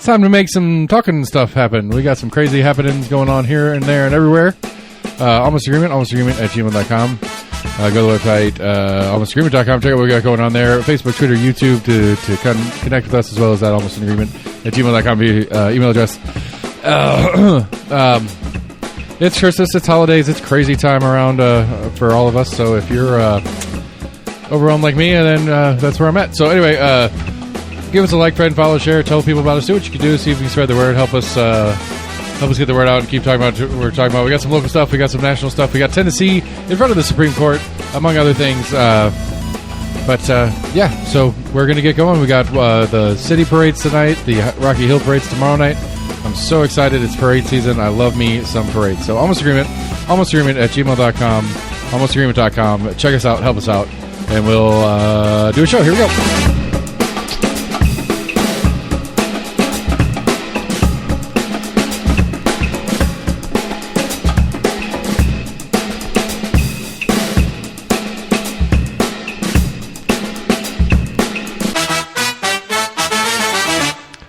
time to make some talking stuff happen. We got some crazy happenings going on here and there and everywhere. Almost Agreement at gmail.com. Go to the website, almostagreement.com. Check out what we got going on there. Facebook, Twitter, YouTube to connect with us, as well as that almost agreement at gmail.com email address. It's Christmas, it's holidays, it's crazy time around for all of us. So if you're overwhelmed like me, then that's where I'm at. So anyway, give us a like, friend, follow, share, tell people about us. Do what you can do. See if we can spread the word. Help us get the word out and keep talking about what we're talking about. We got some local stuff. We got some national stuff. We got Tennessee in front of the Supreme Court, among other things. So we're going to get going. We got the city parades tonight, the Rocky Hill parades tomorrow night. I'm so excited. It's parade season. I love me some parades. So almost agreement at gmail.com, almostagreement.com. Check us out. Help us out. And we'll do a show. Here we go.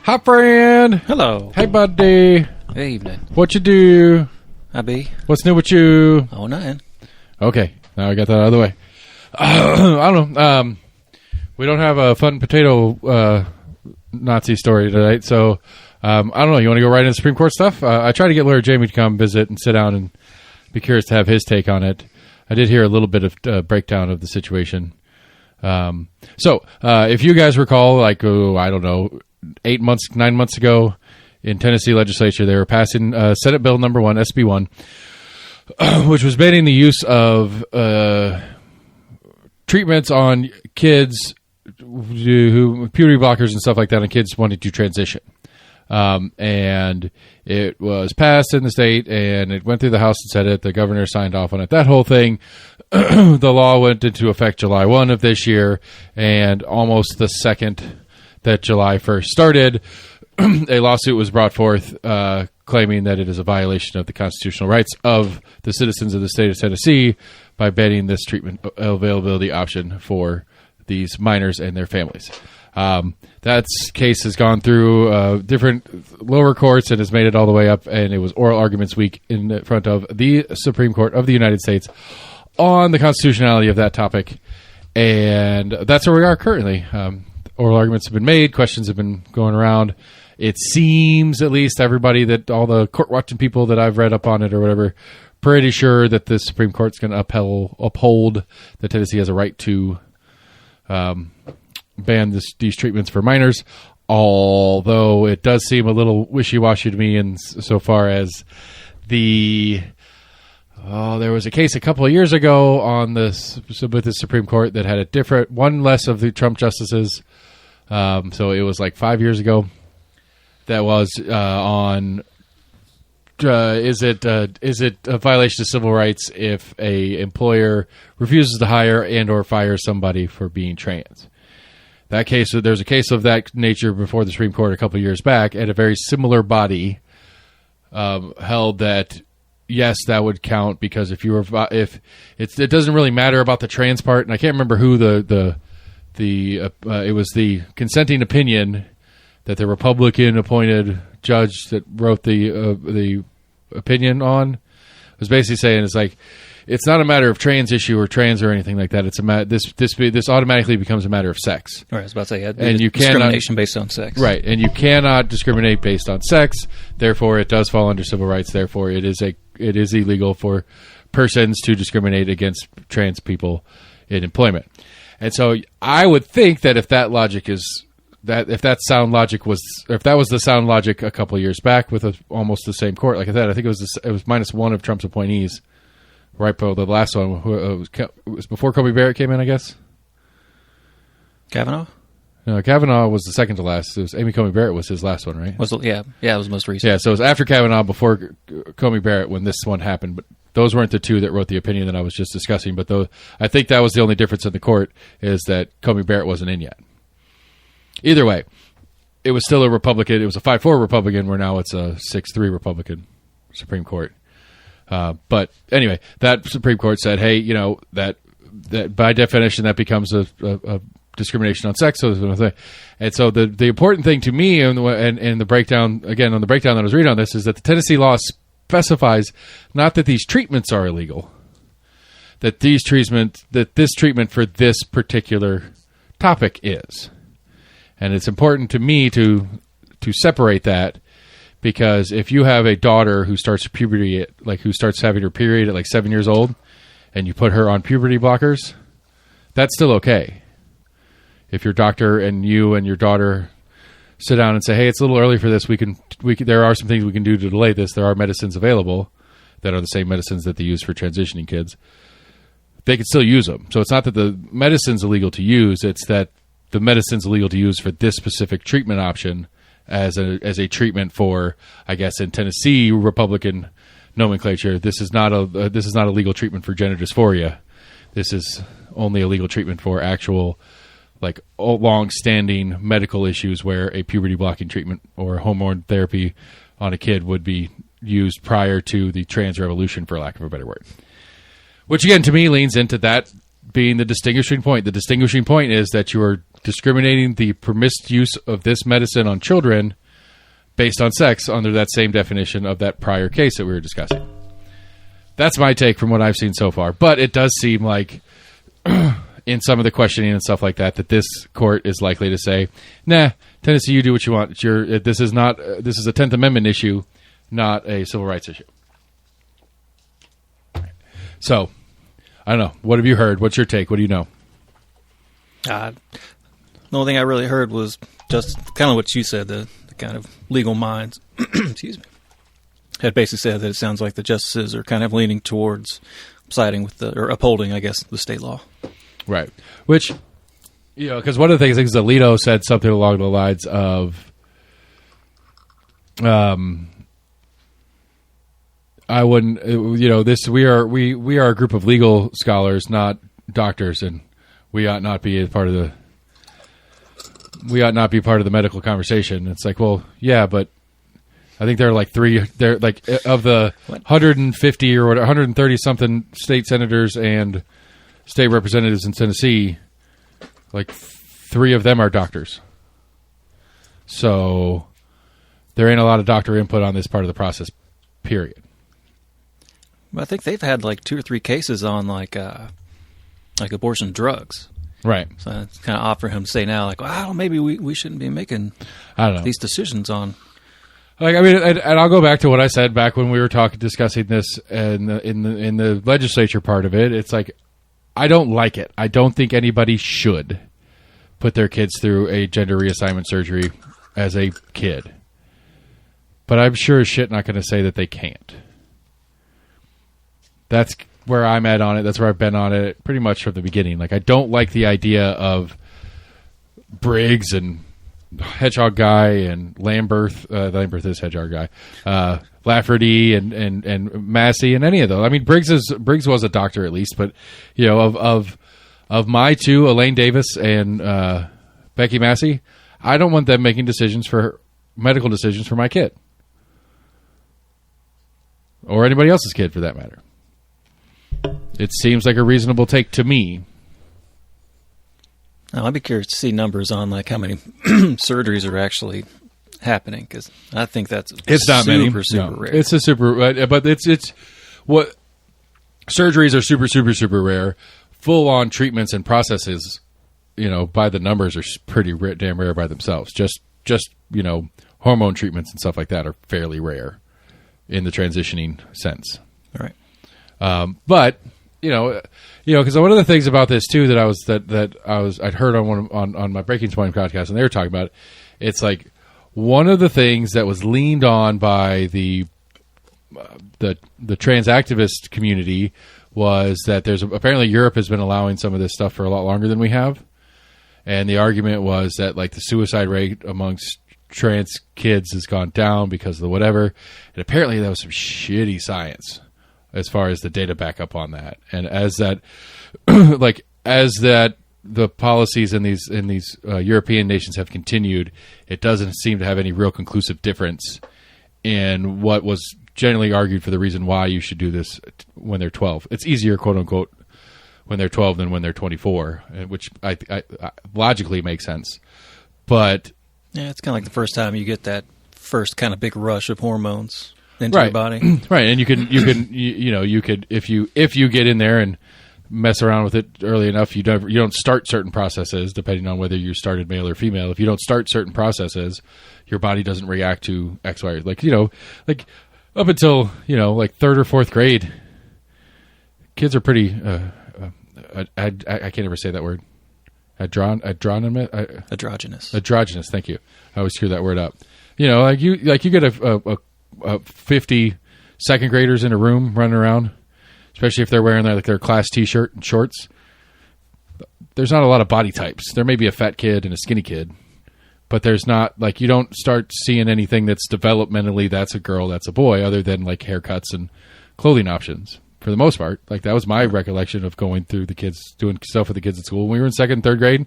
Hi, friend. Hello. Hey, buddy. Hey, evening. What you do? I be. What's new with you? Oh, nothing. Okay. Now I got that out of the way. I don't know. We don't have a fun potato Nazi story tonight, so I don't know. You want to go right into Supreme Court stuff? I tried to get Lawyer Jamie to come visit and sit down and be curious to have his take on it. I did hear a little bit of breakdown of the situation. So if you guys recall, I don't know, 9 months ago in Tennessee legislature, they were passing Senate Bill number 1, SB 1, which was banning the use of treatments on kids who puberty blockers and stuff like that on kids wanting to transition. And it was passed in the state, and it went through the House and Senate. The governor signed off on it. That whole thing, the law went into effect July 1 of this year, and almost the second that July 1st started, a lawsuit was brought forth claiming that it is a violation of the constitutional rights of the citizens of the state of Tennessee by banning this treatment availability option for these minors and their families. That case has gone through different lower courts and has made it all the way up, and it was oral arguments week in front of the Supreme Court of the United States on the constitutionality of that topic, and that's where we are currently. Oral arguments have been made. Questions have been going around. It seems, at least, everybody that all the court-watching people that I've read up on it or whatever, pretty sure that the Supreme Court's going to uphold that Tennessee has a right to ban these treatments for minors, although it does seem a little wishy-washy to me in so far as there was a case a couple of years ago on this with the Supreme Court that had a different, one less of the Trump justices. So it was like 5 years ago. That was on. Is it a violation of civil rights if a employer refuses to hire and or fire somebody for being trans? That case, there's a case of that nature before the Supreme Court a couple of years back, and a very similar body held that yes, that would count because if it doesn't really matter about the trans part, and I can't remember who it was the consenting opinion that the Republican appointed judge that wrote the opinion on was basically saying it's not a matter of trans issue or trans or anything like that. It's this automatically becomes a matter of sex. Right, I was about to say, and you discrimination based on sex. Right, and you cannot discriminate based on sex. Therefore, it does fall under civil rights. Therefore, it is illegal for persons to discriminate against trans people in employment. And so, I would think that if that was the sound logic a couple of years back with almost the same court, like I said, I think it was minus one of Trump's appointees, right? But the last one it was before Kobe Barrett came in, I guess. Kavanaugh? No, Kavanaugh was the second to last. It was Amy Coney Barrett was his last one, right? It was most recent. Yeah, so it was after Kavanaugh, before Coney Barrett when this one happened. But those weren't the two that wrote the opinion that I was just discussing. But I think that was the only difference in the court is that Coney Barrett wasn't in yet. Either way, it was still a Republican. It was a 5-4 Republican, where now it's a 6-3 Republican Supreme Court. But anyway, that Supreme Court said, hey, that by definition, that becomes a discrimination on sex. And so the important thing to me and the breakdown, again, on the breakdown that I was reading on this, is that the Tennessee law specifies not that these treatments are illegal, that this treatment for this particular topic is. And it's important to me to separate that, because if you have a daughter who starts puberty who starts having her period at 7 years old, and you put her on puberty blockers, that's still okay. If your doctor and you and your daughter sit down and say, "Hey, it's a little early for this. There are some things we can do to delay this. There are medicines available that are the same medicines that they use for transitioning kids." They can still use them. So it's not that the medicine's illegal to use; it's that the medicine's illegal to use for this specific treatment option as a treatment for, I guess, in Tennessee Republican nomenclature, this is not a legal treatment for gender dysphoria. This is only a legal treatment for actual, long-standing medical issues where a puberty blocking treatment or hormone therapy on a kid would be used prior to the trans revolution, for lack of a better word. Which, again, to me leans into that being the distinguishing point. The distinguishing point is that you are discriminating the permissive use of this medicine on children based on sex under that same definition of that prior case that we were discussing. That's my take from what I've seen so far. But it does seem like in some of the questioning and stuff like that this court is likely to say, "Nah, Tennessee, you do what you want. This is a 10th Amendment issue, not a civil rights issue." So, I don't know. What have you heard? What's your take? What do you know? The only thing I really heard was just kind of what you said, the kind of legal minds, excuse me, had basically said that it sounds like the justices are kind of leaning towards siding with or upholding, I guess, the state law. Right. Which, because one of the things is Alito said something along the lines of, I wouldn't, we are a group of legal scholars, not doctors, and we ought not be part of the medical conversation. It's like, well, yeah, but I think there are of the 150 or 130 something state senators and state representatives in Tennessee, 3 of them are doctors. So there ain't a lot of doctor input on this part of the process, period. Well, I think they've had 2 or 3 cases on abortion drugs. Right. So it's kind of odd for him to say now, well, maybe we shouldn't be making these decisions on. And I'll go back to what I said back when we were discussing this in the legislature part of it. It's I don't like it. I don't think anybody should put their kids through a gender reassignment surgery as a kid. But I'm sure as shit not going to say that they can't. That's where I'm at on it. That's where I've been on it pretty much from the beginning. I don't like the idea of Briggs and Hedgehog Guy and Lamberth. Lamberth is Hedgehog Guy. Lafferty and Massey and any of those. I mean, Briggs was a doctor at least, but of my 2, Elaine Davis and Becky Massey, I don't want them making medical decisions for my kid or anybody else's kid for that matter. It seems like a reasonable take to me. Now, I'd be curious to see numbers on how many surgeries are actually happening, because I think that's not many. Super rare. It's a super, but it's what surgeries are super rare. Full on treatments and processes, by the numbers are pretty damn rare by themselves. Just hormone treatments and stuff like that are fairly rare in the transitioning sense. All right. But because one of the things about this too I'd heard on my Breaking Point podcast, and they were talking about it. It's one of the things that was leaned on by the trans activist community was that apparently Europe has been allowing some of this stuff for a lot longer than we have, and the argument was that the suicide rate amongst trans kids has gone down because of the whatever, and apparently that was some shitty science as far as the data backup on that. And as that, the policies in these European nations have continued, it doesn't seem to have any real conclusive difference in what was generally argued for the reason why you should do this when they're 12. It's easier, quote unquote, when they're 12 than when they're 24, which I logically makes sense. But yeah, it's kind of like the first time you get that first kind of big rush of hormones into your body. Right, and you could if you get in there and mess around with it early enough, you don't start certain processes depending on whether you started male or female. If you don't start certain processes, your body doesn't react to X, Y, like up until like third or fourth grade, kids are pretty. I can't ever say that word. Androgynous. Thank you. I always screw that word up. You get a 50 second graders in a room running around, especially if they're wearing their class T-shirt and shorts. There's not a lot of body types. There may be a fat kid and a skinny kid, but there's not you don't start seeing anything that's developmentally that's a girl, that's a boy, other than haircuts and clothing options. For the most part, that was my recollection of going through the kids, doing stuff with the kids at school. When we were in second and third grade,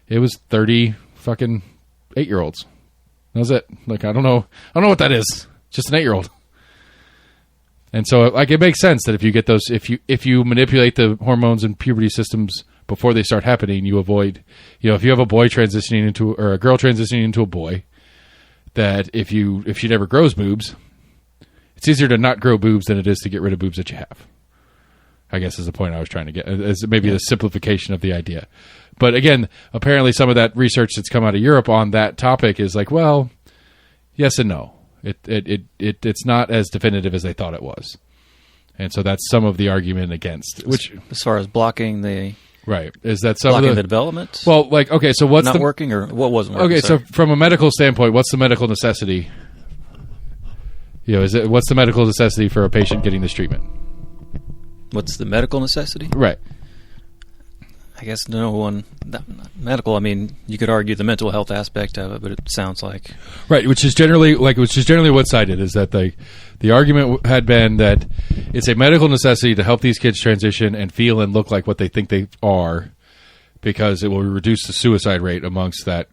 it was 30 fucking 8-year-olds. That was it. I don't know what that is. Just an 8-year-old. And so, it makes sense that if you get those, if you manipulate the hormones and puberty systems before they start happening, you avoid, if you have a boy transitioning into, or a girl transitioning into a boy, that if she never grows boobs, it's easier to not grow boobs than it is to get rid of boobs that you have. I guess is the point I was trying to get. It's maybe a simplification of the idea. But again, apparently some of that research that's come out of Europe on that topic is well, yes and no. It's not as definitive as they thought it was. And so that's some of the argument against. Which, as far as blocking the... Right. Is that some blocking of the development? Well, okay, so what's not working, or what wasn't working? Okay, sorry. So from a medical standpoint, what's the medical necessity? What's the medical necessity for a patient getting this treatment? What's the medical necessity? Right. I guess no one medical. I mean, you could argue the mental health aspect of it, but it sounds like right, which is generally what's cited is that the argument had been that it's a medical necessity to help these kids transition and feel and look like what they think they are, because it will reduce the suicide rate amongst that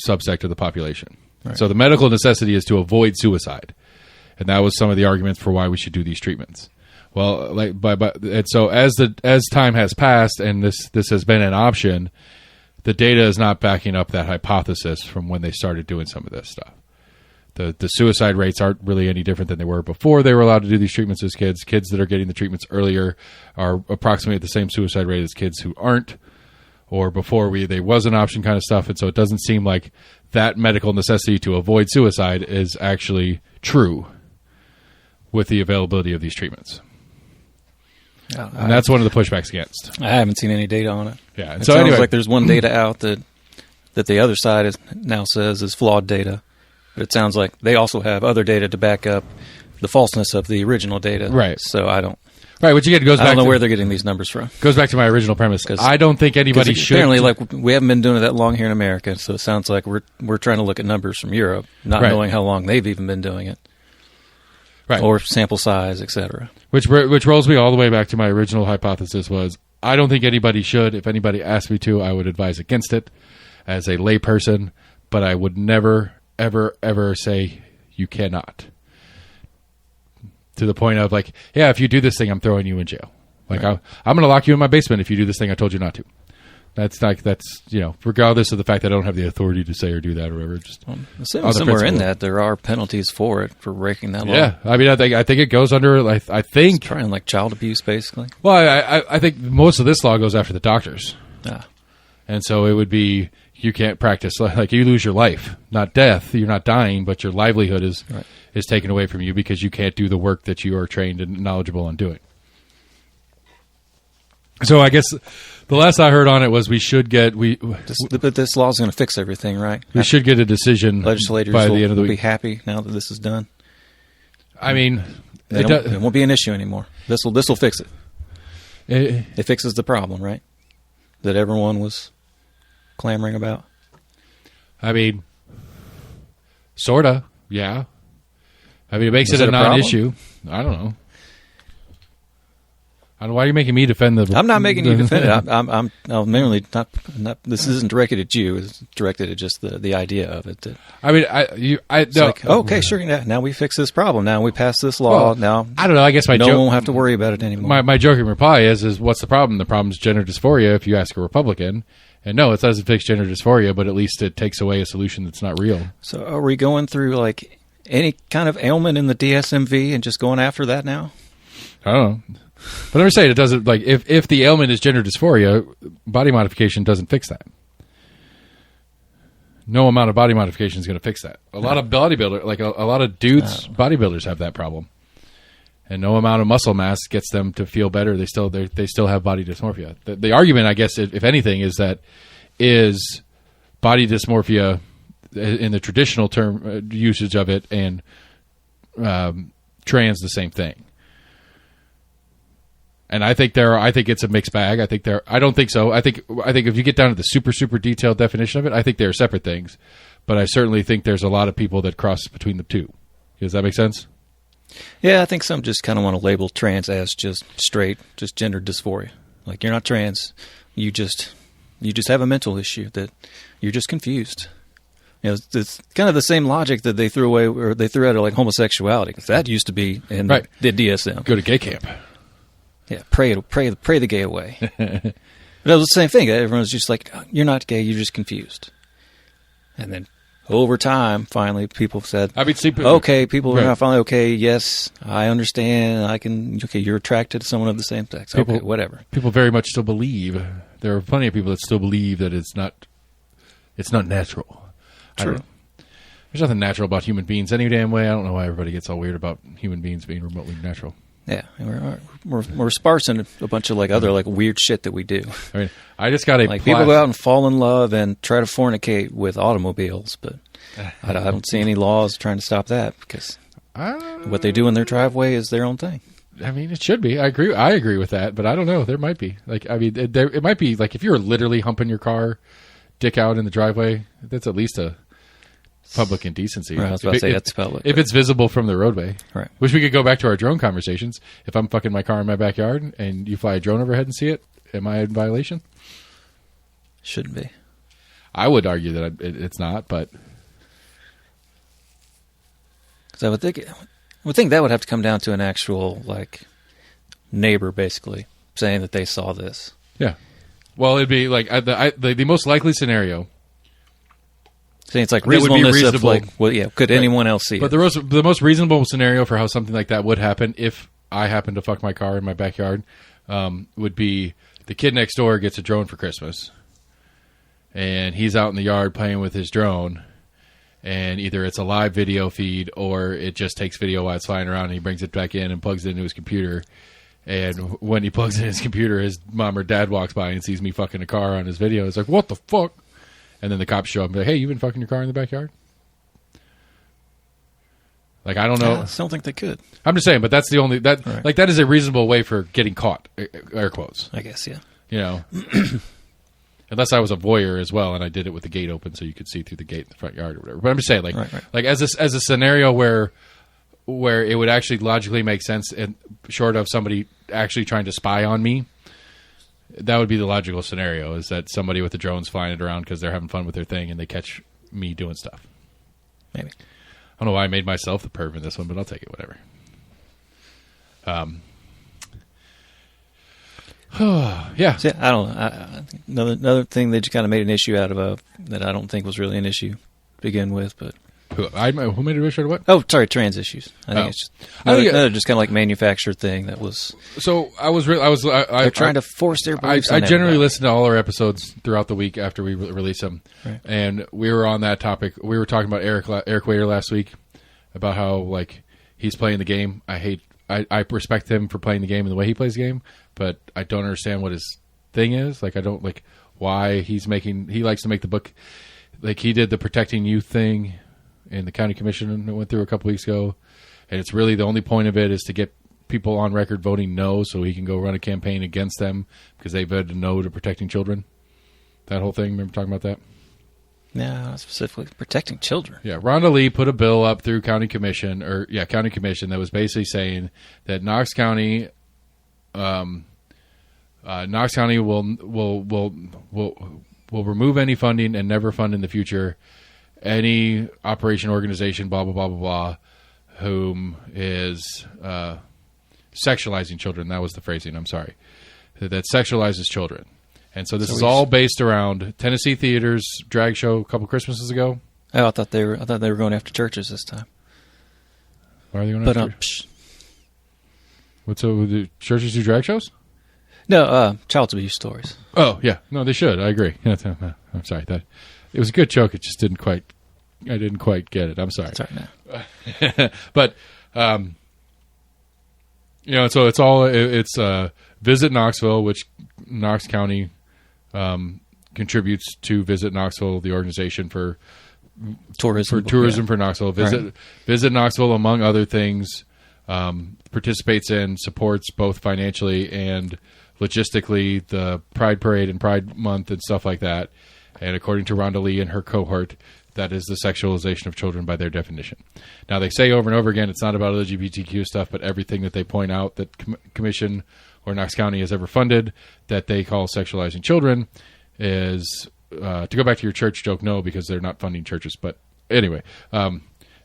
subsect of the population. Right. So the medical necessity is to avoid suicide. And that was some of the arguments for why we should do these treatments. Well, and so as time has passed and this has been an option, the data is not backing up that hypothesis from when they started doing some of this stuff. The suicide rates aren't really any different than they were before they were allowed to do these treatments as kids. Kids that are getting the treatments earlier are approximately at the same suicide rate as kids who aren't, or before they was an option kind of stuff. And so it doesn't seem like that medical necessity to avoid suicide is actually true with the availability of these treatments. And that's one of the pushbacks against. I haven't seen any data on it. Yeah, and it so sounds anyway, like there's one data out that the other side now says is flawed data. But it sounds like they also have other data to back up the falseness of the original data. Right. So I don't. Right, which again goes back. I don't know where they're getting these numbers from. Goes back to my original premise. I don't think anybody should. Apparently, we haven't been doing it that long here in America, so it sounds like we're trying to look at numbers from Europe, not knowing how long they've even been doing it. Right. Or sample size, etc. Which rolls me all the way back to my original hypothesis was I don't think anybody should. If anybody asked me to, I would advise against it as a layperson, but I would never, ever, ever say you cannot. To the point of if you do this thing, I'm throwing you in jail. I'm going to lock you in my basement if you do this thing I told you not to. That's regardless of the fact that I don't have the authority to say or do that or whatever. Just somewhere in that there are penalties for it, for breaking that law. Yeah, I mean, I think it goes under. I think it's trying child abuse, basically. Well, I think most of this law goes after the doctors. Yeah, and so it would be you can't practice you lose your life, not death. You're not dying, but your livelihood is taken away from you because you can't do the work that you are trained and knowledgeable on doing. So I guess the last I heard on it was we should get but this law is going to fix everything, right? We should get a decision. Legislators by the end of the week. Be happy now that this is done. I mean, it won't be an issue anymore. This will fix it. It fixes the problem, right? That everyone was clamoring about. I mean, sorta, yeah. I mean, it makes it a non-issue. I don't know. I don't know why are you making me defend the. I'm not making you defend it. I'm mainly not. This isn't directed at you. It's directed at just the idea of it. I mean, it's no, like, okay, sure. Now we fix this problem. Now we pass this law. Now I don't know. I guess my won't have to worry about it anymore. My joking reply is what's the problem? The problem is gender dysphoria. If you ask a Republican, and no, it doesn't fix gender dysphoria, but at least it takes away a solution that's not real. So are we going through like any kind of ailment in the DSMV and just going after that now? I don't know. But I'm saying it doesn't, like, if the ailment is gender dysphoria, body modification doesn't fix that. No amount of body modification is going to fix that. A lot of bodybuilders, like a lot of dudes, bodybuilders have that problem. And no amount of muscle mass gets them to feel better. They still have body dysmorphia. The argument, I guess, if anything, is that is body dysmorphia in the traditional term usage of it and trans the same thing. And I think it's a mixed bag. I don't think so. I think if you get down to the super, super detailed definition of it, I think they're separate things. But I certainly think there's a lot of people that cross between the two. Does that make sense? Yeah, I think some just kind of want to label trans as just straight, just gender dysphoria. Like, you're not trans. You just have a mental issue that you're just confused. You know, it's kind of the same logic that they threw away, or they threw out, like homosexuality, because that used to be in the DSM. Go to gay camp. Yeah, pray the gay away. But it was the same thing. Everyone was just like, you're not gay, you're just confused. And then over time, finally, people said, people are now finally, okay, yes, I understand, you're attracted to someone of the same sex. Okay, whatever. People very much still believe, there are plenty of people that still believe that it's not natural. True. There's nothing natural about human beings any damn way. I don't know why everybody gets all weird about human beings being remotely natural. Yeah, we're sparse in a bunch of like other like weird shit that we do. I mean, I just got people go out and fall in love and try to fornicate with automobiles, but I don't see any laws trying to stop that because what they do in their driveway is their own thing. I mean, it should be. I agree with that, but I don't know. There might be. Like, I mean, it might be like if you're literally humping your car, dick out in the driveway, that's at least a public indecency. Right, I was about to say that's public. If it's visible from the roadway. Right. Wish we could go back to our drone conversations. If I'm fucking my car in my backyard and you fly a drone overhead and see it, am I in violation? Shouldn't be. I would argue that it's not, but... Because I would think that would have to come down to an actual, like, neighbor, basically, saying that they saw this. Yeah. Well, it'd be like the most likely scenario... See, it's like reasonableness of like, well, yeah, could anyone else see it? But the most reasonable scenario for how something like that would happen, if I happen to fuck my car in my backyard, would be the kid next door gets a drone for Christmas, and he's out in the yard playing with his drone, and either it's a live video feed or it just takes video while it's flying around, and he brings it back in and plugs it into his computer. And when he plugs it in his computer, his mom or dad walks by and sees me fucking a car on his video. It's like, what the fuck? And then the cops show up and be like, hey, you been fucking your car in the backyard? Like, I don't know. I don't think they could. I'm just saying, but that's the only... Like, that is a reasonable way for getting caught, air quotes. I guess, yeah. You know? Unless I was a voyeur as well, and I did it with the gate open so you could see through the gate in the front yard or whatever. But I'm just saying, like, like as a scenario where it would actually logically make sense, and short of somebody actually trying to spy on me, that would be the logical scenario, is that somebody with the drone's flying it around because they're having fun with their thing and they catch me doing stuff. Maybe. I don't know why I made myself the perv in this one, but I'll take it, whatever. Yeah. See, I don't know. Another thing they just kind of made an issue out of that I don't think was really an issue to begin with, but... Who made an issue out of what? Oh, sorry, trans issues. I think it's just another just kind of like manufactured thing that was... So they're trying to force their beliefs on I generally everybody. listen to all our episodes throughout the week after we release them. Right. And we were on that topic. We were talking about Eric Wader last week, about how, like, he's playing the game. I respect him for playing the game and the way he plays the game, but I don't understand what his thing is. Like, I don't, like, why he likes to make the book... Like, he did the Protecting Youth thing in the county commission that went through a couple weeks ago, and it's really the only point of it is to get people on record voting no, so he can go run a campaign against them because they voted no to protecting children. That whole thing. Remember talking about that? No, not specifically protecting children. Yeah, Rhonda Lee put a bill up through county commission that was basically saying that Knox County Knox County will remove any funding and never fund in the future any operation, organization, blah blah blah blah blah, whom is sexualizing children. That was the phrasing. I'm sorry, that sexualizes children. And so this is all based around Tennessee Theater's drag show a couple Christmases ago. Oh, I thought they were going after churches this time. Why are they going after? What's the churches do drag shows? No, child abuse stories. Oh yeah, no, they should. I agree. I'm sorry, that it was a good joke. It just didn't quite. I didn't quite get it. I'm sorry. That's right now. But so it's Visit Knoxville, which Knox County contributes to Visit Knoxville, the organization for tourism for Knoxville. Visit Knoxville, among other things, participates in, supports both financially and logistically the Pride Parade and Pride Month and stuff like that. And according to Rhonda Lee and her cohort, that is the sexualization of children by their definition. Now, they say over and over again it's not about LGBTQ stuff, but everything that they point out that Commission or Knox County has ever funded that they call sexualizing children is, to go back to your church joke, no, because they're not funding churches. But anyway,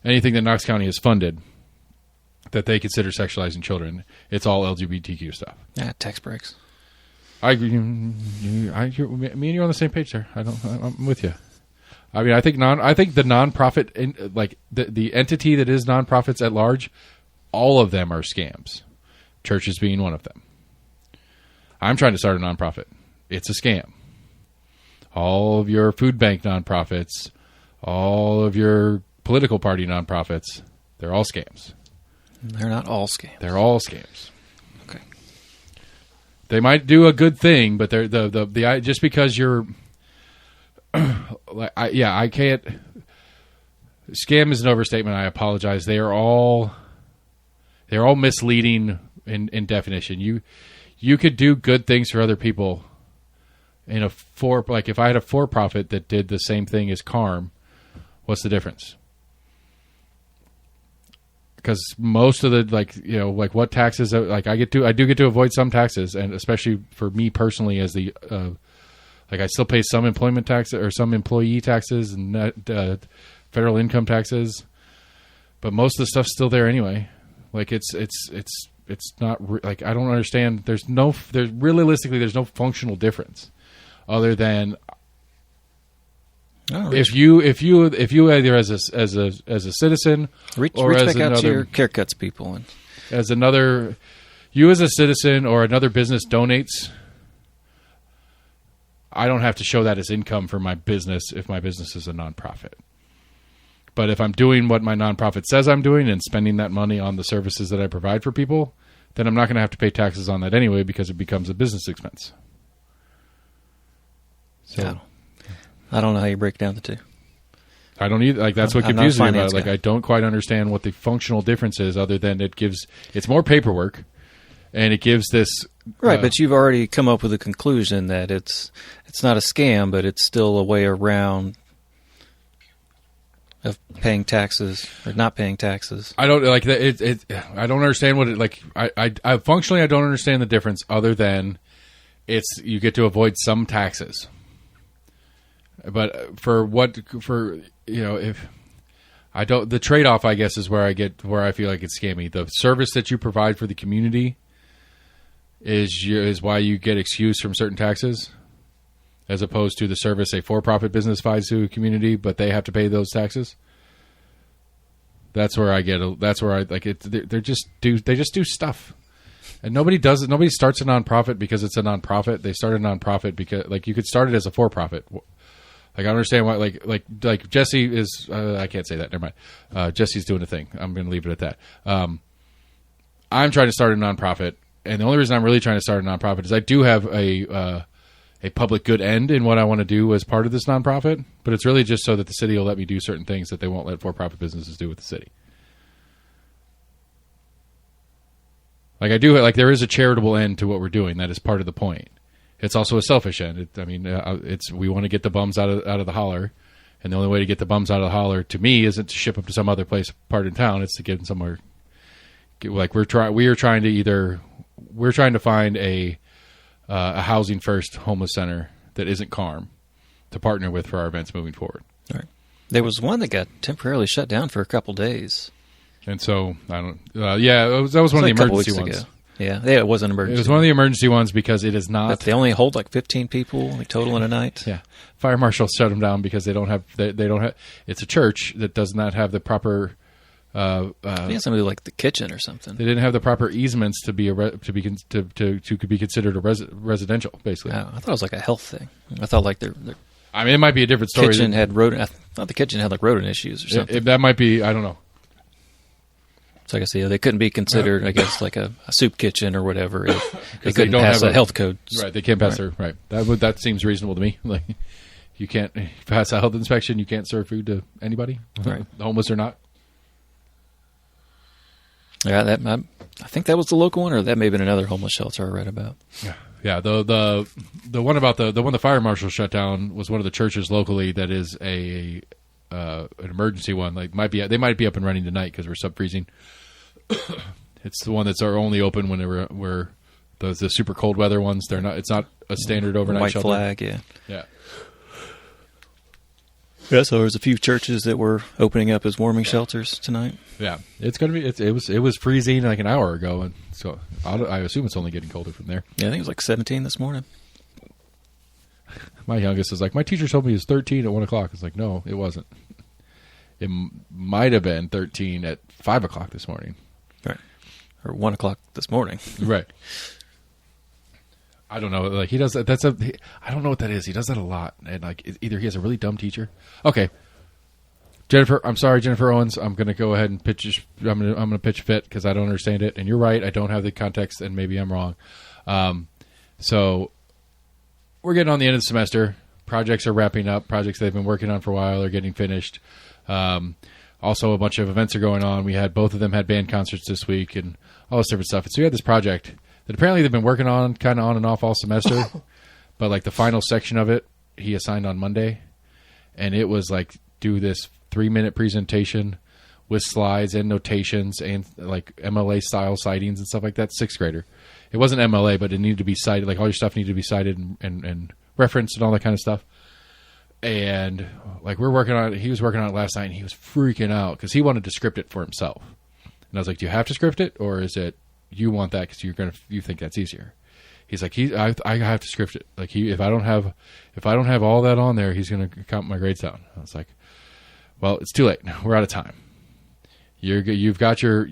anything that Knox County has funded that they consider sexualizing children, it's all LGBTQ stuff. Yeah, tax breaks. Me and you are on the same page there. I'm with you. I mean, I think the nonprofit, like the entity that is nonprofits at large, all of them are scams. Churches being one of them. I'm trying to start a nonprofit. It's a scam. All of your food bank nonprofits, all of your political party nonprofits, they're all scams. They're not all scams. They're all scams. Okay. They might do a good thing, but they're the just because you're I can't. Scam is an overstatement. I apologize. They're all misleading in definition. You could do good things for other people in if I had a for-profit that did the same thing as CARM, what's the difference? Because most of the what taxes I do get to avoid some taxes, and especially for me personally as the I still pay some employment tax or some employee taxes and federal income taxes, but most of the stuff's still there anyway. It's not I don't understand. There's realistically there's no functional difference other than if you either as a citizen reach as back out to your CareCuts people and as another you as a citizen or another business donates. I don't have to show that as income for my business if my business is a nonprofit. But if I'm doing what my nonprofit says I'm doing and spending that money on the services that I provide for people, then I'm not going to have to pay taxes on that anyway because it becomes a business expense. So, I don't know how you break down the two. I don't either. That's what confuses me about it. I don't quite understand what the functional difference is other than it's more paperwork and it gives this... Right, but you've already come up with a conclusion that it's not a scam, but it's still a way around of paying taxes or not paying taxes. I don't like that. I don't understand what it I functionally I don't understand the difference other than you get to avoid some taxes. But if I don't, the trade-off I guess is where I feel like it's scammy. The service that you provide for the community is why you get excused from certain taxes, as opposed to the service a for-profit business provides to a community, but they have to pay those taxes. That's where I get. That's where I like it. They just do stuff, and nobody does it. Nobody starts a nonprofit because it's a nonprofit. They start a nonprofit because you could start it as a for-profit. I understand why. Like Jesse is. I can't say that. Never mind. Jesse's doing a thing. I'm going to leave it at that. I'm trying to start a nonprofit. And the only reason I'm really trying to start a nonprofit is I do have a public good end in what I want to do as part of this nonprofit, but it's really just so that the city will let me do certain things that they won't let for-profit businesses do with the city. There is a charitable end to what we're doing. That is part of the point. It's also a selfish end. We want to get the bums out of the holler, and the only way to get the bums out of the holler to me isn't to ship them to some other part in town. It's to get them somewhere. We are trying to either we're trying to find a housing first homeless center that isn't CARM to partner with for our events moving forward. All right. There was one that got temporarily shut down for a couple days. And so I don't. That was one of the emergency ones. Ago. Yeah, it was an emergency. It was one of the emergency ones because it is not. But they only hold like 15 people like total in a night. Yeah, fire marshal shut them down because they don't have. They don't have. It's a church that does not have the proper. Something like the kitchen or something. They didn't have the proper easements to be could be considered a residential, basically. I thought it was like a health thing. I thought like their I mean, it might be a different story. Kitchen had rodent. I thought the kitchen had like rodent issues or something. That might be. I don't know. So I guess they couldn't be considered. I guess like a soup kitchen or whatever. They couldn't pass a health code. Right, they can't pass their right. That seems reasonable to me. Like you can't pass a health inspection. You can't serve food to anybody, right? Homeless or not. Yeah, I think that was the local one, or that may have been another homeless shelter I read about. Yeah. The one about the one the fire marshal shut down was one of the churches locally that is an emergency one. Like they might be up and running tonight because we're sub-freezing. It's the one that's only open when we're the super cold weather ones. They're not. It's not a standard overnight shelter. White flag, yeah. Yeah. Yeah, so there's a few churches that were opening up as warming shelters tonight. Yeah, it's going to be. It was freezing like an hour ago, and so I assume it's only getting colder from there. Yeah, I think it was like 17 this morning. My youngest is like, my teacher told me it was 13 at 1 o'clock. It's like, no, it wasn't. It might have been 13 at 5 o'clock this morning. Right, or 1 o'clock this morning. Right. I don't know. Like he does that. I don't know what that is. He does that a lot, and like either he has a really dumb teacher. Okay, Jennifer. I'm sorry, Jennifer Owens. I'm going to go ahead and pitch. I'm going to pitch fit because I don't understand it, and you're right. I don't have the context, and maybe I'm wrong. So we're getting on the end of the semester. Projects are wrapping up. Projects they've been working on for a while are getting finished. Also, a bunch of events are going on. Both of them had band concerts this week, and all this different stuff. And so we had this project that apparently they've been working on kind of on and off all semester, but like the final section of it, he assigned on Monday, and it was like do this 3-minute presentation with slides and notations and like MLA style citings and stuff like that. 6th grader. It wasn't MLA, but it needed to be cited. Like all your stuff needed to be cited and referenced and all that kind of stuff. And like we're working on it. He was working on it last night, and he was freaking out because he wanted to script it for himself. And I was like, "Do you have to script it, or is it you want that because you think that's easier?" He's like, I have to script it. Like if I don't have all that on there, he's going to count my grades down. I was like, well, it's too late. We're out of time. You've got your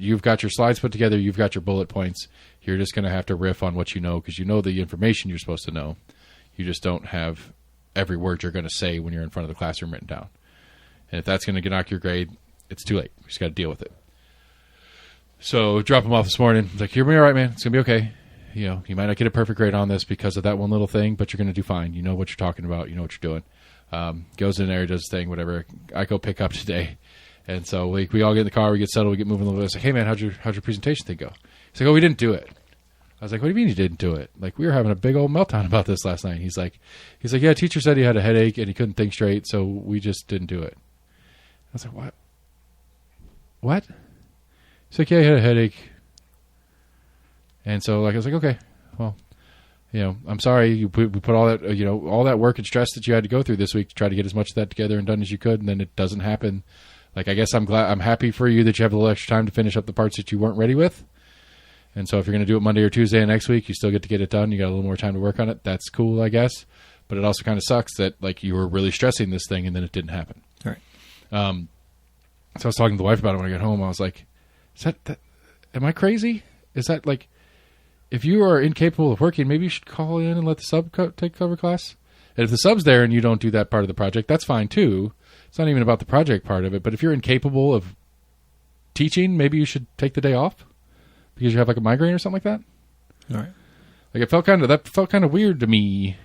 slides put together. You've got your bullet points. You're just going to have to riff on what you know because you know the information you're supposed to know. You just don't have every word you're going to say when you're in front of the classroom written down. And if that's going to knock your grade, it's too late. You just got to deal with it. So drop him off this morning. He's like, you're going to be all right, man. It's going to be okay. You know, you might not get a perfect grade on this because of that one little thing, but you're going to do fine. You know what you're talking about. You know what you're doing. Goes in there, does his thing, whatever. I go pick up today. And so we all get in the car, we get settled, we get moving a little bit. I was like, hey, man, how'd your presentation thing go? He's like, oh, we didn't do it. I was like, what do you mean you didn't do it? Like, we were having a big old meltdown about this last night. He's like, yeah, teacher said he had a headache and he couldn't think straight, so we just didn't do it. I was like, what? What? He's like, yeah, he had a headache. And so, like, I was like, okay, well, you know, I'm sorry. We put all that, all that work and stress that you had to go through this week to try to get as much of that together and done as you could, and then it doesn't happen. Like, I guess I'm happy for you that you have a little extra time to finish up the parts that you weren't ready with. And so if you're going to do it Monday or Tuesday and next week, you still get to get it done. You got a little more time to work on it. That's cool, I guess. But it also kind of sucks that, like, you were really stressing this thing and then it didn't happen. All right. So I was talking to the wife about it when I got home. I was like, is that am I crazy? Is that, like, if you are incapable of working, maybe you should call in and let the sub take cover class? And if the sub's there and you don't do that part of the project, that's fine, too. It's not even about the project part of it. But if you're incapable of teaching, maybe you should take the day off because you have like a migraine or something like that. All right. Like that felt kind of weird to me,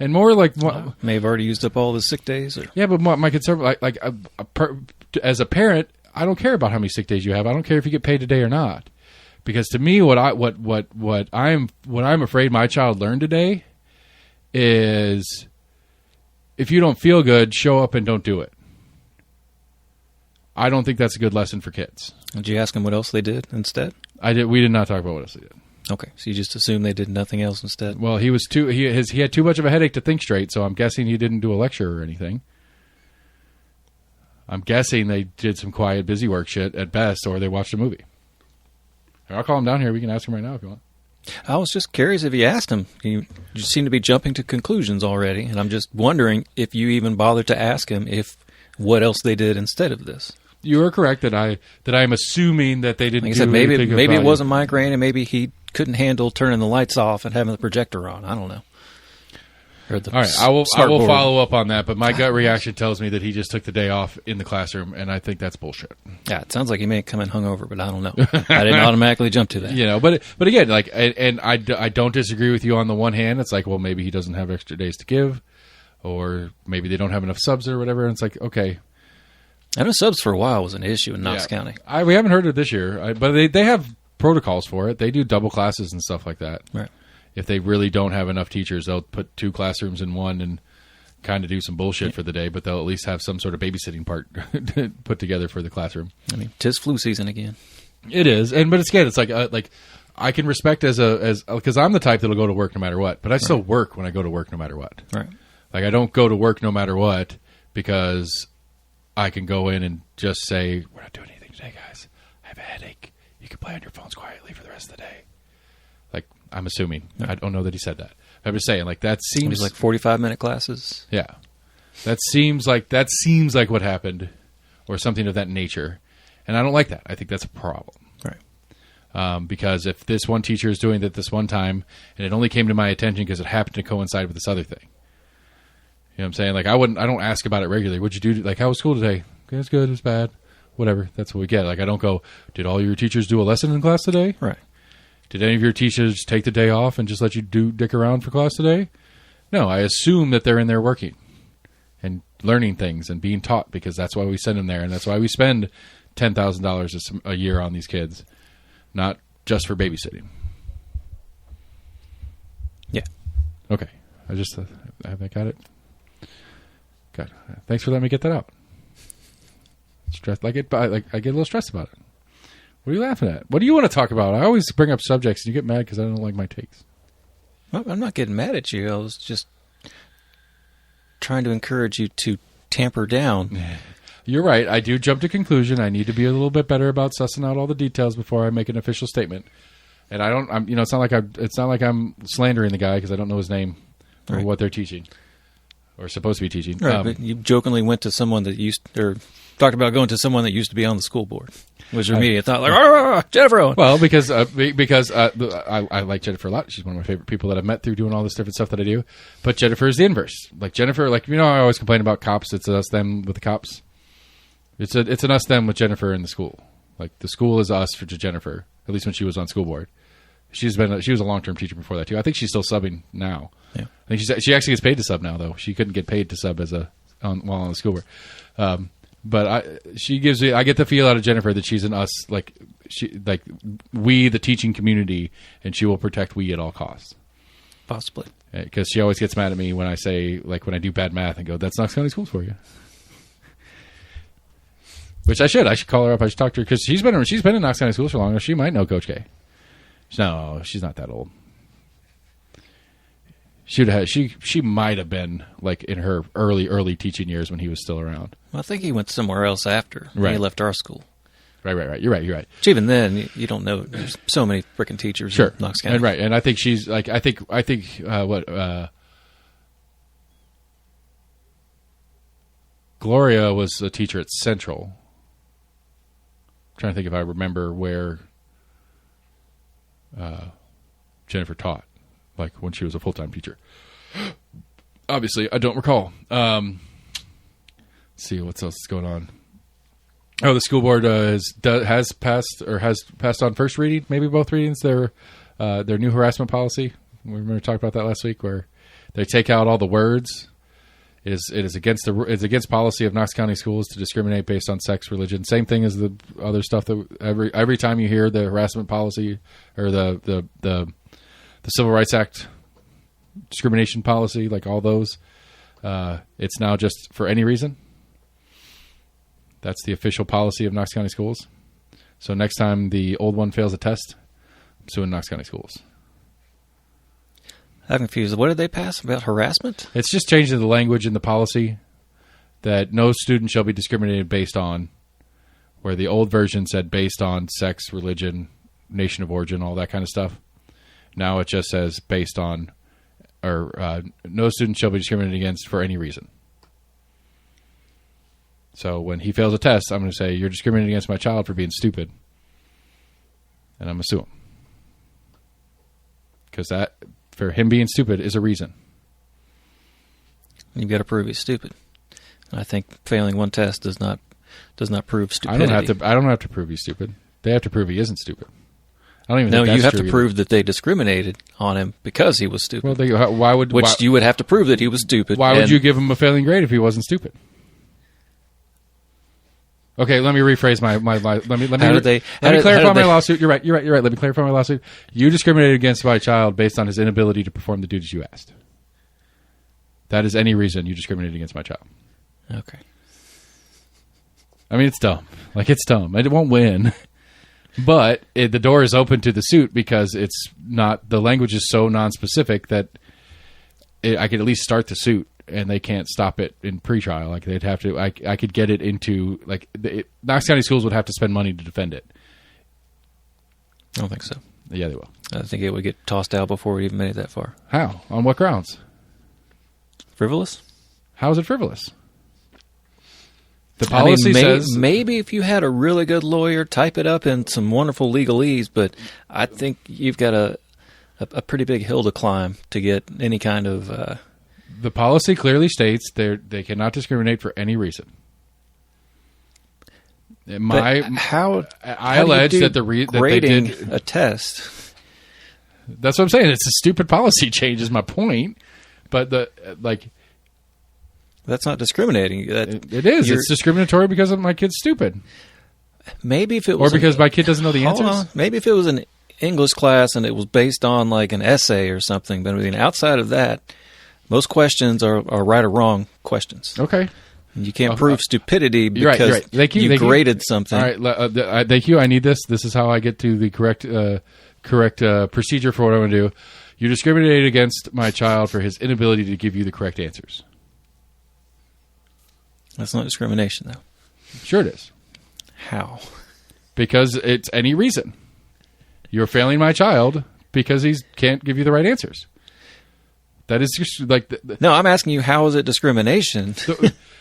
and more like may have already used up all the sick days. Or? Yeah, but my concern, as a parent, I don't care about how many sick days you have. I don't care if you get paid today or not, because to me, what I'm afraid my child learned today is, if you don't feel good, show up and don't do it. I don't think that's a good lesson for kids. Did you ask them what else they did instead? I did. We did not talk about what else they did. Okay, so you just assume they did nothing else instead. Well, he had too much of a headache to think straight, so I'm guessing he didn't do a lecture or anything. I'm guessing they did some quiet, busy work shit at best, or they watched a movie. I'll call him down here. We can ask him right now if you want. I was just curious if you asked him. You seem to be jumping to conclusions already, and I'm just wondering if you even bothered to ask him if what else they did instead of this. You are correct that I'm assuming that they didn't. Like I said, maybe it wasn't migraine, and maybe he couldn't handle turning the lights off and having the projector on. I don't know. All right, I will follow up on that, but my gut reaction tells me that he just took the day off in the classroom, and I think that's bullshit. Yeah, it sounds like he may come in hungover, but I don't know. I didn't automatically jump to that. You know, but again, like, and I don't disagree with you on the one hand. It's like, well, maybe he doesn't have extra days to give, or maybe they don't have enough subs or whatever. And it's like, okay. I know subs for a while was an issue in Knox County. We haven't heard it this year, but they have protocols for it. They do double classes and stuff like that. Right. If they really don't have enough teachers, they'll put 2 classrooms in one and kind of do some bullshit for the day, but they'll at least have some sort of babysitting part put together for the classroom. I mean, 'tis flu season again. It is, but it's like I can respect as because I'm the type that'll go to work no matter what, but I still work when I go to work no matter what. Right. Like I don't go to work no matter what because I can go in and just say, we're not doing anything today, guys. I have a headache. You can play on your phones quietly for the rest of the day. Like, I'm assuming. I don't know that he said that. I'm just saying, like, that seems... It was like 45-minute classes? Yeah. That seems like what happened, or something of that nature. And I don't like that. I think that's a problem. Right. Because if this one teacher is doing it this one time, and it only came to my attention because it happened to coincide with this other thing. You know what I'm saying? Like, I don't ask about it regularly. What'd you do? Like, how was school today? Okay, it's good, it's bad. Whatever. That's what we get. Like, I don't go, did all your teachers do a lesson in class today? Right. Did any of your teachers take the day off and just let you dick around for class today? No, I assume that they're in there working and learning things and being taught because that's why we send them there. And that's why we spend $10,000 a year on these kids, not just for babysitting. Yeah. Okay. Have I got it? Good. Thanks for letting me get that out. I get a little stressed about it. What are you laughing at? What do you want to talk about? I always bring up subjects and you get mad because I don't like my takes. Well, I'm not getting mad at you. I was just trying to encourage you to tamper down. You're right. I do jump to conclusion. I need to be a little bit better about sussing out all the details before I make an official statement. And it's not like I'm slandering the guy because I don't know his name or what they're teaching or supposed to be teaching. Right, but you jokingly went to someone that talked about going to someone that used to be on the school board. Was your immediate thought like, Jennifer Owen? Well, because I like Jennifer a lot. She's one of my favorite people that I've met through doing all this different stuff that I do. But Jennifer is the inverse. Like Jennifer, I always complain about cops. It's an us them with the cops. It's an us them with Jennifer in the school. Like the school is us for Jennifer. At least when she was on school board. She was a long-term teacher before that too. I think she's still subbing now. Yeah. I think she actually gets paid to sub now though. She couldn't get paid to sub while on the school board. But I get the feel out of Jennifer that she's an us, we, the teaching community, and she will protect we at all costs. Possibly. Because she always gets mad at me when I say, when I do bad math and go, that's Knox County Schools for you. Which I should call her up. I should talk to her because she's been in Knox County Schools for long. She might know Coach K. No, she's not that old. She might have been in her early teaching years when he was still around. Well, I think he went somewhere else after he left our school. Right. You're right. But even then, you don't know. There's so many freaking teachers in Knox County. And right, and I think she's I think Gloria was a teacher at Central. I'm trying to think if I remember where Jennifer taught. When she was a full-time teacher. Obviously, I don't recall. Let's see what else is going on. Oh, the school board has passed on first reading, maybe both readings, their new harassment policy. We remember talking about that last week, where they take out all the words. It is against policy of Knox County Schools to discriminate based on sex, religion. Same thing as the other stuff that every time you hear the harassment policy or the Civil Rights Act discrimination policy, all those, it's now just for any reason. That's the official policy of Knox County Schools. So next time the old one fails a test, suing Knox County Schools. I'm confused. What did they pass about harassment? It's just changing the language in the policy that no student shall be discriminated based on, where the old version said based on sex, religion, nation of origin, all that kind of stuff. Now it just says based on, or no student shall be discriminated against for any reason. So when he fails a test, I'm going to say, you're discriminating against my child for being stupid. And I'm going to sue him. Because that, for him being stupid, is a reason. You've got to prove he's stupid. And I think failing one test does not prove stupidity. I don't have to prove he's stupid. They have to prove he isn't stupid. I don't even think No, that's you have true to either. prove that they discriminated on him because he was stupid. Well, you would have to prove that he was stupid. Why would you give him a failing grade if he wasn't stupid? Okay, let me rephrase my let me clarify my lawsuit. You're right. Let me clarify my lawsuit. You discriminated against my child based on his inability to perform the duties you asked. That is any reason you discriminated against my child. Okay. I mean, it's dumb. It's dumb. It won't win. But the door is open to the suit because it's not, the language is so nonspecific that I could at least start the suit and they can't stop it in pretrial. They'd have to, I could get it into, Knox County Schools would have to spend money to defend it. I don't think so. Yeah, they will. I think it would get tossed out before we even made it that far. How? On what grounds? Frivolous? How is it frivolous? The policy says... Maybe if you had a really good lawyer, type it up in some wonderful legalese, but I think you've got a pretty big hill to climb to get any kind of... The policy clearly states they cannot discriminate for any reason. I allege that that they did a test. That's what I'm saying. It's a stupid policy change, is my point. But that's not discriminating. It is. It's discriminatory because my kid's stupid. Maybe if it was, or because my kid doesn't know the answers. Hold on. Maybe if it was an English class and it was based on an essay or something. But I mean, outside of that, most questions are right or wrong questions. Okay. And you can't prove stupidity because you're right. Thank you. you graded something. All right. Thank you. I need this. This is how I get to the correct procedure for what I want to do. You discriminated against my child for his inability to give you the correct answers. That's not discrimination, though. Sure it is. How? Because it's any reason. You're failing my child because he can't give you the right answers. That is just No, I'm asking you, how is it discrimination?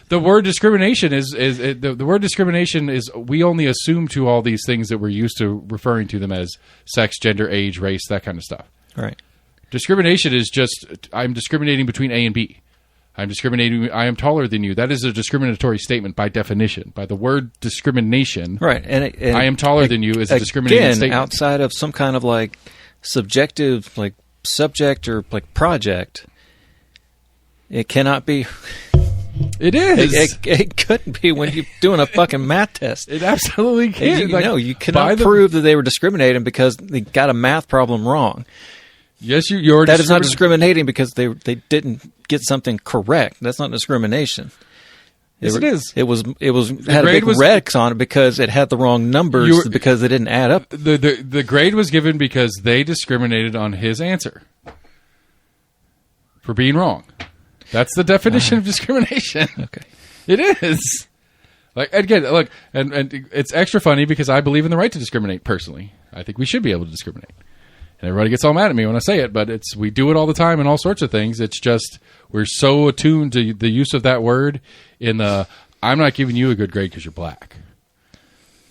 The word discrimination the word discrimination is, we only assume to all these things that we're used to referring to them as sex, gender, age, race, that kind of stuff. Right. Discrimination is just, I'm discriminating between A and B. I'm discriminating, I am taller than you. That is a discriminatory statement by definition. By the word discrimination, right. And I am taller than you is a discriminating statement. Outside of some kind of subjective subject or project, it cannot be. It is. It couldn't be when you're doing a fucking math test. It absolutely can. You cannot prove that they were discriminating because they got a math problem wrong. Yes, you're. That is not discriminating because they didn't get something correct. That's not discrimination. Yes, it is. It had a big X on it because it had the wrong numbers because they didn't add up. The grade was given because they discriminated on his answer for being wrong. That's the definition of discrimination. Okay, it is. Again, look, and it's extra funny because I believe in the right to discriminate. Personally, I think we should be able to discriminate. And everybody gets all mad at me when I say it, but we do it all the time in all sorts of things. It's just we're so attuned to the use of that word in the I'm not giving you a good grade because you're black.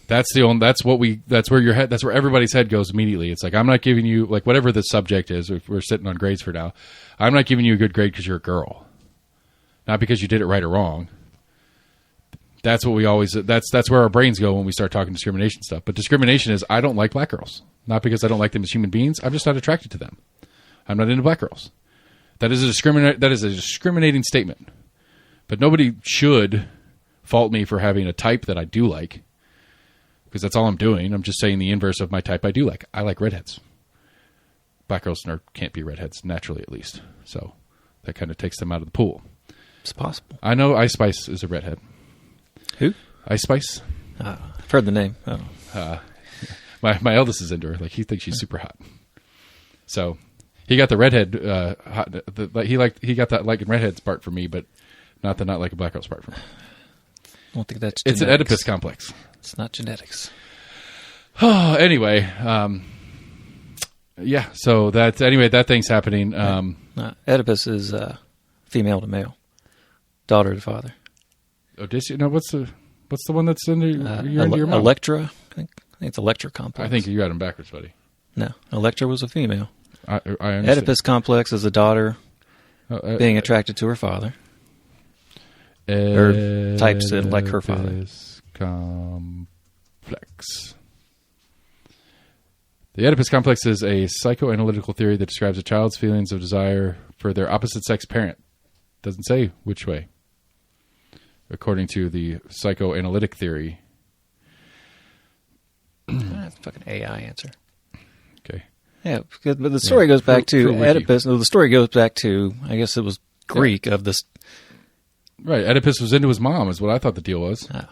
That's where everybody's head goes immediately. It's I'm not giving you whatever the subject is. If we're sitting on grades for now, I'm not giving you a good grade because you're a girl, not because you did it right or wrong. That's what we always. That's where our brains go when we start talking discrimination stuff. But discrimination is I don't like black girls. Not because I don't like them as human beings. I'm just not attracted to them. I'm not into black girls. That is a discriminating statement. But nobody should fault me for having a type that I do like, because that's all I'm doing. I'm just saying the inverse of my type I do like. I like redheads. Black girls can't be redheads, naturally at least. So that kind of takes them out of the pool. It's possible. I know Ice Spice is a redhead. Who? Ice Spice. I've heard the name. Oh. My eldest is into her. Like, he thinks she's super hot. So he got the redhead. He got that liking redheads part for me, but not the not like a black girl's part for me. I don't think that's it's genetics. an Oedipus complex. It's not genetics. Anyway, yeah. So that thing's happening. Oedipus is female to male, daughter to father. Odysseus. No, what's the one that's into your mom? Electra. I think it's Electra complex. I think you got him backwards, buddy. No, Electra was a female. I understand. Oedipus complex is a daughter being attracted to her father. Or types it like her father. Oedipus complex. The Oedipus complex is a psychoanalytical theory that describes a child's feelings of desire for their opposite sex parent. Doesn't say which way. According to the psychoanalytic theory. That's a fucking AI answer. Okay. Yeah, but the story goes back to Wiki. Oedipus. The story goes back to, I guess it was Greek of this. Right. Oedipus was into his mom, is what I thought the deal was. Oh.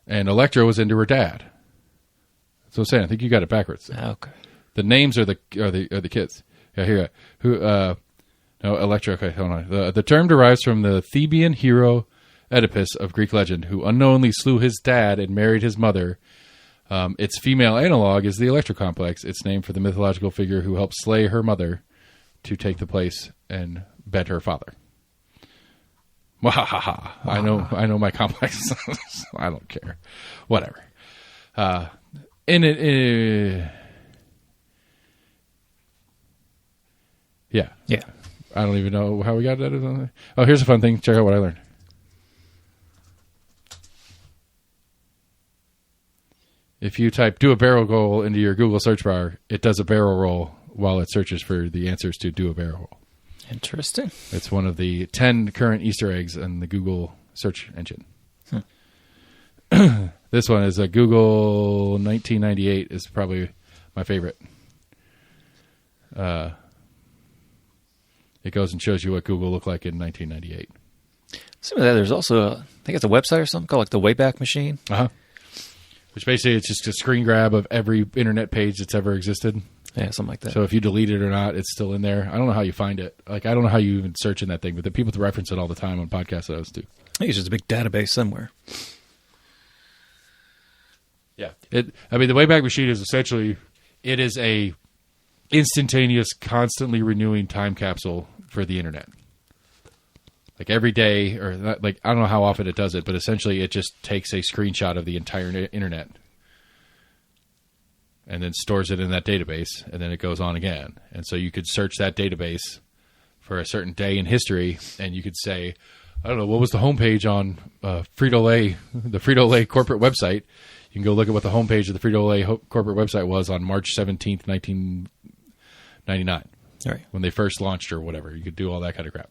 And Electra was into her dad. That's what I'm saying. I think you got it backwards. Okay. The names are the kids. Yeah, here. No, Electra. Okay, hold on. The term derives from the Theban hero Oedipus of Greek legend, who unknowingly slew his dad and married his mother. Its female analog is the Electra complex. It's named for the mythological figure who helped slay her mother to take the place and bed her father. Wahaha. I know my complex. I don't care. Whatever. Yeah. Yeah. I don't even know how we got that. Oh, here's a fun thing. Check out what I learned. If you type "do a barrel roll" into your Google search bar, it does a barrel roll while it searches for the answers to "do a barrel roll." Interesting. It's one of the 10 current Easter eggs in the Google search engine. This one is a Google 1998 is probably my favorite. It goes and shows you what Google looked like in 1998. Some of that, there's also, I think it's a website or something called like the Wayback Machine. Uh-huh. Which basically it's just a screen grab of every internet page that's ever existed. Yeah, something like that. So if you delete it or not, it's still in there. I don't know how you find it. Like, I don't know how you even search in that thing, but the people reference it all the time on podcasts that I listen to. I think it's just a big database somewhere. Yeah. The Wayback Machine is essentially, it is a instantaneous, constantly renewing time capsule for the internet. Like every day, or not, like, I don't know how often it does it, but essentially it just takes a screenshot of the entire internet and then stores it in that database, and then it goes on again. And so you could search that database for a certain day in history, and you could say, I don't know, what was the homepage on Frito-Lay, the Frito-Lay corporate website? You can go look at what the homepage of the Frito-Lay corporate website was on March 17th, 1999. Right. When they first launched or whatever. You could do all that kind of crap.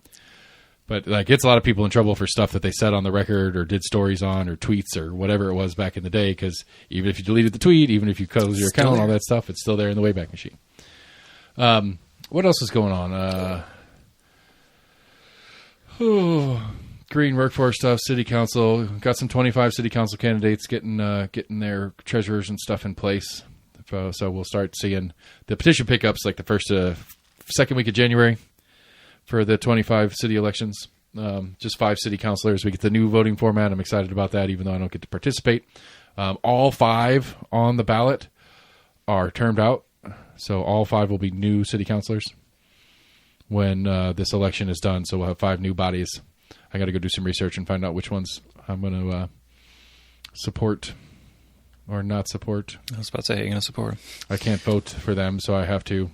But like, gets a lot of people in trouble for stuff that they said on the record or did stories on or tweets or whatever it was back in the day, because even if you deleted the tweet, even if you closed your account and all that stuff, it's still there in the Wayback Machine. What else is going on? Green workforce stuff, city council. Got some 25 city council candidates getting their treasurers and stuff in place. So we'll start seeing the petition pickups like the second week of January. For the 25 city elections, just 5 city councilors. We get the new voting format. I'm excited about that, even though I don't get to participate. All 5 on the ballot are termed out, so all 5 will be new city councilors when this election is done. So we'll have 5 new bodies. I got to go do some research and find out which ones I'm going to support or not support. I was about to say, you're going to support them. I can't vote for them, so I have to.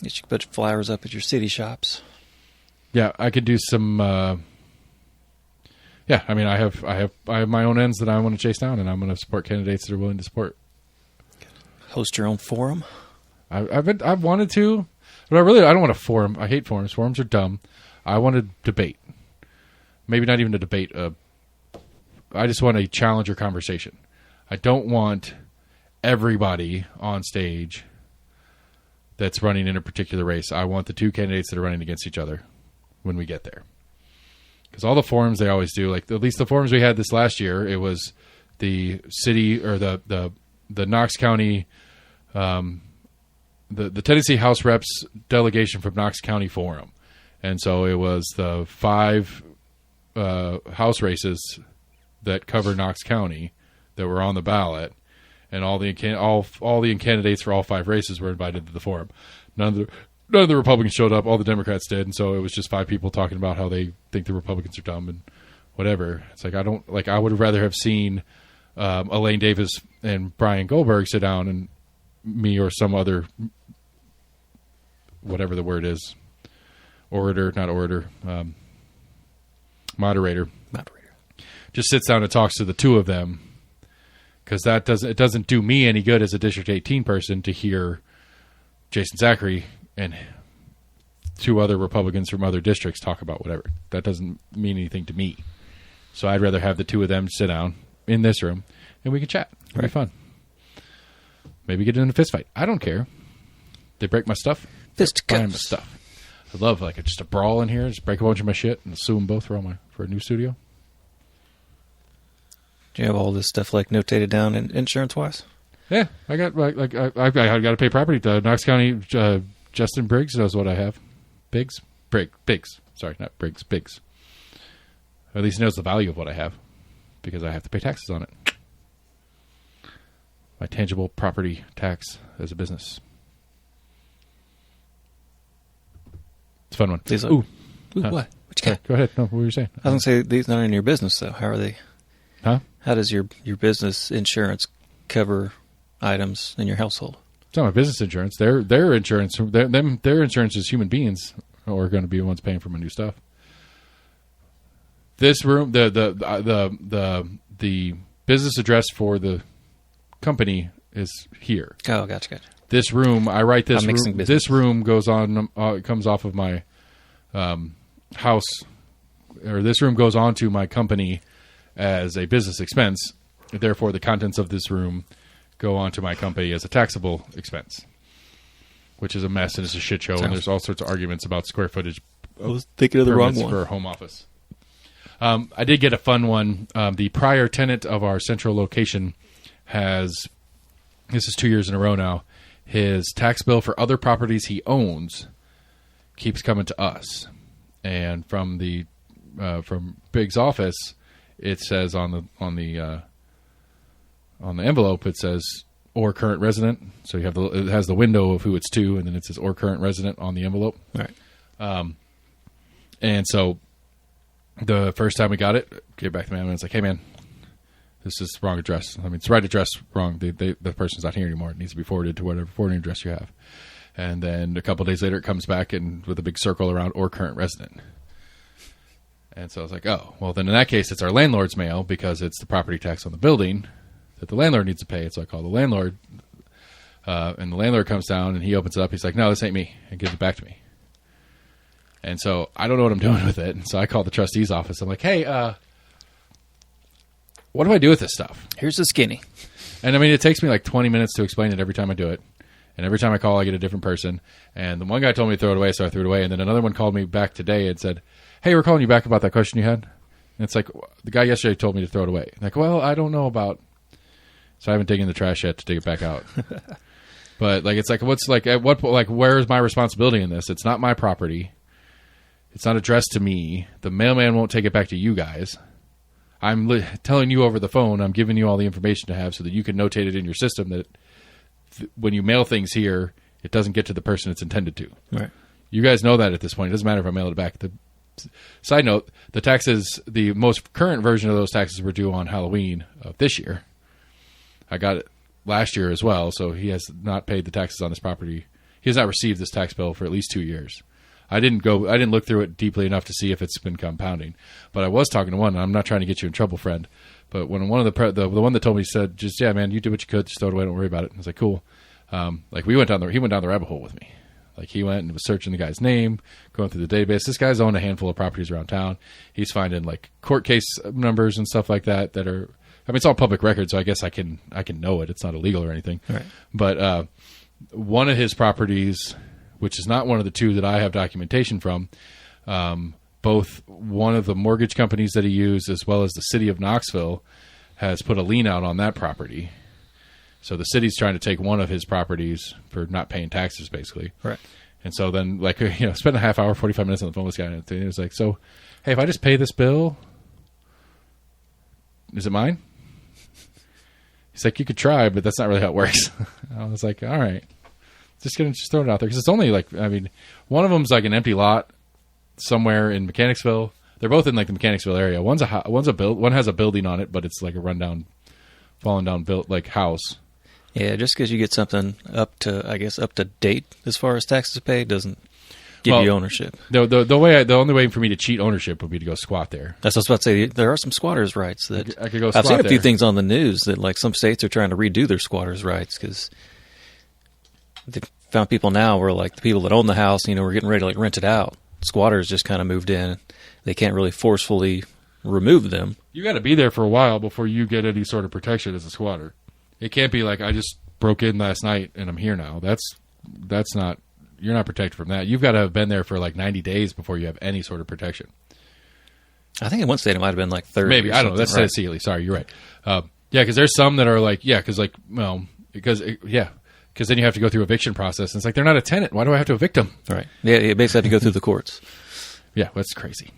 You should put flyers up at your city shops. Yeah, I could do some. I mean, I have my own ends that I want to chase down, and I'm going to support candidates that are willing to support. Host your own forum. I've wanted to, but I don't want a forum. I hate forums. Forums are dumb. I want to debate. Maybe not even a debate. I just want a challenger conversation. I don't want everybody on stage that's running in a particular race. I want the 2 candidates that are running against each other when we get there. Because all the forums they always do, like at least the forums we had this last year, it was the city or the Knox County, the Tennessee House Reps delegation from Knox County Forum. And so it was the 5 House races that cover Knox County that were on the ballot, and all the candidates for all 5 races were invited to the forum. None of the Republicans showed up. All the Democrats did, and so it was just 5 people talking about how they think the Republicans are dumb and whatever. It's like I would have rather have seen Elaine Davis and Brian Goldberg sit down, and me or some other, whatever the word is, moderator, just sits down and talks to the 2 of them, because it doesn't do me any good as a District 18 person to hear Jason Zachary and 2 other Republicans from other districts talk about whatever. That doesn't mean anything to me. So I'd rather have the 2 of them sit down in this room and we can chat. It'll be fun. Maybe get in a fist fight. I don't care. They break my stuff. Fisticuffs. My stuff. I love just a brawl in here. Just break a bunch of my shit and sue them both for a new studio. Do you have all this stuff notated down insurance wise? Yeah, I got I got to pay property to Knox County. Justin Briggs knows what I have. Biggs. Sorry, not Briggs. Biggs. Or at least he knows the value of what I have, because I have to pay taxes on it. My tangible property tax as a business. It's a fun one. Ooh, what? What you got? Go ahead. No, what were you saying? I was going to say, these not in your business, though. How are they? Huh? How does your business insurance cover items in your household? It's not my business insurance. Their insurance. Their insurance is human beings who are going to be the ones paying for my new stuff. This room, the business address for the company is here. Oh, gotcha. This room, I write this room. This room goes on, comes off of my house, or this room goes on to my company as a business expense. Therefore, the contents of this room go on to my company as a taxable expense, which is a mess and it's a shit show. And there's all sorts of arguments about square footage. I was thinking of the wrong one for a home office. I did get a fun one. The prior tenant of our central location has, this is 2 years in a row now, his tax bill for other properties he owns keeps coming to us. And from Big's office, it says on the envelope, it says or current resident. So you have it has the window of who it's to, and then it says or current resident on the envelope. Right. And so the first time we got it, gave it back to the man, and it's like, hey man, this is the wrong address. I mean, it's the right address, wrong. The person's not here anymore. It needs to be forwarded to whatever forwarding address you have. And then a couple of days later, it comes back and with a big circle around or current resident. And so I was like, oh, well, then in that case, it's our landlord's mail, because it's the property tax on the building that the landlord needs to pay. And so I call the landlord, and the landlord comes down and he opens it up. He's like, no, this ain't me, and gives it back to me. And so I don't know what I'm doing with it. And so I call the trustee's office. I'm like, hey, what do I do with this stuff? Here's the skinny. And I mean, it takes me like 20 minutes to explain it every time I do it. And every time I call, I get a different person. And the one guy told me to throw it away, so I threw it away. And then another one called me back today and said, hey, we're calling you back about that question you had. And it's like, the guy yesterday told me to throw it away. I'm like, well, I don't know about... So I haven't taken the trash yet to dig it back out. But like, it's like, what's like, at what point, like, where's my responsibility in this? It's not my property. It's not addressed to me. The mailman won't take it back to you guys. I'm telling you over the phone, I'm giving you all the information to have so that you can notate it in your system that when you mail things here, it doesn't get to the person it's intended to. Right. You guys know that at this point. It doesn't matter if I mail it back. Side note, the taxes, the most current version of those taxes were due on Halloween of this year. I got it last year as well, so he has not paid the taxes on this property. He has not received this tax bill for at least 2 years. I didn't look through it deeply enough to see if it's been compounding. But I was talking to one, and I'm not trying to get you in trouble, friend. But when one of the one that told me said, just, yeah, man, you did what you could, just throw it away, don't worry about it. I was like, cool. Like he went down the rabbit hole with me. Like he went and was searching the guy's name, going through the database. This guy's owned a handful of properties around town. He's finding like court case numbers and stuff like that are, I mean, it's all public record, so I guess I can know it. It's not illegal or anything. Right. But one of his properties, which is not one of the 2 that I have documentation from, both one of the mortgage companies that he used as well as the city of Knoxville has put a lien out on that property. So the city's trying to take one of his properties for not paying taxes, basically. Right. And so then, like, spent a half hour, 45 minutes on the phone with this guy, and he was like, so, hey, if I just pay this bill, is it mine? He's like, you could try, but that's not really how it works. I was like, all right. Just throw it out there. Because it's only, like, I mean, one of them's, like, an empty lot somewhere in Mechanicsville. They're both in, like, the Mechanicsville area. One has a building on it, but it's, like, a rundown, fallen down house. Yeah, just because you get something up to date as far as taxes paid doesn't give you ownership. The only way for me to cheat ownership would be to go squat there. That's what I was about to say. There are some squatters' rights that I could go squat I've seen a few there. things on the news that like some states are trying to redo their squatters' rights because they found people now where like the people that own the house, were getting ready to like rent it out. Squatters just kind of moved in. They can't really forcefully remove them. You got to be there for a while before you get any sort of protection as a squatter. It can't be like I just broke in last night and I'm here now. That's not. You're not protected from that. You've got to have been there for like 90 days before you have any sort of protection. I think in one state it might have been like 30. Maybe I don't know. That's right. Tennessee. Sorry, you're right. Yeah, because there's some that are like because then you have to go through eviction process. And it's like they're not a tenant. Why do I have to evict them? Right. Yeah, you basically have to go through the courts. Yeah, that's crazy.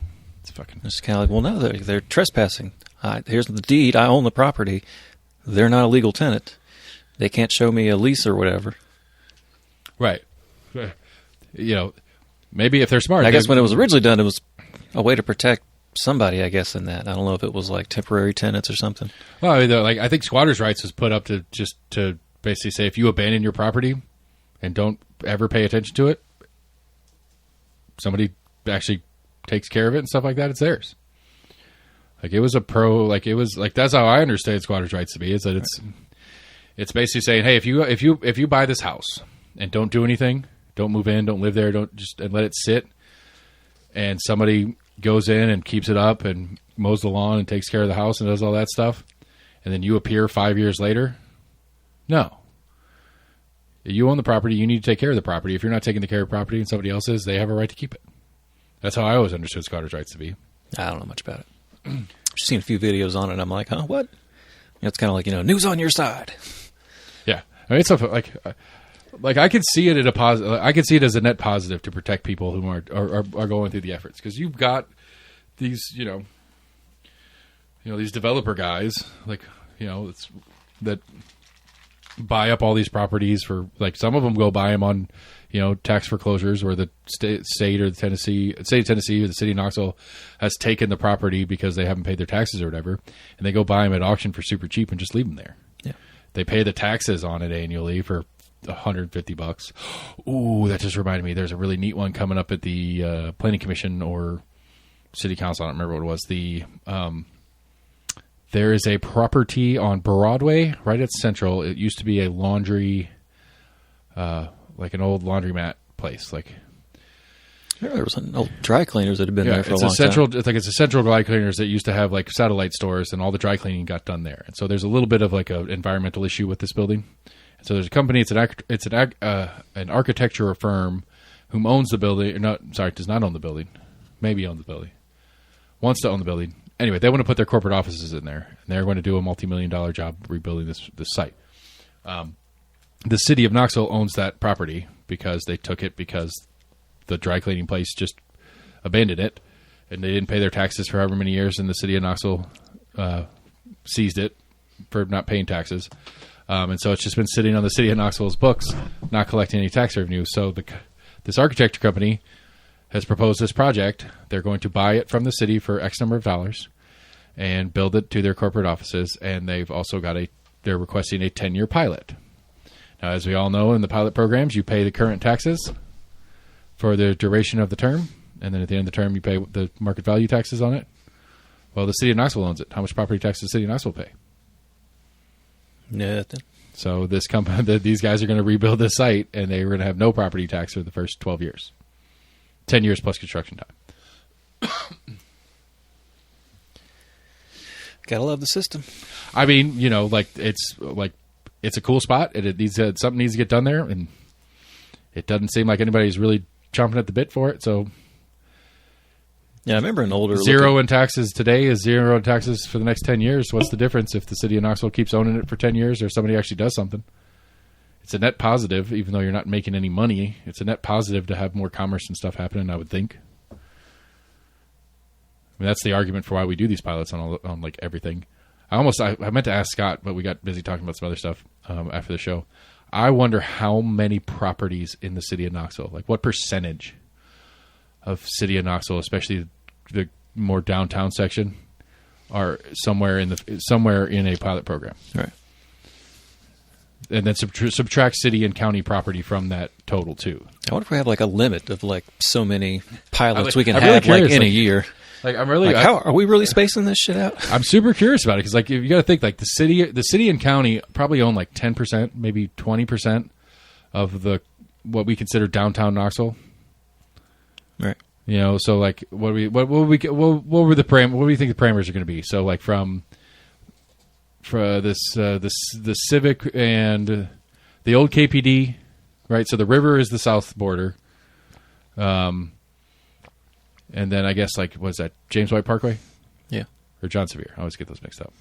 It's fucking. It's kind of like, well, no, they're trespassing. Here's the deed. I own the property. They're not a legal tenant. They can't show me a lease or whatever. Right. Maybe if they're smart. I guess when it was originally done, it was a way to protect somebody, I guess, in that. I don't know if it was like temporary tenants or something. Well, I think squatters' rights was put up to just to basically say if you abandon your property and don't ever pay attention to it, somebody actually takes care of it and stuff like that, it's theirs. Like it was that's how I understand squatters' rights to be, is that it's basically saying, hey, if you buy this house and don't do anything, don't move in, don't live there, and let it sit, and somebody goes in and keeps it up and mows the lawn and takes care of the house and does all that stuff, and then you appear 5 years later, no. You own the property, you need to take care of the property. If you're not taking care of the property and somebody else is, they have a right to keep it. That's how I always understood squatters' rights to be. I don't know much about it. I've just seen a few videos on it, and I'm like, huh, what? It's kind of like, news on your side. Yeah. I mean, it's like I can see it at a positive. I can see it as a net positive to protect people who are going through the efforts, because you've got these these developer guys that buy up all these properties for, like, some of them go buy them on tax foreclosures, or the state of Tennessee or the city of Knoxville has taken the property because they haven't paid their taxes or whatever, and they go buy them at auction for super cheap and just leave them there. Yeah, they pay the taxes on it annually for $150. Ooh, that just reminded me. There's a really neat one coming up at the Planning Commission or City Council. I don't remember what it was. There is a property on Broadway, right at Central. It used to be a laundry, like an old laundromat place. Like, there was an old dry cleaners that had been there for a long time. It's a central dry cleaners that used to have like satellite stores, and all the dry cleaning got done there. And so there's a little bit of like an environmental issue with this building. And so there's a company. It's an architecture firm whom owns the building. Does not own the building. Maybe owns the building. Wants to own the building. Anyway, they want to put their corporate offices in there, and they're going to do a multi-million-dollar job rebuilding this site. The city of Knoxville owns that property because they took it because the dry cleaning place just abandoned it, and they didn't pay their taxes for however many years, and the city of Knoxville seized it for not paying taxes. And so it's just been sitting on the city of Knoxville's books, not collecting any tax revenue. So this architecture company has proposed this project. They're going to buy it from the city for X number of dollars and build it to their corporate offices. And they've also they're requesting a 10-year pilot. Now, as we all know, in the pilot programs, you pay the current taxes for the duration of the term. And then at the end of the term, you pay the market value taxes on it. Well, the city of Knoxville owns it. How much property tax does the city of Knoxville pay? Nothing. So these guys are going to rebuild this site, and they're going to have no property tax for the first 12 years. 10 years plus construction time. Gotta love the system. I mean, it's a cool spot. Something needs to get done there, and it doesn't seem like anybody's really chomping at the bit for it. So, Yeah, I remember an older Zero in taxes today is zero in taxes for the next 10 years. What's the difference if the city of Knoxville keeps owning it for 10 years or somebody actually does something? It's a net positive, even though you're not making any money. It's a net positive to have more commerce and stuff happening, I would think. I mean, that's the argument for why we do these pilots on like everything. I meant to ask Scott, but we got busy talking about some other stuff after the show. I wonder how many properties in the city of Knoxville, like what percentage of city of Knoxville, especially the more downtown section, are somewhere in a pilot program. Right. And then subtract city and county property from that total too. I wonder if we have like a limit of like so many pilots we can I'm really have curious, like in a year. Like I'm really, Like, how are we really spacing this shit out? I'm super curious about it because like you got to think like the city and county probably own like 10%, maybe 20% of what we consider downtown Knoxville. Right. You know, so like what do you think the parameters are going to be? So like for the Civic and the old KPD, right? So the river is the south border. And then I guess like was that James White Parkway? Yeah. Or John Sevier? I always get those mixed up.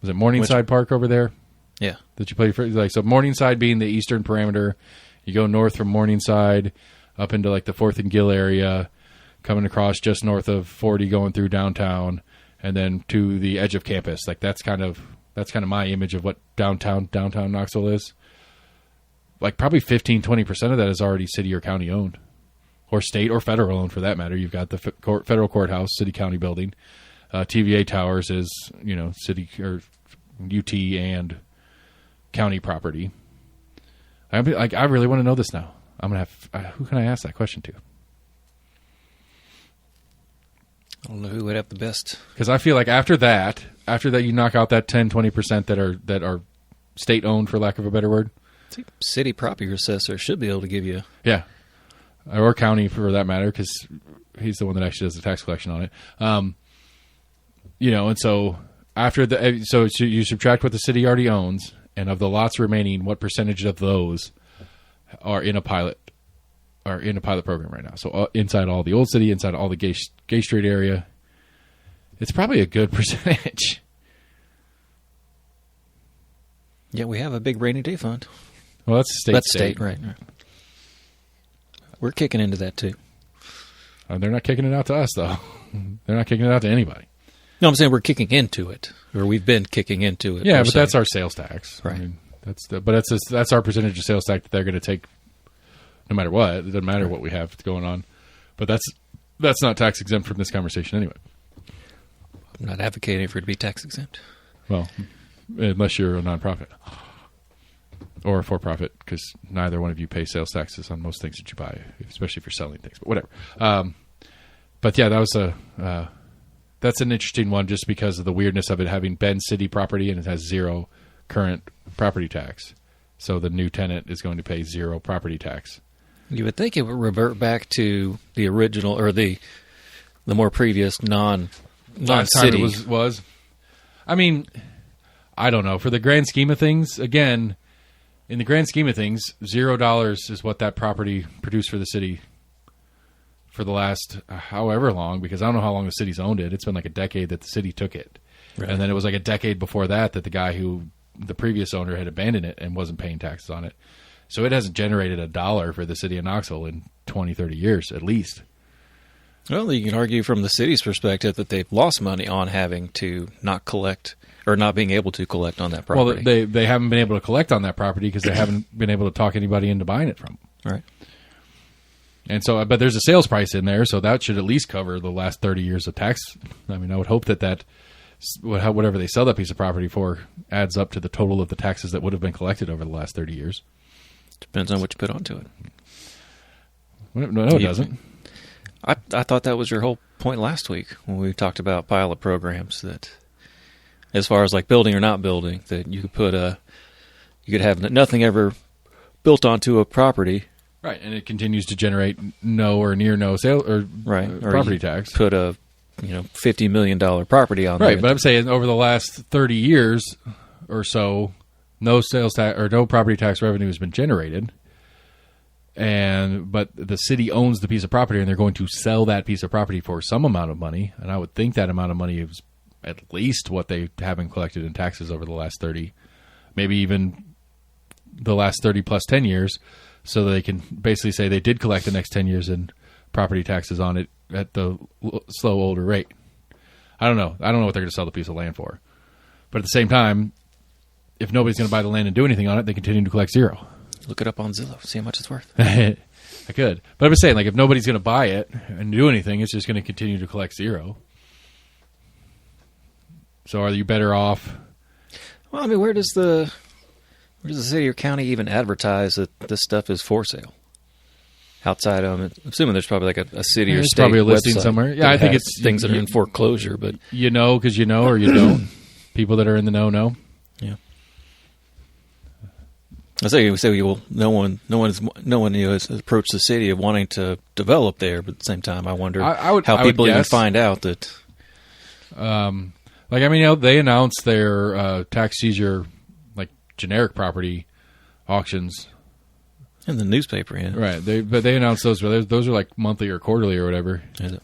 Was it Morningside Park over there? Yeah. That you play for? Like so, Morningside being the eastern parameter. You go north from Morningside up into like the 4th and Gill area, coming across just north of 40, going through downtown, and then to the edge of campus. Like that's kind of my image of what downtown Knoxville is. Like probably 15-20% of that is already city or county owned, or state or federal owned for that matter. You've got the federal courthouse, city county building. TVA Towers is city or UT and county property. I really want to know this now. I'm gonna have who can I ask that question to? I don't know who would have the best. Because I feel like after that you knock out that 10-20% that are state owned, for lack of a better word. City property assessor should be able to give you. Yeah, or county for that matter, because he's the one that actually does the tax collection on it. And so after you subtract what the city already owns, and of the lots remaining, what percentage of those are in a pilot program right now? So inside all the old city, inside all the Gay Street area, it's probably a good percentage. Yeah, we have a big rainy day fund. Well, that's state. That's state, right. We're kicking into that too. They're not kicking it out to us, though. They're not kicking it out to anybody. No, I'm saying we're kicking into it, or we've been kicking into it. Yeah, but that's our sales tax, right? I mean, that's our percentage of sales tax that they're going to take, no matter what. It doesn't matter what we have going on, but that's not tax exempt from this conversation anyway. I'm not advocating for it to be tax exempt. Well, unless you're a nonprofit or a for-profit, because neither one of you pay sales taxes on most things that you buy, especially if you're selling things. But whatever. But yeah, that's an interesting one, just because of the weirdness of it having been city property and it has zero current property tax. So the new tenant is going to pay zero property tax. You would think it would revert back to the original or the more previous non-city was. I mean, I don't know. For the grand scheme of things, again, in the grand scheme of things, $0 is what that property produced for the city for the last however long, because I don't know how long the city's owned it. It's been like a decade that the city took it. Right. And then it was like a decade before that the previous owner had abandoned it and wasn't paying taxes on it. So it hasn't generated $1 for the city of Knoxville in 20, 30 years at least. Well, you can argue from the city's perspective that they've lost money on having to not collect or not being able to collect on that property. Well, they haven't been able to collect on that property because they haven't been able to talk anybody into buying it from them. Right. And so, but there's a sales price in there, so that should at least cover the last 30 years of tax. I mean, I would hope that whatever they sell that piece of property for adds up to the total of the taxes that would have been collected over the last 30 years. Depends on what you put onto it. No, it doesn't. I thought that was your whole point last week when we talked about pilot programs, that as far as like building or not building, that you could have nothing ever built onto a property. Right, and it continues to generate no or near no sale or property tax. Put a $50 million property on right, there. But I'm saying over the last 30 years or so, no sales tax or no property tax revenue has been generated. But the city owns the piece of property, and they're going to sell that piece of property for some amount of money. And I would think that amount of money is at least what they haven't collected in taxes over the last 30, maybe even the last 30 plus 10 years, so that they can basically say they did collect the next 10 years in property taxes on it at the slow older rate. I don't know. I don't know what they're going to sell the piece of land for. But at the same time, if nobody's going to buy the land and do anything on it, they continue to collect zero. Look it up on Zillow. See how much it's worth. I could. But I'm just saying, like, if nobody's going to buy it and do anything, it's just going to continue to collect zero. So are you better off? Well, I mean, where does the city or county even advertise that this stuff is for sale? Outside of it, I'm assuming there's probably like a city or state probably a listing website somewhere. Yeah, I think it's things that are in foreclosure, but you know, because you know or you don't. People that are in the know. Yeah. I say well, no one has approached the city of wanting to develop there, but at the same time, I wonder how people even find out that. Like, I mean, they announced their tax seizure, like generic property auctions in the newspaper, yeah. Right. But they announced those. Those are like monthly or quarterly or whatever. Is it?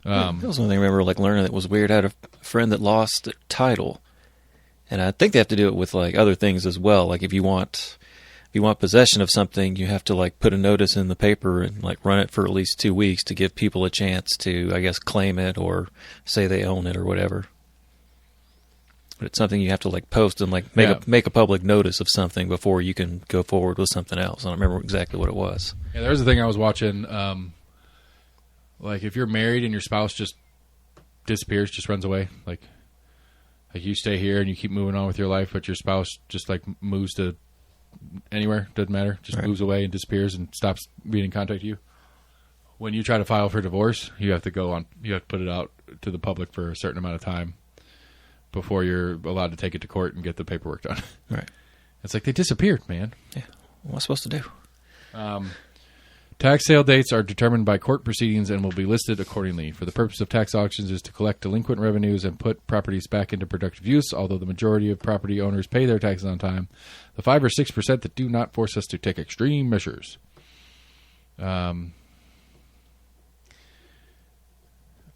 That was one thing I remember like learning that was weird. I had a friend that lost their title, and I think they have to do it with like other things as well. Like if you want possession of something, you have to like put a notice in the paper and like run it for at least 2 weeks to give people a chance to, I guess, claim it or say they own it or whatever. But it's something you have to like post and like make a public notice of something before you can go forward with something else. I don't remember exactly what it was. Yeah, there's a thing I was watching. Like if you're married and your spouse just disappears, just runs away, like you stay here and you keep moving on with your life, but your spouse just like moves to anywhere, doesn't matter, just moves away and disappears and stops being in contact with you. When you try to file for divorce, you have to put it out to the public for a certain amount of time before you're allowed to take it to court and get the paperwork done. Right. It's like they disappeared, man. Yeah. What am I supposed to do? Tax sale dates are determined by court proceedings and will be listed accordingly. For the purpose of tax auctions is to collect delinquent revenues and put properties back into productive use, although the majority of property owners pay their taxes on time. The 5 or 6% that do not force us to take extreme measures. I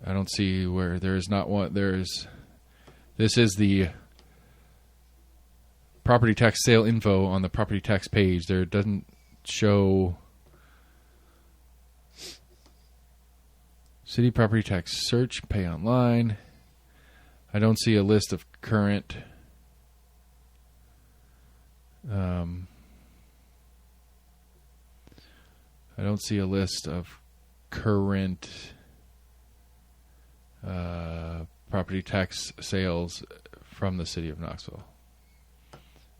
don't see where there is not one. This is the property tax sale info on the property tax page. There doesn't show city property tax search, pay online. I don't see a list of current. I don't see a list of current property tax sales from the city of Knoxville.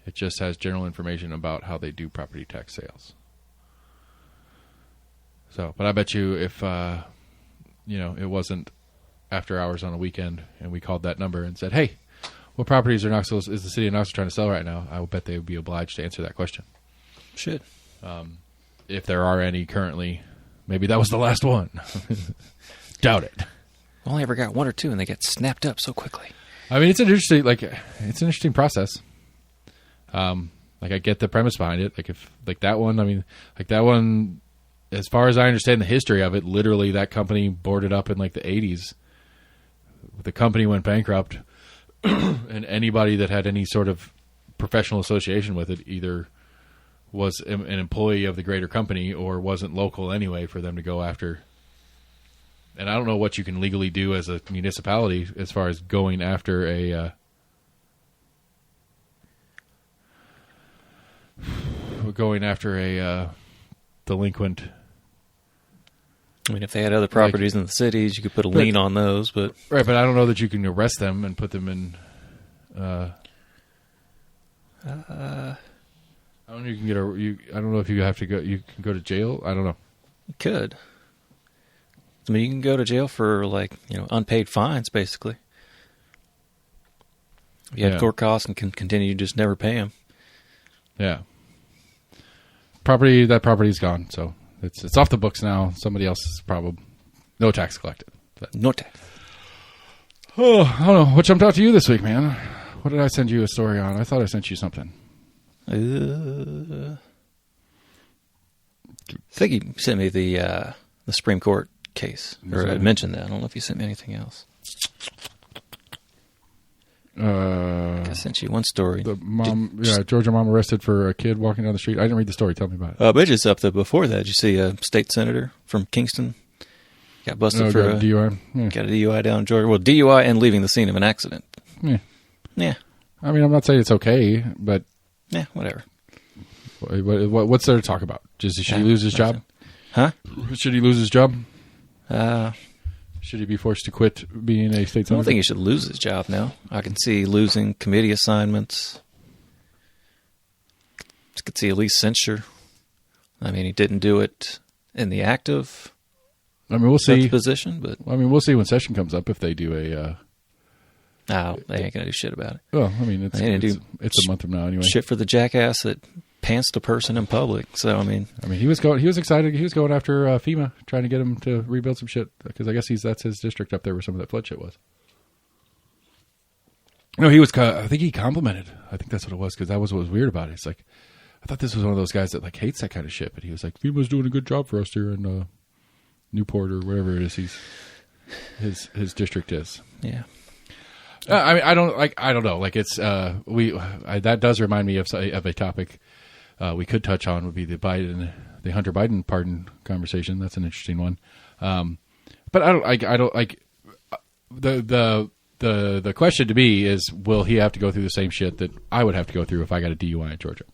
It just has general information about how they do property tax sales. So, but I bet you if it wasn't after hours on a weekend and we called that number and said, "Hey, what properties is the city of Knoxville trying to sell right now?" I will bet they would be obliged to answer that question. Should. If there are any currently, maybe that was the last one. Doubt it. I only ever got 1 or 2, and they get snapped up so quickly. I mean, it's an interesting process. Like I get the premise behind it. That one, as far as I understand the history of it, literally that company boarded up in like the 80s. The company went bankrupt, and anybody that had any sort of professional association with it either was an employee of the greater company or wasn't local anyway for them to go after. And I don't know what you can legally do as a municipality as far as going after a delinquent. I mean, if they had other properties in the cities, you could put a lien on those, but right. But I don't know that you can arrest them and put them in. I don't know. You can get I don't know if you have to go. You can go to jail. I don't know. You could. I mean, you can go to jail for unpaid fines, basically. You have court costs and can continue to just never pay them. Yeah. That property's gone, so it's off the books now. Somebody else's problem. No tax collected. No tax. Oh, I don't know. What jumped out to you this week, man? What did I send you a story on? I thought I sent you something. I think you sent me the Supreme Court case, or I mentioned that. I don't know if you sent me anything else. I sent you one story. The mom, Georgia mom arrested for a kid walking down the street. I didn't read the story. Tell me about it. But just up there before that, did you see a state senator from Kingston got busted for a DUI? Yeah. Got a DUI down in Georgia. Well, DUI and leaving the scene of an accident. Yeah. I mean, I'm not saying it's okay, but whatever. What's there to talk about? Should he lose his job? Huh? Should he lose his job? Should he be forced to quit being a state senator? I don't think he should lose his job now. I can see losing committee assignments. I could see at least censure. I mean, he didn't do it in the active. I mean, we'll see. Position, but I mean, we'll see when session comes up if they do a. No, they ain't gonna do shit about it. Well, I mean, it's a month from now anyway. Shit for the jackass that pantsed a person in public. So I mean, he was excited. He was going after FEMA, trying to get him to rebuild some shit because I guess that's his district up there where some of that flood shit was. No, he was. I think he complimented. I think that's what it was because that was what was weird about it. It's like I thought this was one of those guys that like hates that kind of shit, but he was like FEMA's doing a good job for us here in Newport or wherever it is. His district is. Yeah. I mean, I don't know. Like it's that does remind me of a topic we could touch on would be the Hunter Biden pardon conversation. That's an interesting one. But I don't like the question to me is, will he have to go through the same shit that I would have to go through if I got a DUI in Georgia?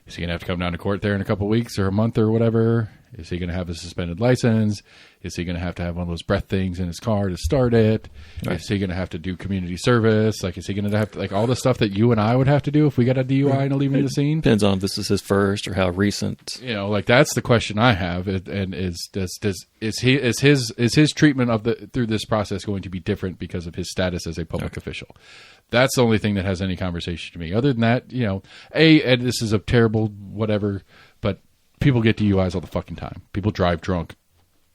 Is he going to have to come down to court there in a couple of weeks or a month or whatever? Is he going to have a suspended license? Is he going to have one of those breath things in his car to start it? Right. Is he going to have to do community service? Like, is he going to have to, like, all the stuff that you and I would have to do if we got a DUI and a leaving the scene? Depends on if this is his first or how recent. You know, like, that's the question I have. And is his treatment through this process going to be different because of his status as a public official? That's the only thing that has any conversation to me. Other than that, you know, and this is a terrible whatever, but people get DUIs all the fucking time. People drive drunk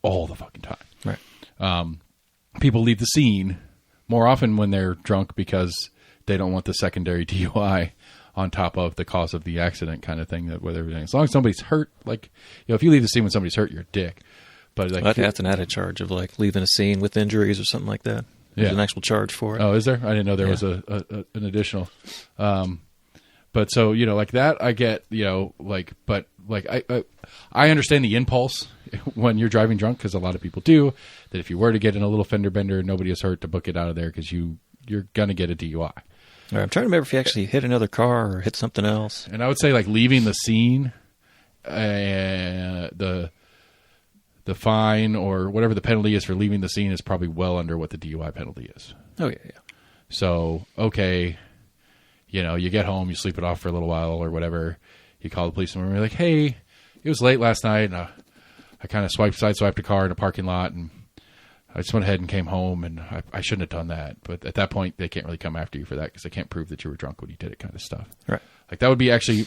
all the fucking time. Right. People leave the scene more often when they're drunk because they don't want the secondary DUI on top of the cause of the accident kind of thing. That with everything, as long as somebody's hurt, like, you know, if you leave the scene when somebody's hurt, you're a dick. But like, that's an added charge of like leaving a scene with injuries or something like that. There's an actual charge for it. Oh, is there? I didn't know there was an additional. But so, you know, like that, I get, you know, like, but like I understand the impulse when you're driving drunk, because a lot of people do, that if you were to get in a little fender bender and nobody is hurt, to book it out of there because you're going to get a DUI. All right, I'm trying to remember if you actually hit another car or hit something else. And I would say like leaving the scene, the fine or whatever the penalty is for leaving the scene is probably well under what the DUI penalty is. Oh, yeah. So, okay, you know, you get home, you sleep it off for a little while or whatever. You call the police and you're like, hey, it was late last night, and I kind of sideswiped a car in a parking lot, and I just went ahead and came home, and I shouldn't have done that. But at that point, they can't really come after you for that because they can't prove that you were drunk when you did it, kind of stuff. Right. Like, that would be actually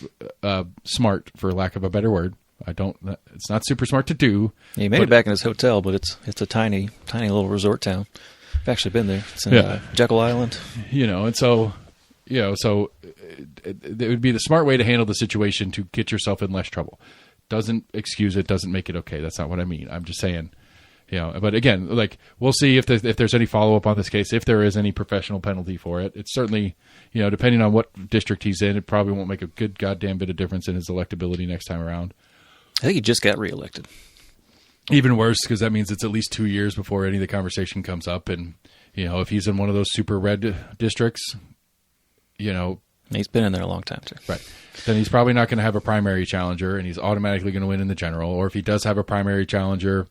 smart, for lack of a better word. It's not super smart to do. Yeah, he made it back in his hotel, but it's a tiny little resort town. I've actually been there. It's in Jekyll Island. You know, and so, you know, so it would be the smart way to handle the situation to get yourself in less trouble. Doesn't excuse it, doesn't make it okay. That's not what I mean. I'm just saying, you know, but again, like, we'll see if there's any follow-up on this case, if there is any professional penalty for it. It's certainly, you know, depending on what district he's in, it probably won't make a good goddamn bit of difference in his electability next time around. I think he just got reelected. Even worse, because that means it's at least 2 years before any of the conversation comes up. And, you know, if he's in one of those super red districts, you know. He's been in there a long time, too. Right. Then he's probably not going to have a primary challenger, and he's automatically going to win in the general. Or if he does have a primary challenger,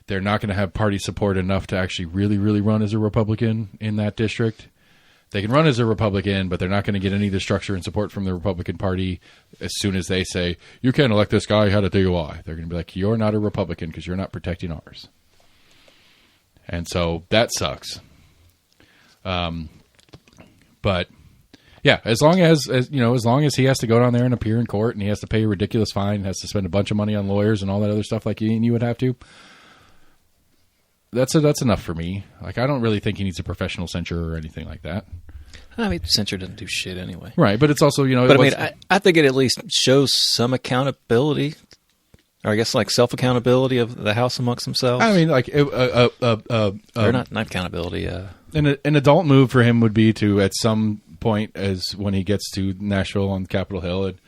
they're not going to have party support enough to actually really, really run as a Republican in that district. They can run as a Republican, but they're not going to get any of the structure and support from the Republican Party as soon as they say, you can't elect this guy, he had a DUI. They're going to be like, you're not a Republican because you're not protecting ours. And so that sucks. But, yeah, as long as he has to go down there and appear in court and he has to pay a ridiculous fine and has to spend a bunch of money on lawyers and all that other stuff like you would have to, that's enough for me. Like, I don't really think he needs a professional censure or anything like that. I mean, censure doesn't do shit anyway. Right, but it's also, But I think it at least shows some accountability, or I guess like self-accountability of the House amongst themselves. I mean, like, or not accountability. An adult move for him would be to, at some point, as when he gets to Nashville on Capitol Hill, it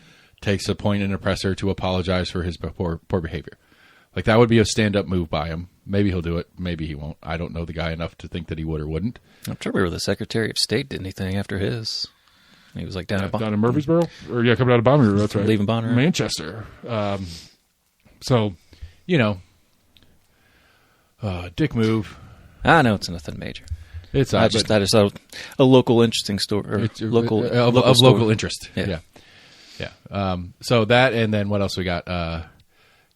takes a point in a presser to apologize for his poor behavior. Like, that would be a stand-up move by him. Maybe he'll do it. Maybe he won't. I don't know the guy enough to think that he would or wouldn't. I'm sure the Secretary of State did anything after his. He was like down in Murfreesboro? Or, coming out of Bonnaroo. That's right. Leaving Bonnaroo. Manchester. So, dick move. I know it's nothing major. It's I just thought a local interesting story. Or local interest. Yeah. So that, and then what else we got?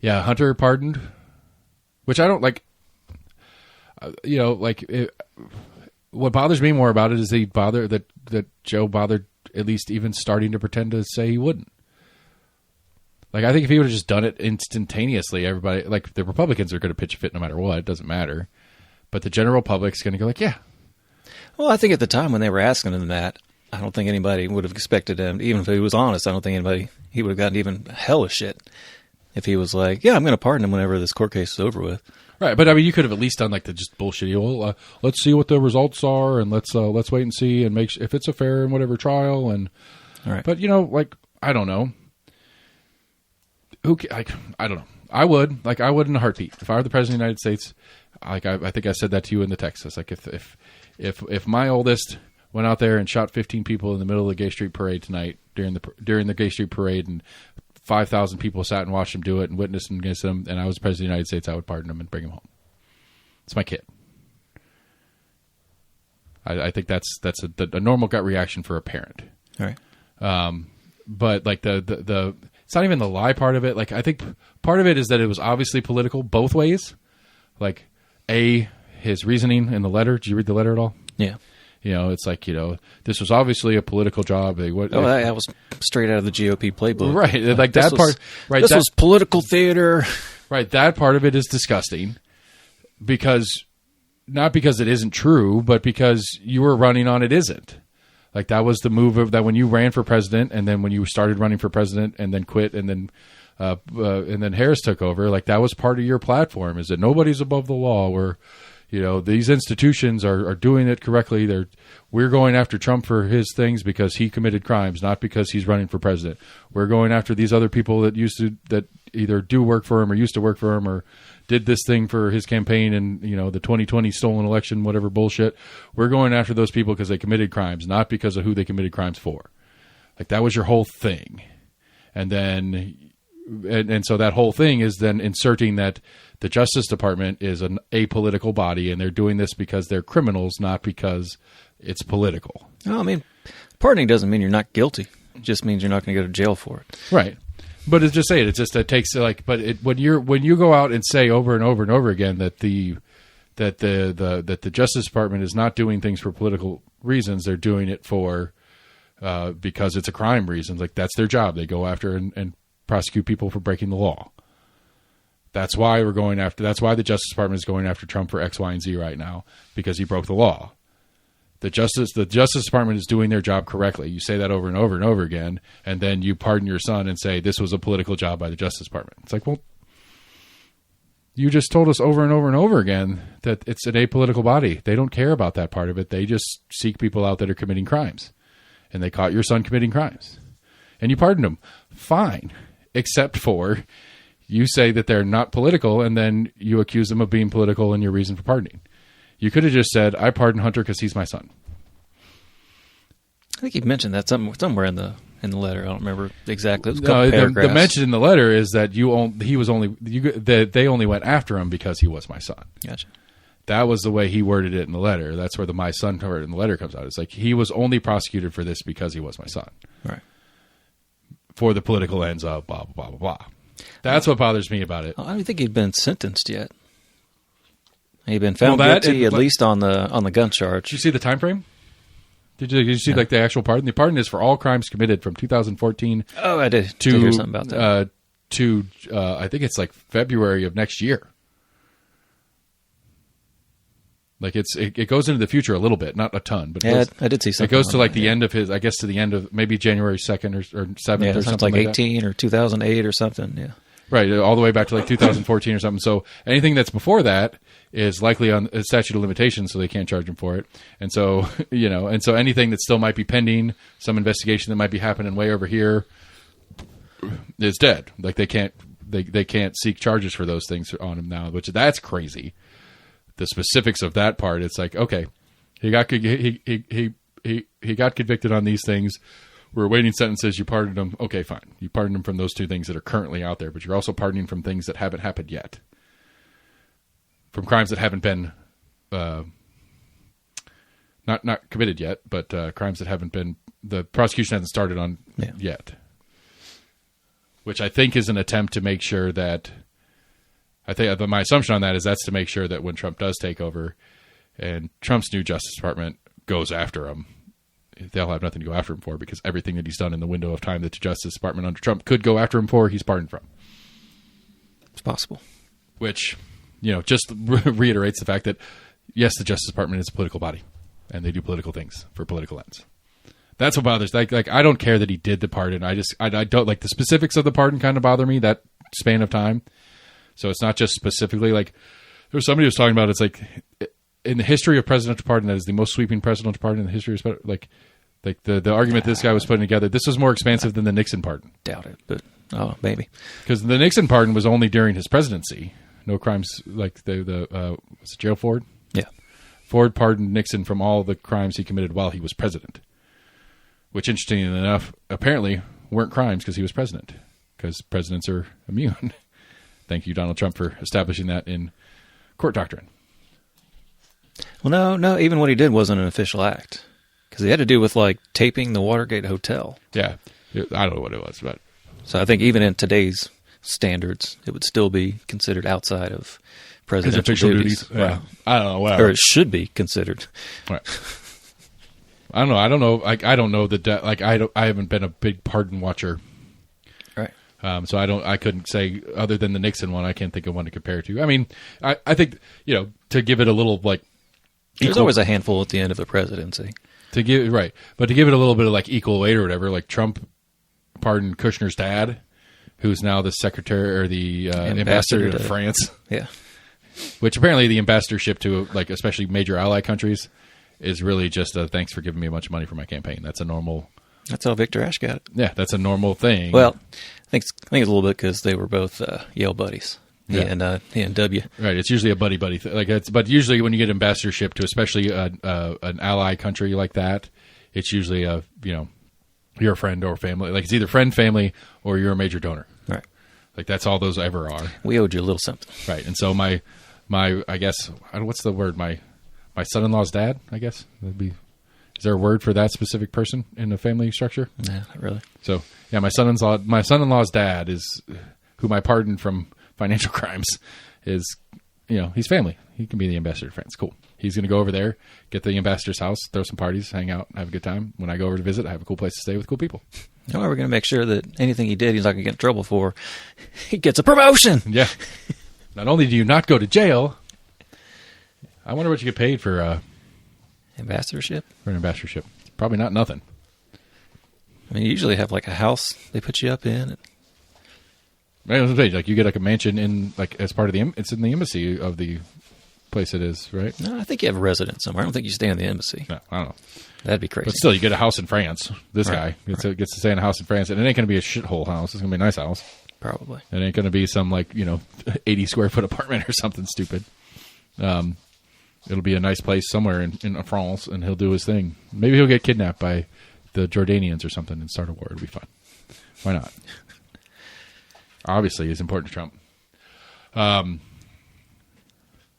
Hunter pardoned, which I don't like. What bothers me more about it is that Joe bothered at least even starting to pretend to say he wouldn't. Like, I think if he would have just done it instantaneously, everybody, like, the Republicans are going to pitch a fit no matter what. It doesn't matter. But the general public's going to go like, yeah. Well, I think at the time when they were asking him that, I don't think anybody would have expected him, even if he was honest, I don't think he would have gotten even hella shit if he was like, yeah, I'm going to pardon him whenever this court case is over with. Right, but I mean, you could have at least done like the just bullshitty, let's see what the results are, and let's wait and see, and make if it's a fair and whatever trial, and all right. But I don't know. I don't know. I would in a heartbeat if I were the president of the United States. I think I said that to you in the text. It's like if my oldest went out there and shot 15 people in the middle of the Gay Street Parade tonight during the Gay Street Parade, and 5,000 people sat and watched him do it and witnessed against him, and I was president of the United States, I would pardon him and bring him home. It's my kid. I think that's a normal gut reaction for a parent. All right. But like the it's not even the lie part of it. Like, I think part of it is that it was obviously political both ways. Like, his reasoning in the letter. Did you read the letter at all? Yeah. It's like, this was obviously a political job. That was straight out of the GOP playbook. Right. Like that part. Right. This was political theater. Right. That part of it is disgusting not because it isn't true, but because you were running on it isn't. Like, that was the move of that when you ran for president, and then when you started running for president and then quit, and then Harris took over, like, that was part of your platform, is that nobody's above the law. Where, these institutions are doing it correctly. We're going after Trump for his things because he committed crimes, not because he's running for president. We're going after these other people that either do work for him or used to work for him or did this thing for his campaign and, the 2020 stolen election, whatever bullshit. We're going after those people because they committed crimes, not because of who they committed crimes for. Like, that was your whole thing. And then, and so that whole thing is then inserting that the Justice Department is an apolitical body, and they're doing this because they're criminals, not because it's political. No, I mean, pardoning doesn't mean you're not guilty. It just means you're not going to go to jail for it. Right. But it's just saying, it takes when you go out and say over and over and over again that the Justice Department is not doing things for political reasons, they're doing it for because it's a crime reason. Like, that's their job. They go after and prosecute people for breaking the law. That's why that's why the Justice Department is going after Trump for X, Y, and Z right now, because he broke the law. The Justice Department is doing their job correctly. You say that over and over and over again, and then you pardon your son and say this was a political job by the Justice Department. It's like, well, you just told us over and over and over again that it's an apolitical body. They don't care about that part of it. They just seek people out that are committing crimes, and they caught your son committing crimes, and you pardoned him. Fine, except for you say that they're not political, and then you accuse them of being political in your reason for pardoning. You could have just said, I pardon Hunter because he's my son. I think you mentioned that somewhere in the letter. I don't remember exactly. It was a no, couple paragraphs. The mention in the letter is that they only went after him because he was my son. Gotcha. That was the way he worded it in the letter. That's where the my son word in the letter comes out. It's like he was only prosecuted for this because he was my son. Right. For the political ends of blah, blah, blah, blah, blah. That's what bothers me about it. I don't think he'd been sentenced yet. He'd been found guilty, at least on the gun charge. Did you see the time frame? Did you see like the actual pardon? The pardon is for all crimes committed from 2014. Oh, I did hear something about that. To I think it's like February of next year. Like it goes into the future a little bit, not a ton, but I did see something. It goes to like the end of his, I guess, to the end of maybe January 2nd or 7th Yeah, or it sounds something like like 18 or 2008 or something. Yeah. Right, all the way back to like 2014 or something. So anything that's before that is likely on a statute of limitations, so they can't charge him for it. And so, and so anything that still might be pending, some investigation that might be happening way over here, is dead. Like they can't seek charges for those things on him now, which that's crazy. The specifics of that part, it's like, okay, he got convicted on these things. We're awaiting sentences. You pardoned him. Okay, fine. You pardoned him from those two things that are currently out there, but you're also pardoning from things that haven't happened yet, from crimes that haven't been not committed yet, but crimes that haven't been, the prosecution hasn't started on yet. Which I think is an attempt to make sure that, but my assumption on that is that's to make sure that when Trump does take over and Trump's new Justice Department goes after him, they'll have nothing to go after him for, because everything that he's done in the window of time that the Justice Department under Trump could go after him for, he's pardoned from. It's possible. Which, just reiterates the fact that, yes, the Justice Department is a political body, and they do political things for political ends. That's what bothers. Like I don't care that he did the pardon. I don't like the specifics of the pardon kind of bother me, that span of time. So it's not just specifically like there was somebody who was talking about, it's like in the history of presidential pardon, that is the most sweeping presidential pardon in the history of like the argument this guy was putting together. This was more expansive than the Nixon pardon. Doubt it, but maybe, because the Nixon pardon was only during his presidency. No crimes, like was it Gerald Ford? Yeah, Ford pardoned Nixon from all the crimes he committed while he was president. Which, interestingly enough, apparently weren't crimes because he was president, because presidents are immune. Thank you, Donald Trump, for establishing that in court doctrine. Well, no, even what he did wasn't an official act, because he had to do with like taping the Watergate Hotel. Yeah, I don't know what it was, but so I think even in today's standards, it would still be considered outside of presidential duties. Yeah, right. I don't know, whatever. Or it should be considered. Right. I don't know. I don't know that. I haven't been a big pardon watcher, right? So I couldn't say, other than the Nixon one. I can't think of one to compare to. I mean, I think to give it a little like. There's always a handful at the end of a presidency. But to give it a little bit of like equal weight or whatever. Like Trump pardoned Kushner's dad, who's now the secretary or the ambassador to France. Yeah, which apparently the ambassadorship to like especially major ally countries is really just a thanks for giving me a bunch of money for my campaign. That's a normal. That's how Victor Ashe got it. Yeah, that's a normal thing. Well, I think it's a little bit because they were both Yale buddies. He and W. Right, it's usually a buddy thing. But usually when you get ambassadorship to especially an ally country like that, it's usually you're a friend or family. Like it's either friend, family, or you're a major donor. Right. Like that's all those ever are. We owed you a little something. Right, and so my I guess what's the word my son-in-law's dad, I guess. Is there a word for that specific person in a family structure? No, not really. So, yeah, my son-in-law's dad is, whom I pardoned from financial crimes, is, he's family. He can be the ambassador to France. Cool. He's going to go over there, get the ambassador's house, throw some parties, hang out, have a good time. When I go over to visit, I have a cool place to stay with cool people. No, we're going to make sure that anything he did, he's not going to get in trouble for. He gets a promotion. Yeah. Not only do you not go to jail, I wonder what you get paid for ambassadorship. For an ambassadorship, probably not nothing. I mean, you usually have like a house they put you up in. Right, like you get like a mansion in like as part of it's in the embassy of the place it is, right? No, I think you have a residence somewhere. I don't think you stay in the embassy. No, I don't know. That'd be crazy. But still, you get a house in France. This guy gets to stay in a house in France, and it ain't going to be a shithole house. It's going to be a nice house. Probably. It ain't going to be some 80 square foot apartment or something stupid. It'll be a nice place somewhere in France, and he'll do his thing. Maybe he'll get kidnapped by the Jordanians or something and start a war. It'll be fun. Why not? Obviously, it's important to Trump.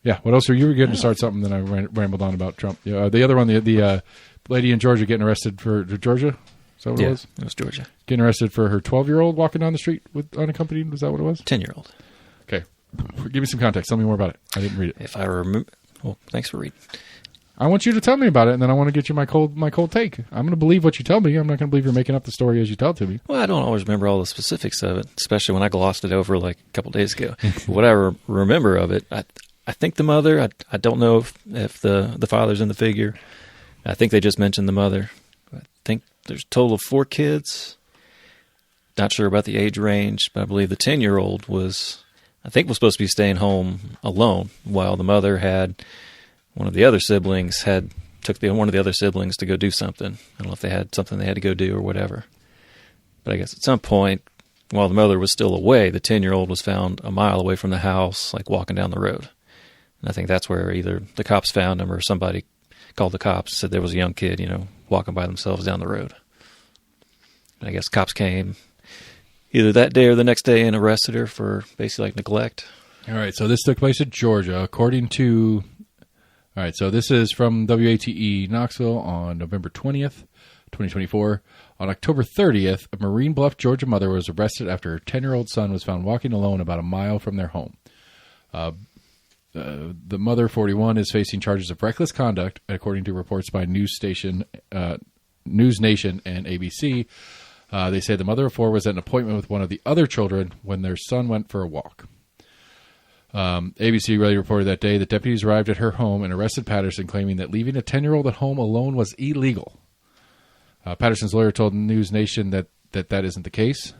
Yeah, what else? You were getting to start something that I rambled on about Trump. The other one, the lady in Georgia getting arrested for Georgia? Is that what it was? It was Georgia. Getting arrested for her 12-year-old walking down the street with unaccompanied? Was that what it was? 10-year-old. Okay. Give me some context. Tell me more about it. I didn't read it. If I remember... Well, thanks for reading. I want you to tell me about it, and then I want to get you my cold take. I'm going to believe what you tell me. I'm not going to believe you're making up the story as you tell it to me. Well, I don't always remember all the specifics of it, especially when I glossed it over like a couple days ago. What I remember of it, I think the mother. I don't know if the father's in the figure. I think they just mentioned the mother. I think there's a total of 4 kids. Not sure about the age range, but I believe the 10-year-old was supposed to be staying home alone while the mother had one of the other siblings took one of the other siblings to go do something. I don't know if they had something they had to go do or whatever. But I guess at some point, while the mother was still away, the 10-year-old was found a mile away from the house, like walking down the road. And I think that's where either the cops found him or somebody called the cops and said there was a young kid, walking by themselves down the road. And I guess cops came either that day or the next day and arrested her for basically neglect. All right, so this took place in Georgia, according to... All right, so this is from WATE Knoxville on November 20th, 2024. On October 30th, a Marine Bluff, Georgia mother was arrested after her 10-year-old son was found walking alone about a mile from their home. The mother, 41, is facing charges of reckless conduct, according to reports by News Nation and ABC. They say the mother of 4 was at an appointment with one of the other children when their son went for a walk. ABC really reported that day that deputies arrived at her home and arrested Patterson, claiming that leaving a 10-year-old at home alone was illegal. Patterson's lawyer told News Nation that isn't the case.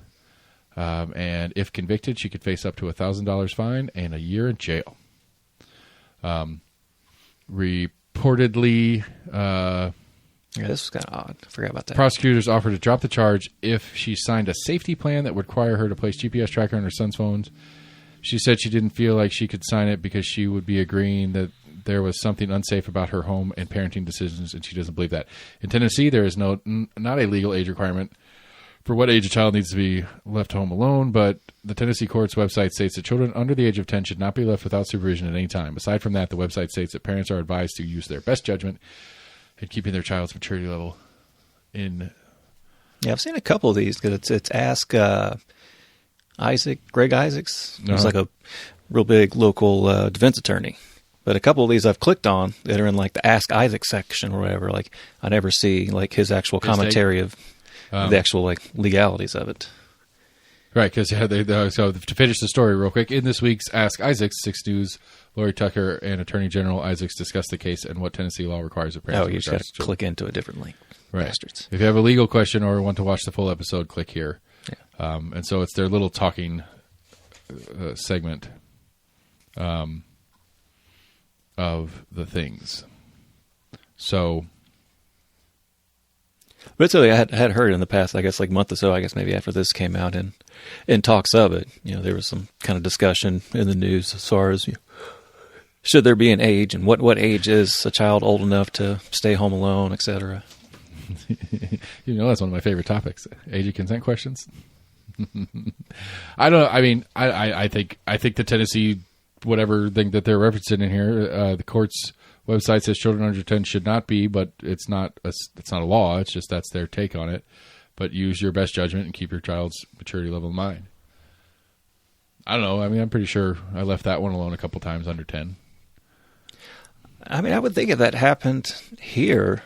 And if convicted, she could face up to a $1,000 fine and a year in jail. Reportedly... yeah, this was kind of odd. I forgot about that. Prosecutors offered to drop the charge if she signed a safety plan that would require her to place GPS tracker on her son's phones. She said she didn't feel like she could sign it because she would be agreeing that there was something unsafe about her home and parenting decisions, and she doesn't believe that. In Tennessee, there is not a legal age requirement for what age a child needs to be left home alone, but the Tennessee court's website states that children under the age of 10 should not be left without supervision at any time. Aside from that, the website states that parents are advised to use their best judgment in keeping their child's maturity level in... Yeah, I've seen a couple of these because it's Ask Greg Isaacs. He's like a real big local defense attorney. But a couple of these I've clicked on that are in the Ask Isaac section or whatever. I never see his actual commentary of the actual legalities of it. Right, because so to finish the story real quick, in this week's Ask Isaacs, 6 News, Lori Tucker and Attorney General Isaacs discussed the case and what Tennessee law requires of parents. Oh, you just got to click into a different link. Right. Bastards. If you have a legal question or want to watch the full episode, click here. Yeah. And so it's their little talking segment of the things. So... But so I had heard in the past, I guess month or so, I guess maybe after this came out in talks of it, there was some kind of discussion in the news as far as should there be an age and what age is a child old enough to stay home alone, etc. That's one of my favorite topics, age of consent questions. I don't know. I mean, I think the Tennessee whatever thing that they're referencing in here, the court's website says children under 10 should not be, but it's not a law. It's just that's their take on it. But use your best judgment and keep your child's maturity level in mind. I don't know. I mean, I'm pretty sure I left that one alone a couple times under 10. I mean, I would think if that happened here,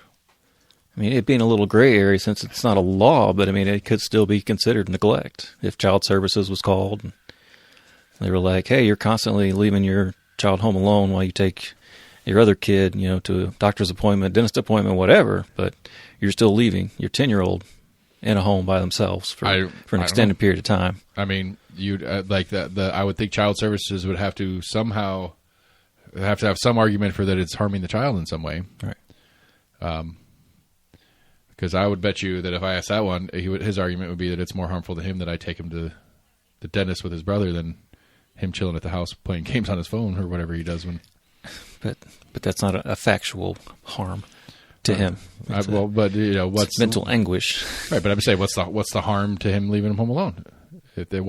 I mean, it being a little gray area since it's not a law, but I mean, it could still be considered neglect if child services was called. And they were like, hey, you're constantly leaving your child home alone while you take your other kid, to a doctor's appointment, dentist appointment, whatever, but you're still leaving your 10-year-old in a home by themselves for an extended period of time. I mean, you'd I would think child services would have to somehow have some argument for that it's harming the child in some way. Right. Because I would bet you that if I asked that one, his argument would be that it's more harmful to him that I take him to the dentist with his brother than him chilling at the house playing games on his phone or whatever he does when... But that's not a factual harm to him. What's mental anguish, right? But I'm saying, what's the harm to him leaving him home alone? Again,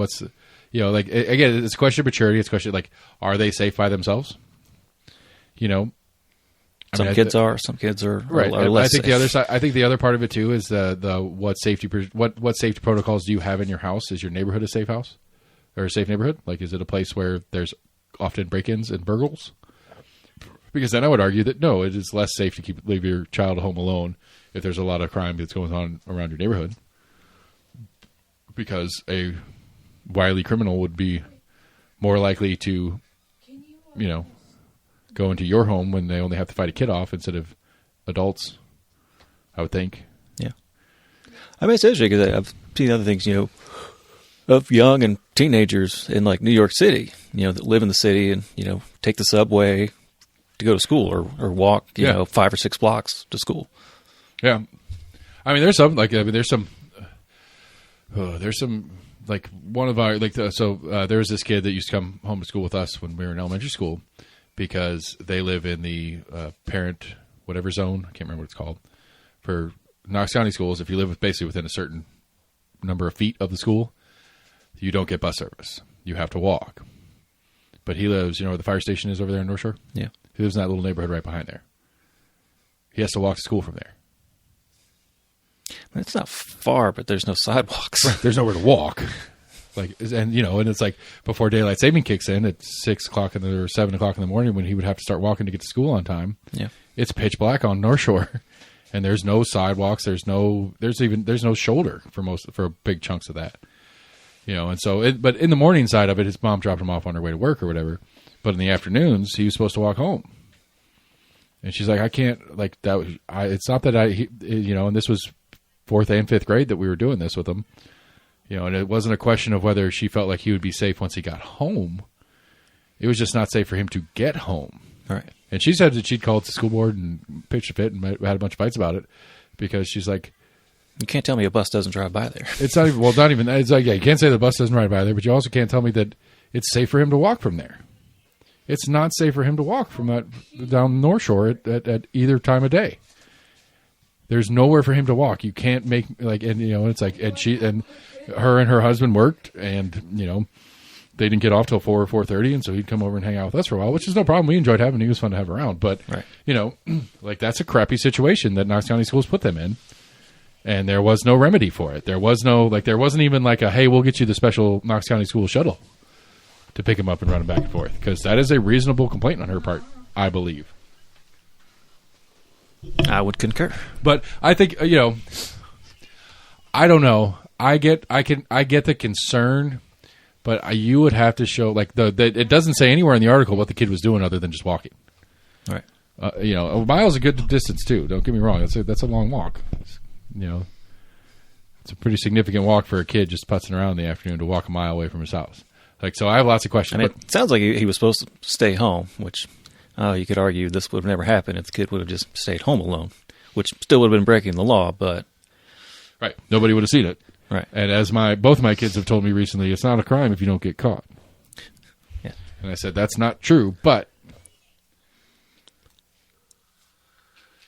it's a question of maturity. It's a question are they safe by themselves? Some kids are right. Are less I think safe. the other side. I think the other part of it too is what safety protocols do you have in your house? Is your neighborhood a safe house or a safe neighborhood? Is it a place where there's often break-ins and burglaries? Because then I would argue that no, it is less safe to leave your child home alone if there's a lot of crime that's going on around your neighborhood. Because a wily criminal would be more likely to, go into your home when they only have to fight a kid off instead of adults, I would think. Yeah. I mean, it's interesting because I've seen other things, of young and teenagers in like New York City, that live in the city and, take the subway to go to school or walk, 5 or 6 blocks to school. Yeah. I mean, there's some, like one of our, there was this kid that used to come home to school with us when we were in elementary school because they live in the parent whatever zone. I can't remember what it's called. For Knox County schools, if you live basically within a certain number of feet of the school, you don't get bus service. You have to walk. But he lives, where the fire station is over there in North Shore? Yeah. He lives in that little neighborhood right behind there. He has to walk to school from there. It's not far, but there's no sidewalks. Right. There's nowhere to walk. And it's like before daylight saving kicks in at 6 o'clock or 7 o'clock in the morning when he would have to start walking to get to school on time. Yeah. It's pitch black on North Shore. And there's no sidewalks. There's no shoulder for big chunks of that. But in the morning side of it, his mom dropped him off on her way to work or whatever. But in the afternoons, he was supposed to walk home. And she's like, I can't, like, it's not that and this was 4th and 5th grade that we were doing this with him. And it wasn't a question of whether she felt like he would be safe once he got home. It was just not safe for him to get home. Right. And she said that she'd called the school board and pitched a fit and had a bunch of fights about it because she's like, you can't tell me a bus doesn't drive by there. It's not even, it's like, yeah, you can't say the bus doesn't ride by there, but you also can't tell me that it's safe for him to walk from there. It's not safe for him to walk from that down North Shore at either time of day. There's nowhere for him to walk. You can't make it's like, and her and her husband worked and, they didn't get off till 4 or 4:30. And so he'd come over and hang out with us for a while, which is no problem. We enjoyed having him. He was fun to have around, but right. That's a crappy situation that Knox County schools put them in. And there was no remedy for it. There wasn't even like a, hey, we'll get you the special Knox County school shuttle to pick him up and run him back and forth. Because that is a reasonable complaint on her part, I believe. I would concur. But I think, I don't know. I get the concern, but you would have to show, it doesn't say anywhere in the article what the kid was doing other than just walking. Right. A mile's a good distance too. Don't get me wrong. That's a long walk. It's a pretty significant walk for a kid just putzing around in the afternoon to walk a mile away from his house. So I have lots of questions. And it sounds like he was supposed to stay home, which you could argue this would have never happened if the kid would have just stayed home alone, which still would have been breaking the law, but... Right. Nobody would have seen it. Right. And as both my kids have told me recently, it's not a crime if you don't get caught. Yeah. And I said, that's not true, but...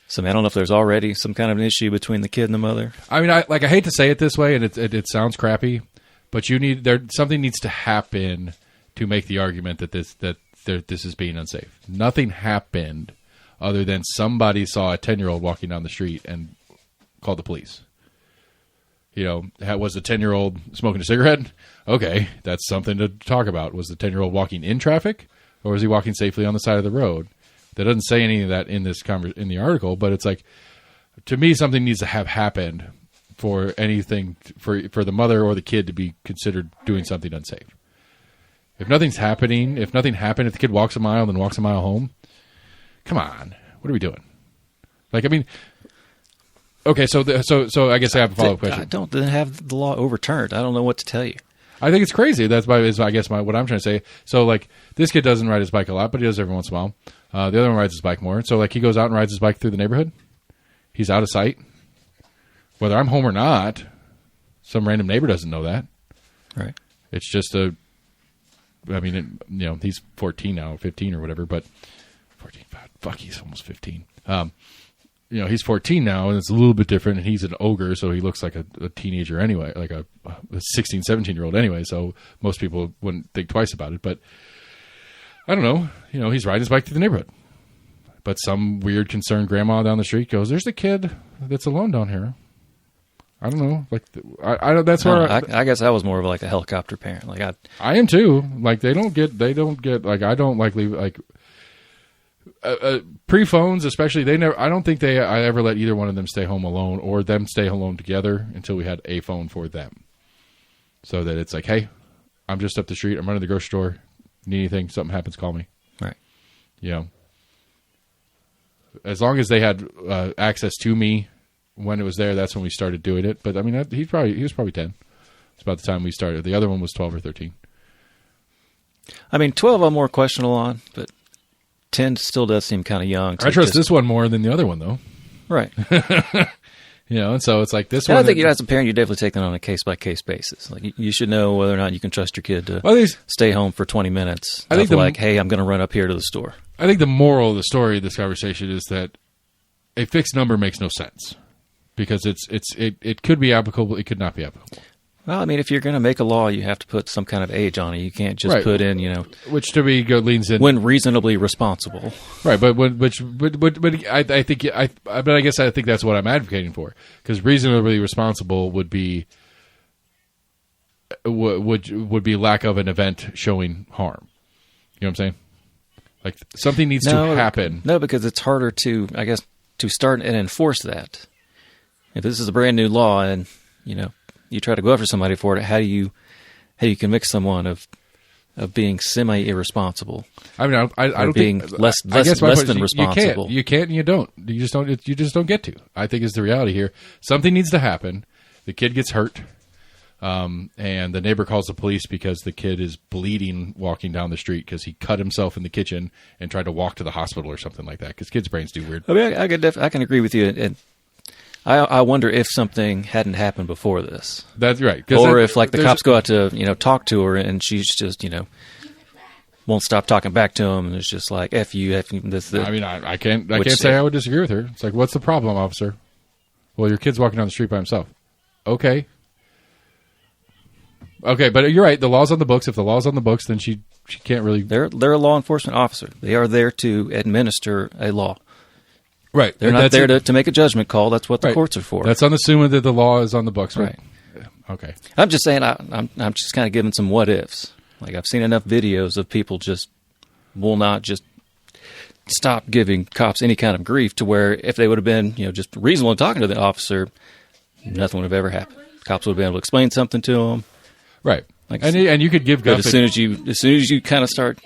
So I don't know if there's already some kind of an issue between the kid and the mother. I mean, I hate to say it this way, and it sounds crappy, but something needs to happen to make the argument that this is being unsafe. Nothing happened other than somebody saw a 10-year-old walking down the street and called the police. Was the 10-year-old smoking a cigarette? Okay, that's something to talk about. Was the 10-year-old walking in traffic, or was he walking safely on the side of the road? That doesn't say any of that in in the article, but it's like, to me, something needs to have happened for anything for the mother or the kid to be considered doing something unsafe. If nothing happened, if the kid walks a mile, then walks a mile home, come on, what are we doing? Okay, so I guess I have a follow-up question. I don't have the law overturned. I don't know what to tell you. I think it's crazy. That's what I'm trying to say. So, this kid doesn't ride his bike a lot, but he does every once in a while. The other one rides his bike more. So, he goes out and rides his bike through the neighborhood. He's out of sight. Whether I'm home or not, some random neighbor doesn't know that. Right. It's just he's 14 now, 15 or whatever, but 14, fuck, he's almost 15. He's 14 now, and it's a little bit different, and he's an ogre, so he looks like a teenager anyway, like a 16, 17-year-old anyway, so most people wouldn't think twice about it, but I don't know. He's riding his bike through the neighborhood. But some weird concerned grandma down the street goes, there's a kid that's alone down here. I don't know. I guess I was more of a helicopter parent. I am too. They don't get, I don't leave, pre-phones especially, I don't think I ever let either one of them stay home alone or them stay alone together until we had a phone for them. So that it's like, hey, I'm just up the street. I'm running to the grocery store. Need anything? Something happens, call me. Right. as long as they had access to me when it was there, that's when we started doing it. But I mean, he was probably 10. It's about the time we started. The other one was 12 or 13. I mean, 12 I'm more questionable on, but 10 still does seem kind of young. I trust this one more than the other one, though. Right. And so it's like this one. one. I think as a parent, you definitely take that on a case-by-case basis. Like you should know whether or not you can trust your kid to stay home for 20 minutes. I think hey, I'm going to run up here to the store. I think the moral of the story of this conversation is that a fixed number makes no sense because it could be applicable, it could not be applicable. Well, I mean, if you're going to make a law, you have to put some kind of age on it. You can't just put in, which to me leans in when reasonably responsible. Right, but I think I guess I think that's what I'm advocating for because reasonably responsible would be lack of an event showing harm. You know what I'm saying? Like something needs to happen. No, because it's harder to, I guess, to start and enforce that. If this is a brand new law and you try to go after somebody for it, how do you convict someone of being semi-irresponsible? I mean, I don't being think less than responsible. You can't, and you don't. You just don't get to. I think is the reality here. Something needs to happen. The kid gets hurt, and the neighbor calls the police because the kid is bleeding walking down the street because he cut himself in the kitchen and tried to walk to the hospital or something like that. Because kids' brains do weird. I mean, I can agree with you. And I wonder if something hadn't happened before this. That's right. Or if, the cops go out to, talk to her and she's just, won't stop talking back to him and it's just like, F you, this. I mean, I can't say I would disagree with her. It's like, what's the problem, officer? Well, your kid's walking down the street by himself. Okay, but you're right. The law's on the books. If the law's on the books, then she can't really... They're a law enforcement officer. They are there to administer a law. Right. They're not there to make a judgment call. That's what the courts are for. That's unassuming that the law is on the books, right? Okay. I'm just saying, I'm just kind of giving some what ifs. Like, I've seen enough videos of people just will not just stop giving cops any kind of grief to where if they would have been, just reasonable in talking to the officer, nothing would have ever happened. Cops would have been able to explain something to them. Right. And you could give guff. As soon as you kind of start...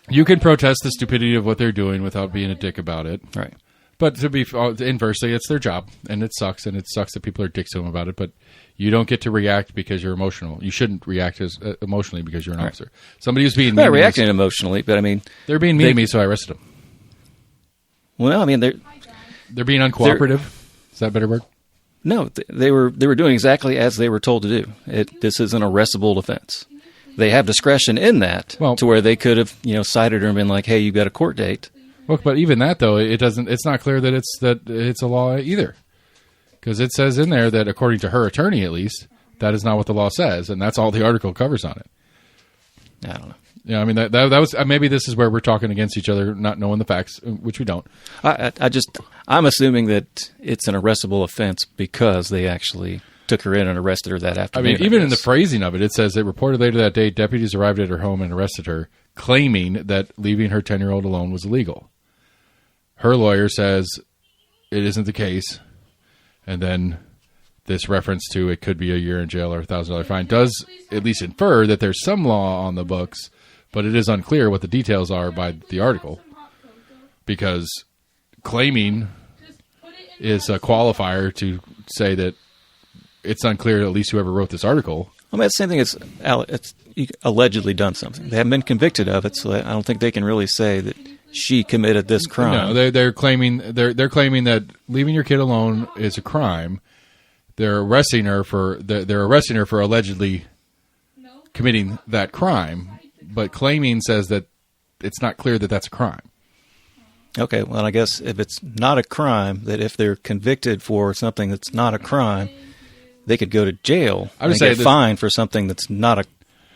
You can protest the stupidity of what they're doing without being a dick about it. Right. But to be inversely, it's their job, and it sucks that people are dicks to them about it. But you don't get to react because you're emotional. You shouldn't react emotionally because you're an officer. Somebody who's being mean. They're reacting emotionally, but I mean, they're being mean to me, so I arrested them. Well, I mean, they're being uncooperative. Is that a better word? No, they were doing exactly as they were told to do. This is an arrestable offense. They have discretion in that to where they could have cited her and been like, "Hey, you got a court date." Look, but even that though, it's not clear that it's a law either, because it says in there that according to her attorney, at least, that is not what the law says, and that's all the article covers on it. I don't know. Yeah, I mean that was maybe this is where we're talking against each other, not knowing the facts, which we don't. I'm assuming that it's an arrestable offense because they actually took her in and arrested her that afternoon. I mean, even in the phrasing of it, it says that reported later that day, deputies arrived at her home and arrested her, claiming that leaving her 10-year-old alone was illegal. Her lawyer says it isn't the case, and then this reference to it could be a year in jail or $1,000 fine does at least infer that there's some law on the books, but it is unclear what the details are by the article, because claiming is a qualifier to say that it's unclear, at least whoever wrote this article. I mean, it's the same thing as it's allegedly done something. They haven't been convicted of it, so I don't think they can really say that she committed this crime. No, they're claiming that leaving your kid alone is a crime. They're arresting her for allegedly committing that crime, but claiming says that it's not clear that that's a crime. Okay, well, I guess if it's not a crime, that if they're convicted for something that's not a crime, they could go to jail and get fined for something that's not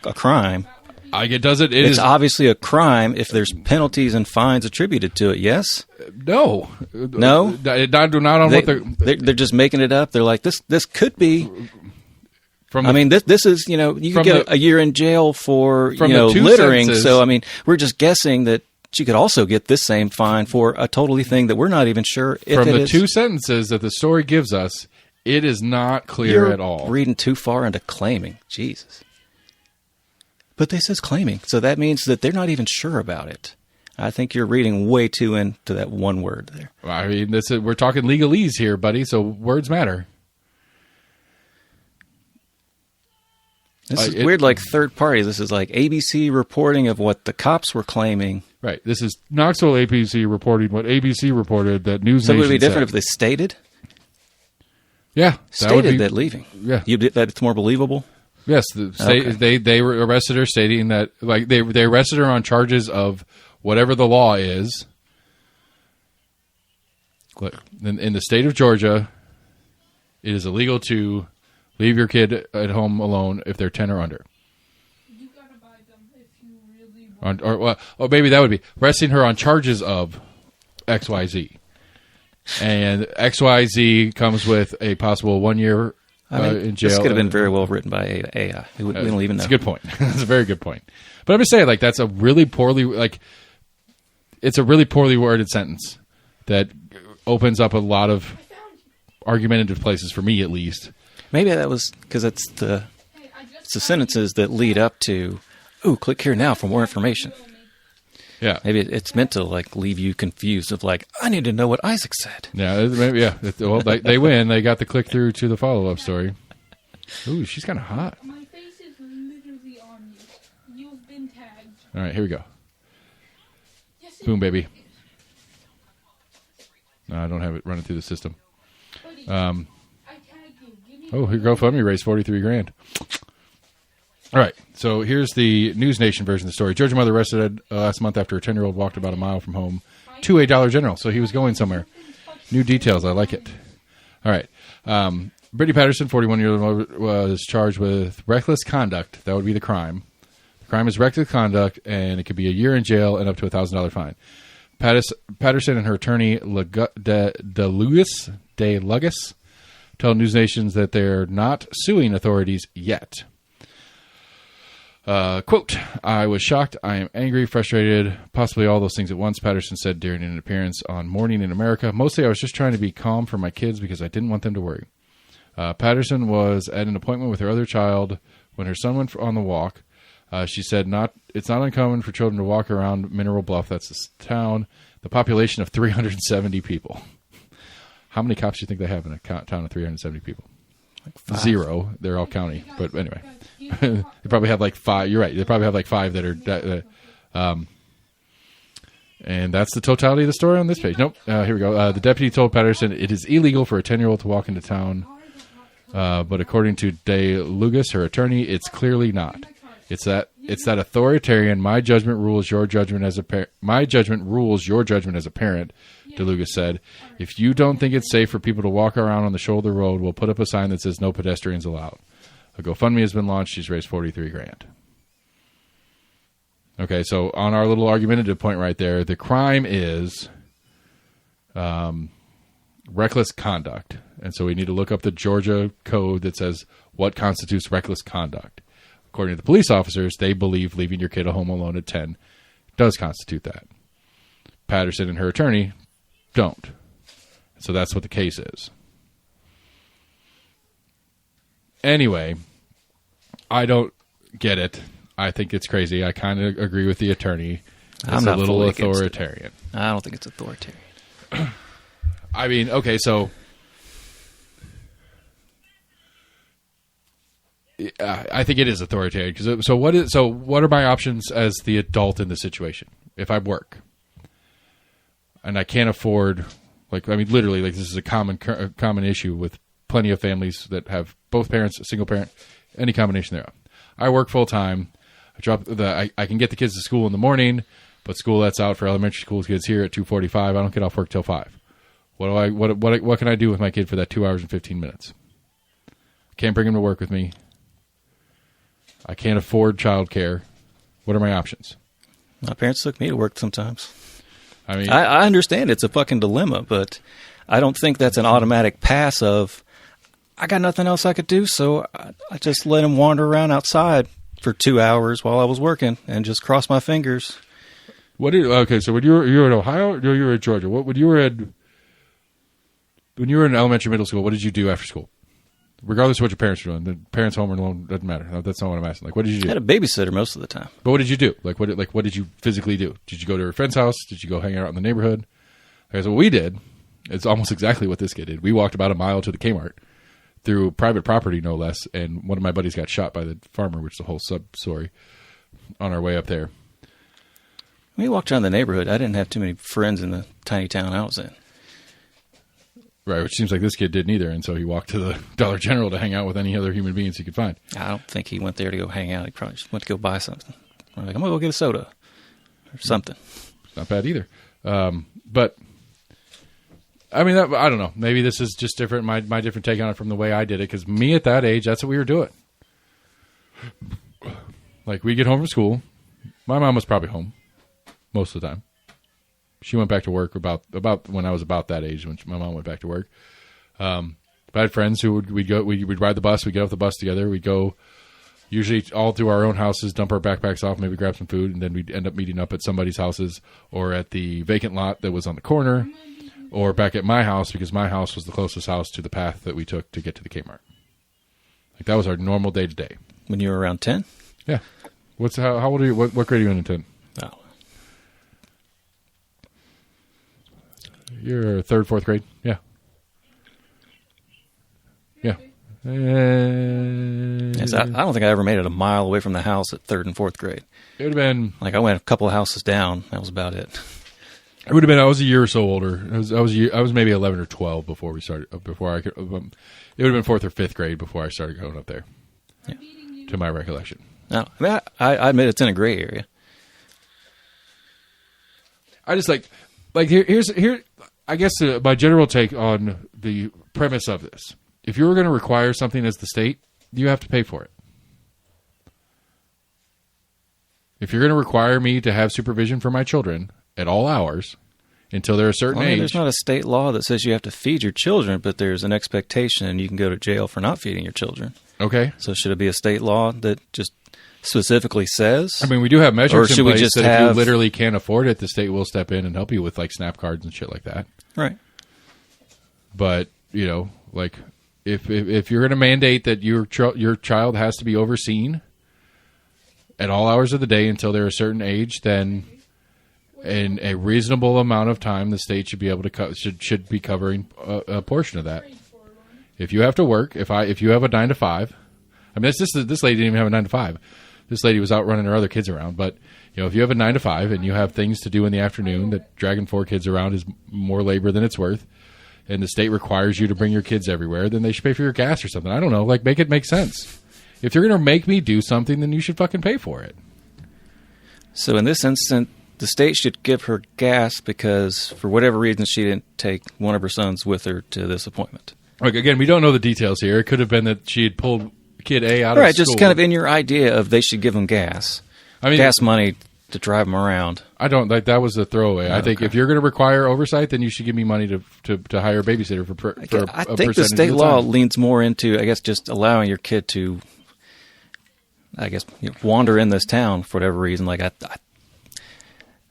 a crime. It's obviously a crime if there's penalties and fines attributed to it, yes? No. No? Not on what they're just making it up. They're like, this could be... this is, you could get a year in jail for, littering. Sentences. So, I mean, we're just guessing that she could also get this same fine for a totally thing that we're not even sure if it is. From the two sentences that the story gives us, it is not clear at all. You're reading too far into claiming. Jesus. But this is claiming, so that means that they're not even sure about it. I think you're reading way too into that one word there. I mean, we're talking legalese here, buddy, so words matter. This is weird, like third parties. This is like ABC reporting of what the cops were claiming. Right. This is Knoxville ABC reporting what ABC reported that News So Nation would it be different said. if they stated? Yeah. Stated that leaving. Yeah. That it's more believable? Yes. Okay. They were arrested her stating that, like, they arrested her on charges of whatever the law is. In the state of Georgia, it is illegal to leave your kid at home alone if they're 10 or under. You gotta buy them if you really want. Or maybe that would be arresting her on charges of XYZ. And XYZ comes with a possible 1 year in jail. This could have been very well written by AI. We don't even know. It's a good point. That's a very good point. But I'm just saying, like, that's a really poorly, like, it's a really poorly worded sentence that opens up a lot of argumentative places for me, at least. Maybe that was because it's the sentences that lead up to, ooh, click here now for more information. Yeah. Maybe it's meant to, like, leave you confused of, like, I need to know what Isaac said. Yeah, maybe, yeah. Well, they win. They got the click through to the follow-up story. Ooh, she's kind of hot. My face is literally on you. You've been tagged. All right, here we go. Yes, Boom, baby. No, I don't have it running through the system. buddy, I tagged you. Give me Oh, here GoFundMe raised $43,000. All right, so here's the News Nation version of the story. Georgia mother arrested last month after a 10-year-old walked about a mile from home to a Dollar General. So he was going somewhere. New details. I like it. All right. Brittany Patterson, 41-year-old, was charged with reckless conduct. That would be the crime. The crime is reckless conduct, and it could be a year in jail and up to a $1,000 fine. Patterson and her attorney, De Lugas, tell News Nations that they're not suing authorities yet. Quote, I was shocked, I am angry, frustrated, possibly all those things at once, Patterson said during an appearance on Morning in America. Mostly I was just trying to be calm for my kids because I didn't want them to worry. Patterson was at an appointment with her other child when her son went on the walk. She said it's not uncommon for children to walk around Mineral Bluff, that's this town, the population of 370 people. How many cops do you think they have in a town of 370 people? Like 5. 0. They're all county. But anyway. They probably have like 5. You're right. They probably have like 5 that are... and that's the totality of the story on this page. Nope. Here we go. The deputy told Patterson it is illegal for a 10-year-old to walk into town. But according to De Lugas, her attorney, it's clearly not. It's that authoritarian. My judgment rules your judgment as a parent. My judgment rules your judgment as a parent. De Lugas said, "If you don't think it's safe for people to walk around on the shoulder road, we'll put up a sign that says no pedestrians allowed." A GoFundMe has been launched. She's raised $43,000. Okay, so on our little argumentative point right there, the crime is reckless conduct, and so we need to look up the Georgia code that says what constitutes reckless conduct. According to the police officers, they believe leaving your kid at home alone at 10 does constitute that. Patterson and her attorney don't. So that's what the case is. Anyway, I don't get it. I think it's crazy. I kind of agree with the attorney. It's a little authoritarian. I don't think it's authoritarian. I mean, okay, so I think it is authoritarian. So what are my options as the adult in the situation? If I work and I can't afford, literally, this is a common issue with plenty of families that have both parents, a single parent, any combination thereof. I work full time. I can get the kids to school in the morning, but school lets out for elementary school kids here at 2:45. I don't get off work till 5. What can I do with my kid for that 2 hours and 15 minutes? Can't bring him to work with me. I can't afford childcare. What are my options? My parents took me to work sometimes. I mean, I understand it's a fucking dilemma, but I don't think that's an automatic pass of, I got nothing else I could do, so I just let him wander around outside for 2 hours while I was working and just cross my fingers. So when you were in Ohio or you were in Georgia? When you were in elementary, middle school, what did you do after school? regardless of what your parents are doing. The parents home or alone doesn't matter. No, that's not what I'm asking. Like, what did you I do? had a babysitter most of the time. But what did you do? Like, what did you physically do? Did you go to a friend's house? Did you go hang out in the neighborhood? Okay, so what we did, it's almost exactly what this kid did. We walked about a mile to the Kmart through private property, no less, and one of my buddies got shot by the farmer, which is a whole sub-story on our way up there. When we walked around the neighborhood, I didn't have too many friends in the tiny town I was in. Right, which seems like this kid didn't either, and so he walked to the Dollar General to hang out with any other human beings he could find. I don't think he went there to go hang out. He probably just went to go buy something. I'm like, I'm going to go get a soda or something. It's not bad either. But, I mean, I don't know. Maybe this is just different, my different take on it from the way I did it, because me at that age, that's what we were doing. Like, we get home from school. My mom was probably home most of the time. She went back to work about when I was about that age, when my mom went back to work. But I had friends who we'd ride the bus, we'd get off the bus together, we'd go usually all through our own houses, dump our backpacks off, maybe grab some food, and then we'd end up meeting up at somebody's houses or at the vacant lot that was on the corner or back at my house, because my house was the closest house to the path that we took to get to the Kmart. Like, that was our normal day to day. When you were around 10? Yeah. How old are you? What grade are you in 10? Oh. You're third, fourth grade? Yeah. Yeah. Yes, I don't think I ever made it a mile away from the house at third and fourth grade. It would have been... Like, I went a couple of houses down. That was about it. It would have been... I was a year or so older. I was maybe 11 or 12 before we started... it would have been fourth or fifth grade before I started going up there. Yeah. To my recollection. No, I mean, I admit it's in a gray area. I just like here's I guess my general take on the premise of this. If you were going to require something as the state, you have to pay for it. If you're going to require me to have supervision for my children at all hours until they're a certain age... There's not a state law that says you have to feed your children, but there's an expectation and you can go to jail for not feeding your children. Okay. So should it be a state law that just specifically says? I mean, we do have measures in place that if you have... literally can't afford it, the state will step in and help you with, like, SNAP cards and shit like that. Right. But, you know, like, if you're going to mandate that your child has to be overseen at all hours of the day until they're a certain age, then in a reasonable amount of time, the state should be able to should be covering a portion of that. If you have to work, if you have a 9 to 5, I mean, this lady didn't even have a 9 to 5. This lady was out running her other kids around. But you know, if you have a 9 to 5 and you have things to do in the afternoon, that dragging 4 kids around is more labor than it's worth, and the state requires you to bring your kids everywhere, then they should pay for your gas or something. I don't know, like, make it make sense. If you're going to make me do something, then you should fucking pay for it. So in this instance, the state should give her gas because, for whatever reason, she didn't take one of her sons with her to this appointment. Like, again, we don't know the details here. It could have been that she had pulled kid A out of school. Right, just kind of in your idea of they should give them gas. I mean, gas money to drive them around. I don't like that was a throwaway. I think if you're going to require oversight, then you should give me money to hire a babysitter for I think the state law leans more into, I guess, just allowing your kid to, I guess, wander in this town for whatever reason. Like I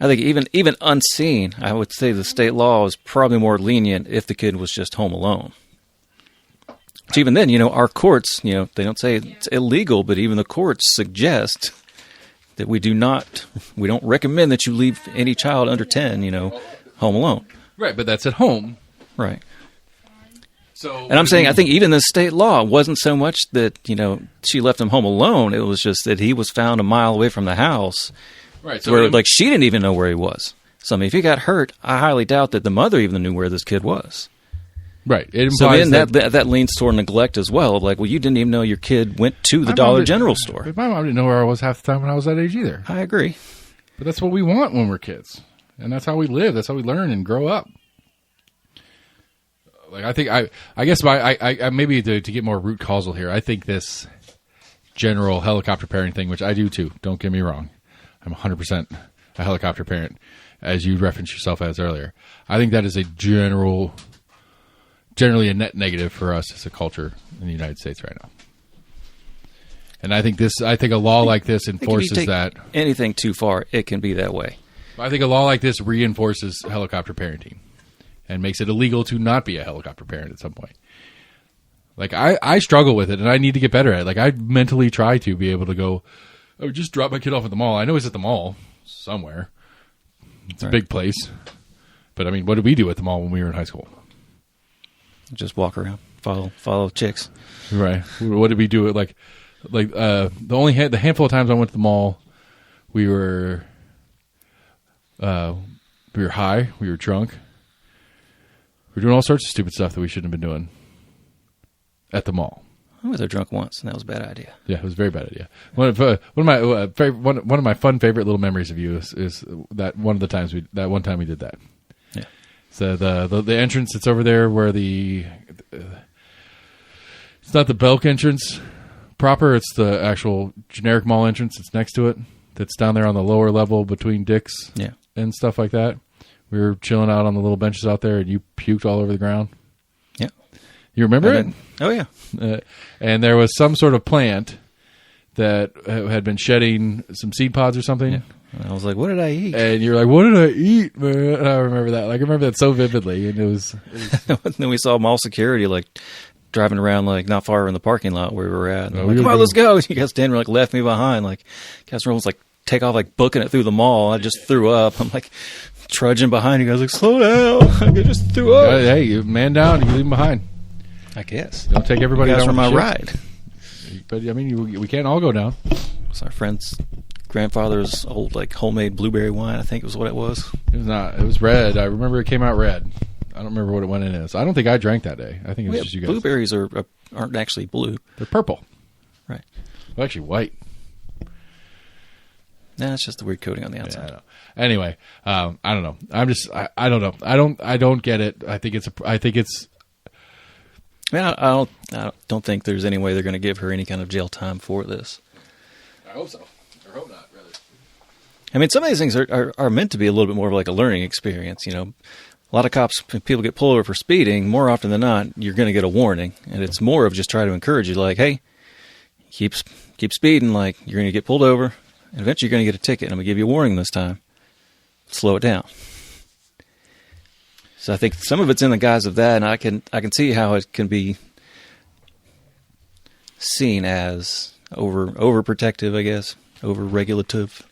think even unseen, I would say the state law is probably more lenient if the kid was just home alone. Which even then, our courts, they don't say it's illegal, but even the courts suggest that we don't recommend that you leave any child under 10, home alone. Right, but that's at home. Right. So, and I'm saying, I think even the state law wasn't so much that, she left him home alone. It was just that he was found a mile away from the house. Right. So where, she didn't even know where he was. So, I mean, if he got hurt, I highly doubt that the mother even knew where this kid was. Right. It implies so then that leans toward neglect as well. Like, well, you didn't even know your kid went to the Dollar General store. My mom didn't know where I was half the time when I was that age either. I agree. But that's what we want when we're kids. And that's how we live. That's how we learn and grow up. Like, I think, I guess I maybe to get more root causal here, I think this general helicopter parenting thing, which I do too, don't get me wrong. I'm 100% a helicopter parent, as you referenced yourself as earlier. I think that is generally a net negative for us as a culture in the United States right now. And I think a law like this enforces that. Anything too far, it can be that way. I think a law like this reinforces helicopter parenting and makes it illegal to not be a helicopter parent at some point. Like I struggle with it, and I need to get better at it. Like I mentally try to be able to go, oh, just drop my kid off at the mall. I know he's at the mall somewhere. It's a big place. But I mean, what did we do at the mall when we were in high school? Just walk around, follow chicks. Right. What did we do? The handful of times I went to the mall, we were high, we were drunk. We were doing all sorts of stupid stuff that we shouldn't have been doing at the mall. I was there drunk once, and that was a bad idea. Yeah, it was a very bad idea. One of my fun favorite little memories of you is that one time we did that. Yeah. So the entrance that's over there where it's not the Belk entrance proper, it's the actual generic mall entrance that's next to it. That's down there on the lower level between Dick's and stuff like that. We were chilling out on the little benches out there, and you puked all over the ground. Yeah. You remember it? Oh, yeah. And there was some sort of plant that had been shedding some seed pods or something. Yeah. And I was like, what did I eat? And you're like, what did I eat, man? And I remember that. Like, I remember that so vividly. And it was And then we saw mall security, like, driving around, like, not far in the parking lot where we were at. And Oh, like, we come were on, let's go. You guys standing like, left me behind. Like, guys were almost like, take off, like, booking it through the mall. I just threw up. I'm like, trudging behind you guys, like, slow down. I just threw up. hey, you man down. You leave him behind. I guess. Don't take everybody You guys down for with my the ship. ride. But, I mean, we can't all go down. It's our friend's grandfather's old, like, homemade blueberry wine, I think was what it was. It was not. It was red. I remember it came out red. I don't remember what it went in as. I don't think I drank that day. I think it was just you guys. Blueberries aren't actually blue. They're purple. Right. They're actually white. Nah, it's just the weird coating on the Yeah, outside. I know. Anyway, I don't know. I don't know. I don't get it. I think it's. Man, I don't think there's any way they're going to give her any kind of jail time for this. I hope so. I hope not, really. I mean, some of these things are meant to be a little bit more of like a learning experience. You know, a lot of cops, people get pulled over for speeding. More often than not, you're going to get a warning, and it's more of just try to encourage you, like, hey, keep speeding. Like, you're going to get pulled over, and eventually you're going to get a ticket. And I'm going to give you a warning this time. Slow it down. So I think some of it's in the guise of that, and I can see how it can be seen as overprotective, I guess, over-regulative.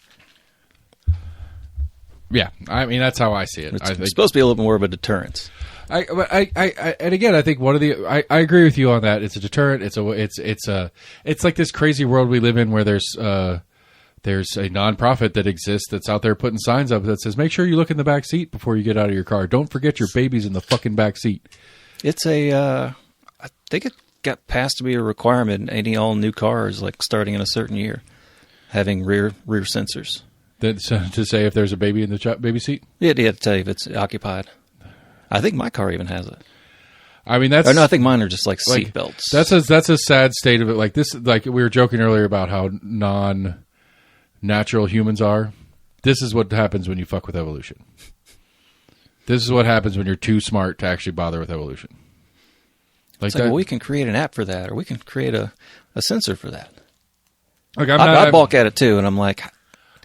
Yeah, I mean that's how I see it. It's supposed to be a little more of a deterrence. And again, I think I agree with you on that. It's a deterrent. It's like this crazy world we live in where there's a nonprofit that exists that's out there putting signs up that says, make sure you look in the back seat before you get out of your car. Don't forget your baby's in the fucking back seat. It's I think it got passed to be a requirement in any all new cars, like starting in a certain year, having rear sensors. To say if there's a baby in the baby seat? Yeah, they had to tell you if it's occupied. I think my car even has it. I mean, I think mine are just like seat belts. That's a sad state of it. Like this, like we were joking earlier about how non-natural humans are. This is what happens when you fuck with evolution. This is what happens when you're too smart to actually bother with evolution. Like well, we can create an app for that, or we can create a sensor for that. Like I balk at it too, and I'm like,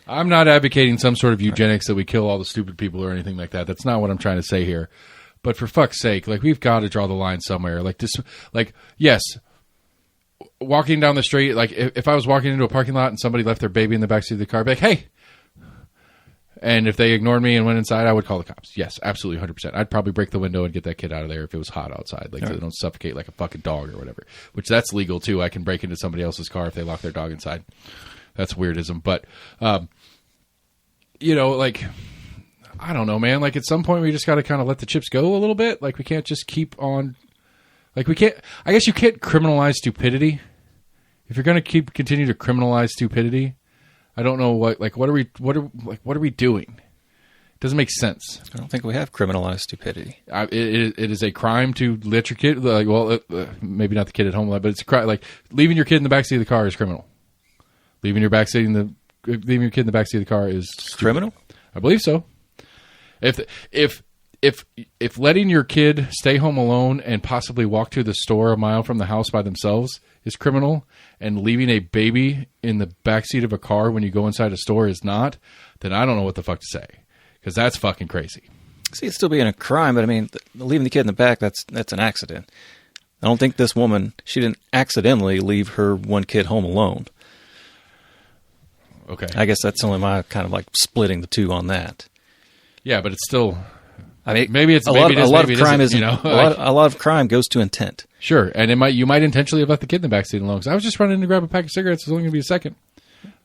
I'm not advocating some sort of eugenics that we kill all the stupid people or anything like that. That's not what I'm trying to say here. But for fuck's sake, like we've got to draw the line somewhere. Like this, like yes, walking down the street. Like if I was walking into a parking lot and somebody left their baby in the backseat of the car, I'd be like, hey. And if they ignored me and went inside, I would call the cops. Yes, absolutely, 100%. I'd probably break the window and get that kid out of there if it was hot outside, like so they don't suffocate like a fucking dog or whatever. Which that's legal too. I can break into somebody else's car if they lock their dog inside. That's weirdism, but you know, like I don't know, man. Like at some point, we just got to kind of let the chips go a little bit. Like we can't just keep on. Like we can't. I guess you can't criminalize stupidity. If you're going to continue to criminalize stupidity, I don't know what. Like what are we doing? It doesn't make sense. I don't think we have criminalized stupidity. It is a crime to let your kid. Like, well, maybe not the kid at home, but it's a crime. Like leaving your kid in the backseat of the car is criminal. Leaving your kid in the backseat of the car is criminal. I believe so. If letting your kid stay home alone and possibly walk to the store a mile from the house by themselves is criminal, and leaving a baby in the backseat of a car when you go inside a store is not, then I don't know what the fuck to say, because that's fucking crazy. See, it's still being a crime, but I mean, leaving the kid in the back, that's an accident. I don't think this woman, she didn't accidentally leave her one kid home alone. Okay. I guess that's only my kind of like splitting the two on that. Yeah, but it's still. I mean, Maybe it's a lot of crime isn't, you know, a lot of crime goes to intent. Sure, and you might intentionally have left the kid in the backseat alone. Because I was just running to grab a pack of cigarettes. It's only going to be a second.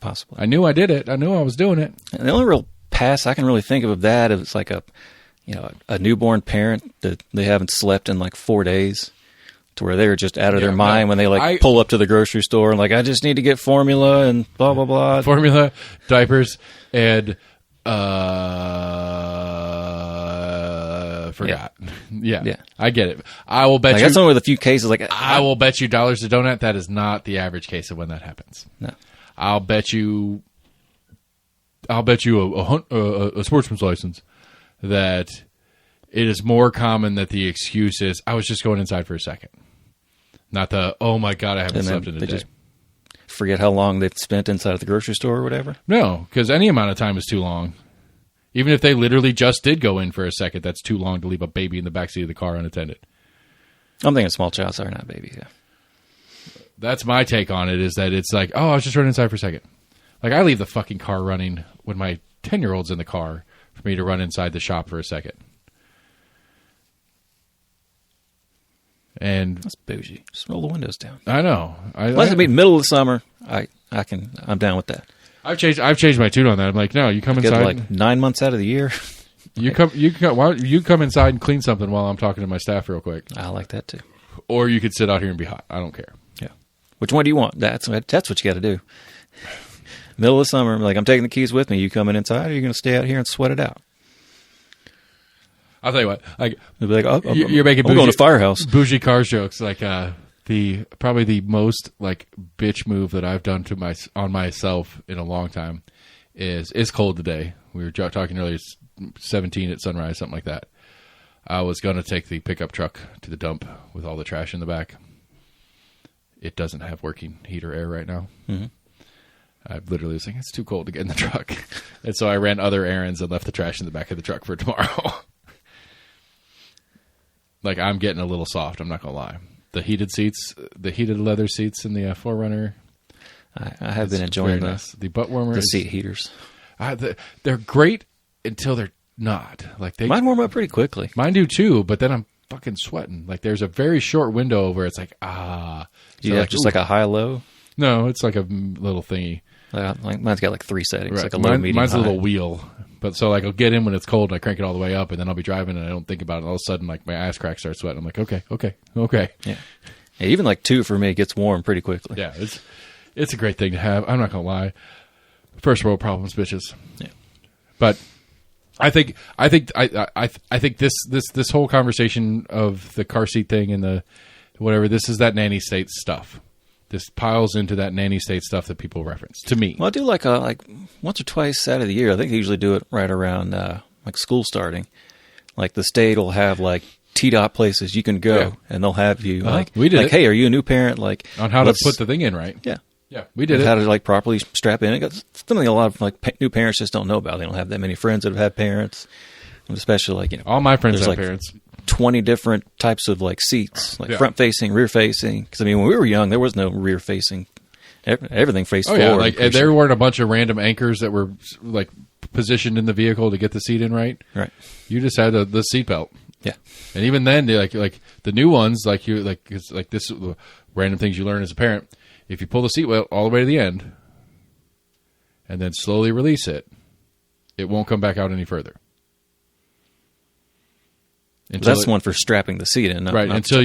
Possibly. I knew I did it. I knew I was doing it. And the only real pass I can really think of that is like a newborn parent that they haven't slept in like 4 days, to where they're just out of their mind when they pull up to the grocery store and like, I just need to get formula and blah blah blah. Formula, diapers, and forgot. Yeah, I get it. I will bet you. That's one of the few cases. Like I will bet you dollars to donut that is not the average case of when that happens. No, I'll bet you a sportsman's license that it is more common that the excuse is I was just going inside for a second, not the oh my god I haven't slept in a day. Just forget how long they've spent inside of the grocery store or whatever. No, because any amount of time is too long. Even if they literally just did go in for a second, that's too long to leave a baby in the backseat of the car unattended. I'm thinking small child, sorry, not baby. Yeah, that's my take on it. Is that it's like, oh, I was just running inside for a second. Like I leave the fucking car running when my 10-year-old's in the car for me to run inside the shop for a second. And that's bougie. Just roll the windows down. I know. Unless it be middle of the summer, I'm down with that. I've changed my tune on that. I'm like, no, you come inside. Like 9 months out of the year. You come inside and clean something while I'm talking to my staff real quick. I like that too. Or you could sit out here and be hot. I don't care. Yeah. Which one do you want? That's what you got to do. Middle of summer, like I'm taking the keys with me. You coming inside, or are you going to stay out here and sweat it out? I'll tell you what. Like you'll be like, you're making I'm going to Firehouse. Bougie cars jokes. Like probably the most like bitch move that I've done on myself in a long time is it's cold today. We were talking earlier. It's 17 at sunrise, something like that. I was going to take the pickup truck to the dump with all the trash in the back. It doesn't have working heat or air right now. Mm-hmm. I literally was like, it's too cold to get in the truck. And so I ran other errands and left the trash in the back of the truck for tomorrow. Like, I'm getting a little soft, I'm not going to lie. The heated leather seats in the 4Runner. I have been enjoying nice. The butt warmer. The seat heaters. They're great until they're not. Like mine warm up pretty quickly. Mine do too, but then I'm fucking sweating. Like, there's a very short window where it's like, Do you have just like a high-low? No, it's like a little thingy. Like mine's got like 3 settings, right. like a low, medium, mine's high. A little wheel. But so like I'll get in when it's cold and I crank it all the way up and then I'll be driving and I don't think about it. All of a sudden like my ass crack starts sweating. I'm like, okay. Yeah. Even like 2 for me gets warm pretty quickly. Yeah, it's a great thing to have. I'm not gonna lie. First world problems, bitches. Yeah. But I think this whole conversation of the car seat thing and the whatever, this is that nanny state stuff. This piles into that nanny state stuff that people reference to me. Well, I do like once or twice out of the year. I think they usually do it right around like school starting. Like the state will have like T-dot places you can go, and they'll have you we did like, it. Hey, are you a new parent? Like on how to put the thing in right. Yeah, we did it. How to like properly strap in. It's something a lot of like new parents just don't know about. They don't have that many friends that have had parents, and especially like all my friends have like parents. 20 different types of like seats, like front facing, rear facing. Because I mean, when we were young, there was no rear facing. Everything faced forward. Yeah, like there weren't a bunch of random anchors that were like positioned in the vehicle to get the seat in right. Right. You just had the seat belt. Yeah. And even then, they like the new ones, like it's like this random things you learn as a parent. If you pull the seat belt all the way to the end, and then slowly release it, it won't come back out any further. That's one for strapping the seat in, right? Until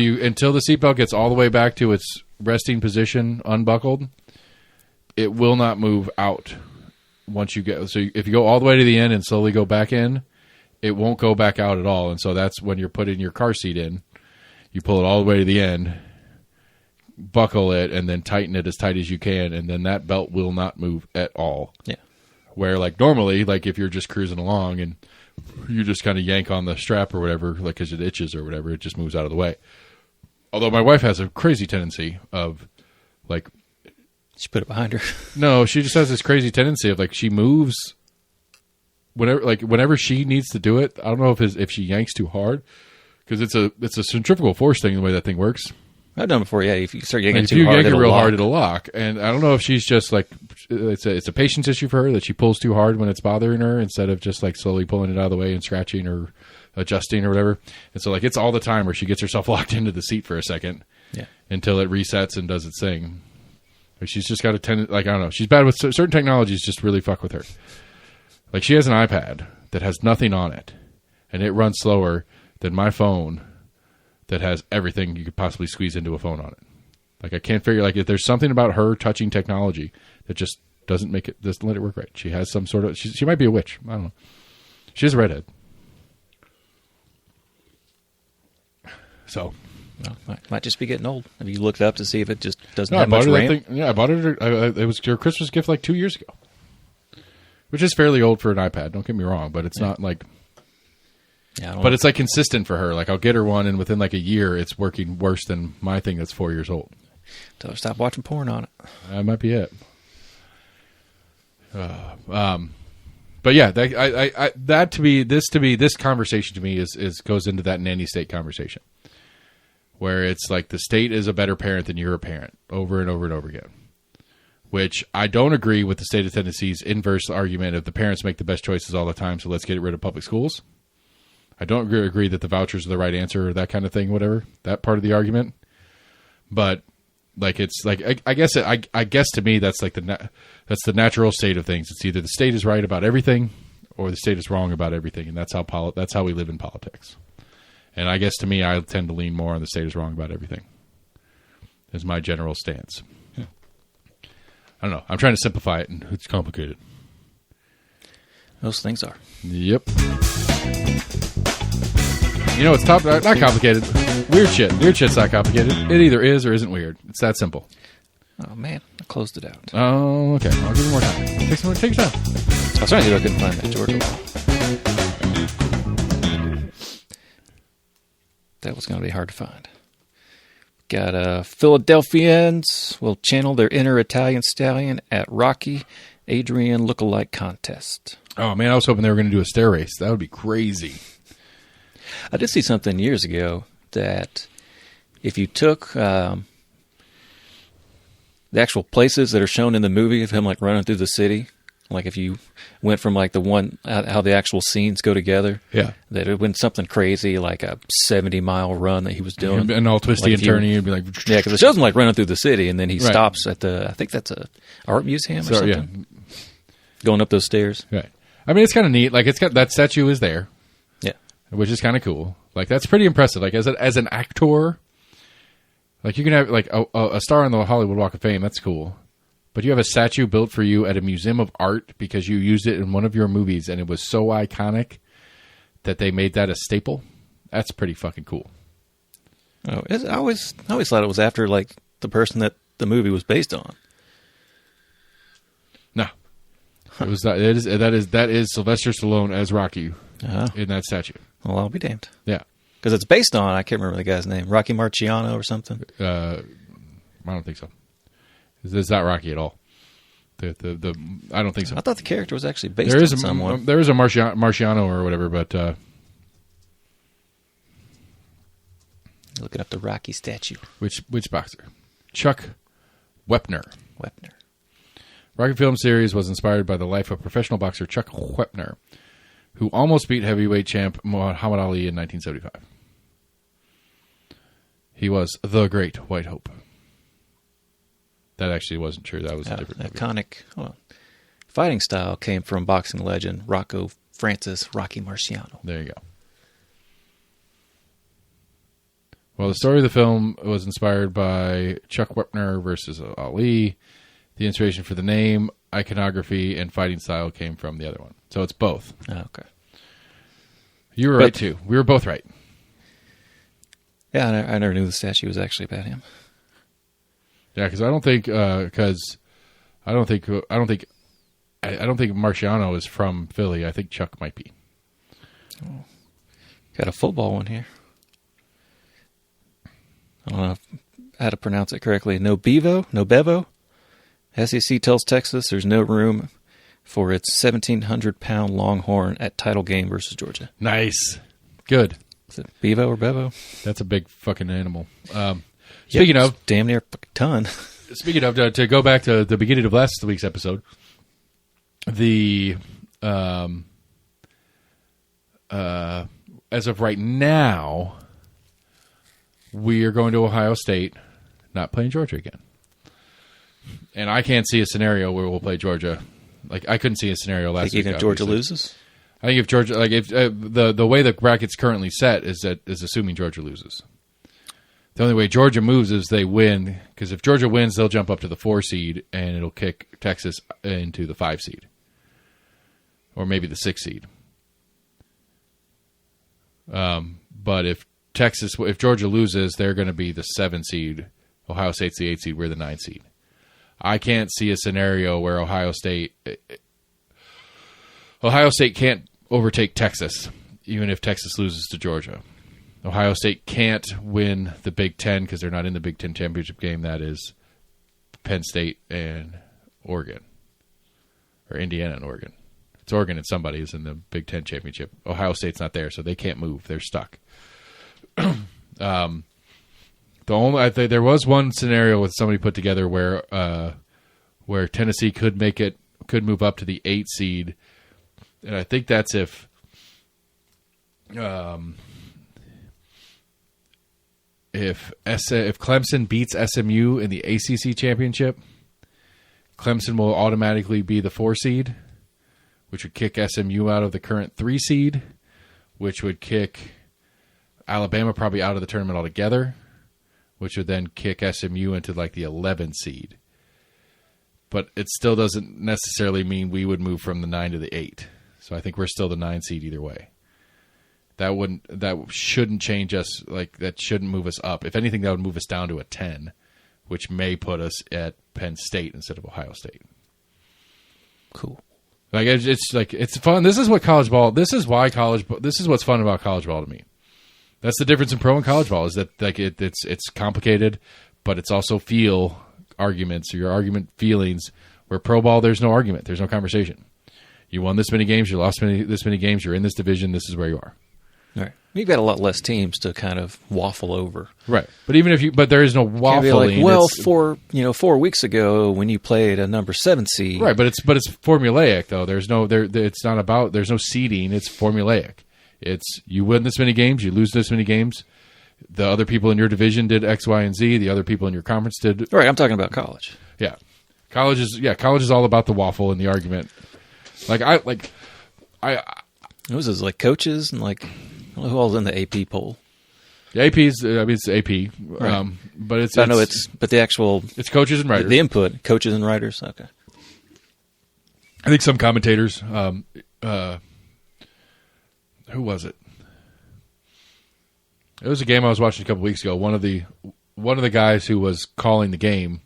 the seatbelt gets all the way back to its resting position, unbuckled, it will not move out. Once you get if you go all the way to the end and slowly go back in, it won't go back out at all. And so that's when you're putting your car seat in. You pull it all the way to the end, buckle it, and then tighten it as tight as you can, and then that belt will not move at all. Yeah. Where like normally, like if you're just cruising along and you just kind of yank on the strap or whatever, like because it itches or whatever, it just moves out of the way. Although my wife has a crazy tendency of like... She put it behind her. No, she just has this crazy tendency of like she moves whenever she needs to do it. I don't know if she yanks too hard because it's a centrifugal force thing the way that thing works. I've done it before. Yeah, if you start yanking And if too you hard, yank it it'll real lock. hard, it'll lock. And I don't know if she's just like it's a patience issue for her that she pulls too hard when it's bothering her instead of just like slowly pulling it out of the way and scratching or adjusting or whatever. And so like it's all the time where she gets herself locked into the seat for a second, until it resets and does its thing. Like she's just got a tendency. Like I don't know, she's bad with certain technologies. Just really fuck with her. Like she has an iPad that has nothing on it, and it runs slower than my phone that has everything you could possibly squeeze into a phone on it. Like I can't figure like if there's something about her touching technology that just doesn't let it work right. She has some sort of she might be a witch. I don't know. She's a redhead. So Well, might just be getting old. Have you looked up to see if it just doesn't no, have much RAM? Yeah, I bought it. It was your Christmas gift like 2 years ago, which is fairly old for an iPad. Don't get me wrong, but it's not like. Yeah, I don't But know. it's like consistent for her. Like I'll get her one, and within like a year, it's working worse than my thing that's 4 years old. Tell her stop watching porn on it. That might be it. But yeah, this conversation to me is goes into that nanny state conversation, where it's like the state is a better parent than you're a parent over and over and over again. Which I don't agree with the state of Tennessee's inverse argument of the parents make the best choices all the time, so let's get rid of public schools. I don't agree that the vouchers are the right answer or that kind of thing, whatever, that part of the argument. But like it's like I guess to me that's like that's the natural state of things. It's either the state is right about everything or the state is wrong about everything, and that's how we live in politics. And I guess to me, I tend to lean more on the state is wrong about everything. Is my general stance. I don't know. I'm trying to simplify it, and it's complicated. Most things are. Yep. You know, it's not complicated. Weird shit. Weird shit's not complicated. It either is or isn't weird. It's that simple. Oh, man. I closed it out. Oh, okay. I'll give you more time. Take your time. I was trying to see if I couldn't find that Georgia law. That was going to be hard to find. Got Philadelphians will channel their inner Italian stallion at Rocky Adrian lookalike contest. Oh, man. I was hoping they were going to do a stair race. That would be crazy. I did see something years ago that if you took the actual places that are shown in the movie of him like running through the city, like if you went from like the one how the actual scenes go together, Yeah. that it went something crazy like a 70-mile run that he was doing, And all twisty Like and turny. You'd be like, yeah, because it shows him like running through the city, and then he Right. stops at I think that's a art museum or So, something. Going up those stairs. Right. I mean, it's kind of neat. Like, it's got that statue is there, Yeah. which is kind of cool. Like, that's pretty impressive. Like, as an actor, like you can have like a star on the Hollywood Walk of Fame. That's cool. But you have a statue built for you at a museum of art because you used it in one of your movies, and it was so iconic that they made that a staple. That's pretty fucking cool. Oh, I always thought it was after like the person that the movie was based on. No, it was that. That is Sylvester Stallone as Rocky in that statue. Well, I'll be damned. Yeah, Because it's based on, I can't remember the guy's name, Rocky Marciano or something. I don't think so. It's not Rocky at all. The I don't think so. I thought the character was actually based There is on someone. there is a Marciano or whatever, but Looking up the Rocky statue. which boxer? Chuck Wepner. Wepner. Rocky film series was inspired by the life of professional boxer Chuck Wepner, who almost beat heavyweight champ Muhammad Ali in 1975. He was the Great White Hope. That actually wasn't true. That was a different movie. Iconic fighting style came from boxing legend Rocco Francis Rocky Marciano. There you go. Well, the story of the film was inspired by Chuck Wepner versus Ali. The inspiration for the name, iconography, and fighting style came from the other one. So it's both. Oh, okay. You were right, too. We were both right. Yeah, I never knew the statue was actually about him. Yeah, because I don't think Marciano is from Philly. I think Chuck might be. Got a football one here. I don't know how to pronounce it correctly. No Bevo. SEC tells Texas there's no room for its 1,700-pound Longhorn at title game versus Georgia. Nice. Good. Is it Bevo or Bevo? That's a big fucking animal. Speaking Yep, of, it's damn near a ton. Speaking of, to go back to the beginning of last week's episode, the as of right now, we are going to Ohio State, not playing Georgia again. And I can't see a scenario where we'll play Georgia. Like, I couldn't see a scenario last week. Even if Georgia loses? I think if Georgia, like, if the way the bracket's currently set is assuming Georgia loses. The only way Georgia moves is they win, because if Georgia wins, they'll jump up to the 4 seed, and it'll kick Texas into the 5 seed, or maybe the 6 seed. But if Georgia loses, they're going to be the 7 seed. Ohio State's the 8 seed. We're the 9 seed. I can't see a scenario where Ohio State can't overtake Texas, even if Texas loses to Georgia. Ohio State can't win the Big Ten because they're not in the Big Ten championship game. That is Penn State and Oregon, or Indiana and Oregon. It's Oregon and somebody is in the Big Ten championship. Ohio State's not there, so they can't move. They're stuck. I think there was one scenario with somebody put together where Tennessee could move up to the 8 seed, and I think that's if Clemson beats SMU in the ACC championship, Clemson will automatically be the 4 seed, which would kick SMU out of the current 3 seed, which would kick Alabama probably out of the tournament altogether, which would then kick SMU into like the 11 seed. But it still doesn't necessarily mean we would move from the 9 to the 8. So I think we're still the 9 seed either way. That shouldn't change us. Like, that shouldn't move us up. If anything, that would move us down to a 10, which may put us at Penn State instead of Ohio State. Cool. Like, it's fun. This is what college ball. This is what's fun about college ball to me. That's the difference in pro and college ball, is that like it's complicated, but it's also arguments, or your argument feelings. Where pro ball, there's no argument, there's no conversation. You won this many games, you lost this many games, you're in this division, this is where you are. Right. You've got a lot less teams to kind of waffle over. Right. But there is no waffling. Like, well, 4 weeks ago when you played a number 7 seed. Right, but it's formulaic though. There's no seeding, it's formulaic. It's you win this many games, you lose this many games. The other people in your division did X, Y, and Z. The other people in your conference did. Right, I'm talking about college. Yeah. College is all about the waffle and the argument. It was like coaches and like who all's in the AP poll. The AP's, it's AP, right. But it's the actual it's coaches and writers. The input, coaches and writers. Okay. I think some commentators. Who was it? It was a game I was watching a couple weeks ago. One of the guys who was calling the game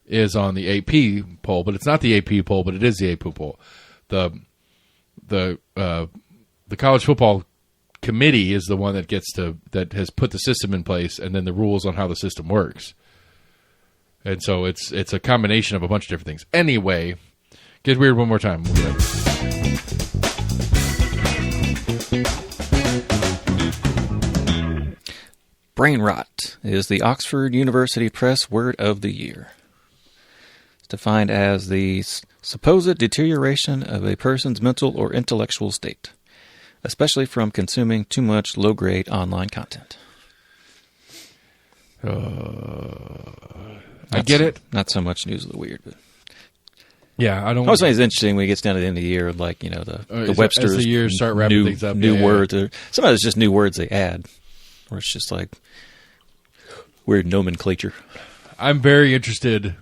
is on the AP poll, but it's not the AP poll, but it is the AP poll. The college football committee is the one that has put the system in place, and then the rules on how the system works. And so it's a combination of a bunch of different things. Anyway, get weird one more time. We'll be right back. Brain rot is the Oxford University Press word of the year. It's defined as the supposed deterioration of a person's mental or intellectual state, especially from consuming too much low-grade online content. I get it. Not so much news of the weird, but yeah, I don't. I always find it's interesting when it gets down to the end of the year, like the Webster's as the years start wrapping things up, new words. Or sometimes it's just new words they add, or it's just like weird nomenclature. I'm very interested.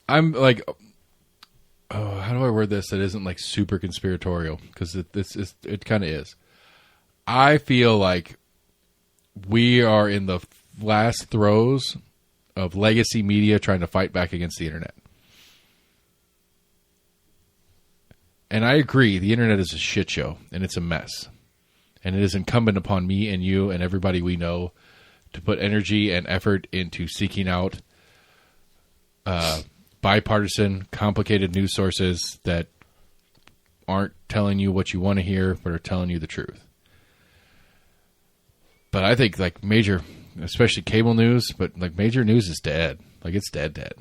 I'm like, how do I word this that isn't like super conspiratorial? Because it kind of is. I feel like we are in the last throes of legacy media trying to fight back against the internet. And I agree, the internet is a shit show, and it's a mess. And it is incumbent upon me and you and everybody we know to put energy and effort into seeking out bipartisan, complicated news sources that aren't telling you what you want to hear, but are telling you the truth. But I think like major especially cable news, but like major news is dead. Like it's dead.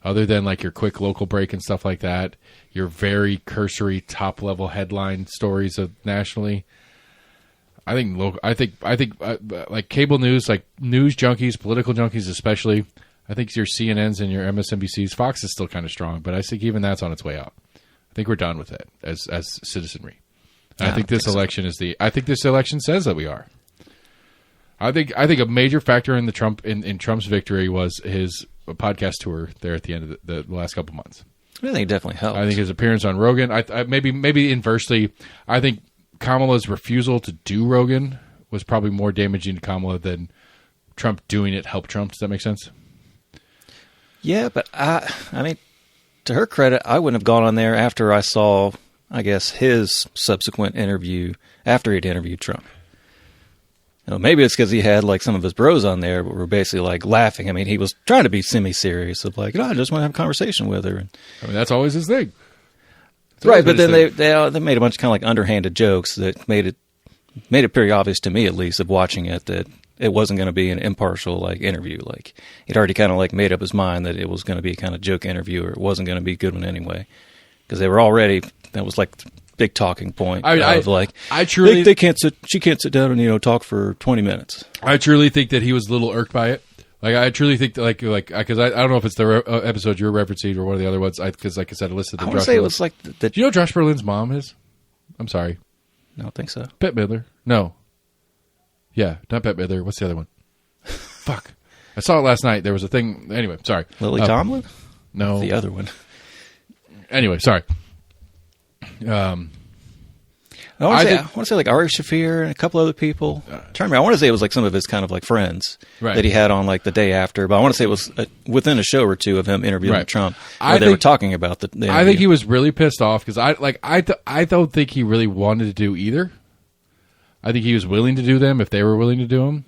Other than like your quick local break and stuff like that, your very cursory top level headline stories of nationally. I think like cable news, like news junkies, political junkies especially. I think your CNNs and your MSNBCs, Fox is still kind of strong, but I think even that's on its way out. I think we're done with it as citizenry. I think this election is I think this election says that we are. I think a major factor in in Trump's victory was his podcast tour there at the end of the last couple months. I think it definitely helped. I think his appearance on Rogan. Maybe inversely, I think Kamala's refusal to do Rogan was probably more damaging to Kamala than Trump doing it helped Trump. Does that make sense? Yeah, but I mean, to her credit, I wouldn't have gone on there after I saw, I guess, his subsequent interview after he'd interviewed Trump. You know, maybe it's because he had like some of his bros on there, but were basically like laughing. I mean, he was trying to be semi-serious of like, I just want to have a conversation with her. I mean, that's always his thing. Right, but then they made a bunch of kind of like underhanded jokes that made it pretty obvious to me, at least, of watching it, that it wasn't going to be an impartial like interview. Like he'd already kind of like made up his mind that it was going to be a kind of joke interview, or it wasn't going to be a good one anyway, because they were already. That was like the big talking point they can't sit. She can't sit down and talk for 20 minutes. I truly think that he was a little irked by it. Like I truly think that because I don't know if it's the episode you're referencing or one of the other ones. Because like I said, I listed the. I want to say it was like the. Do you know Josh Berlin's mom is? I'm sorry. I don't think so. Bette Midler. No. Yeah, not Bette Midler. What's the other one? Fuck. I saw it last night. There was a thing. Anyway, sorry. Lily Tomlin? No. The other one. Anyway, sorry. I want to say like Ari Shaffir and a couple other people. I want to say it was like some of his kind of like friends that he had on like the day after. But I want to say it was within a show or two of him interviewing Trump, where they were talking about the interview. I think he was really pissed off because I don't think he really wanted to do either. I think he was willing to do them if they were willing to do them,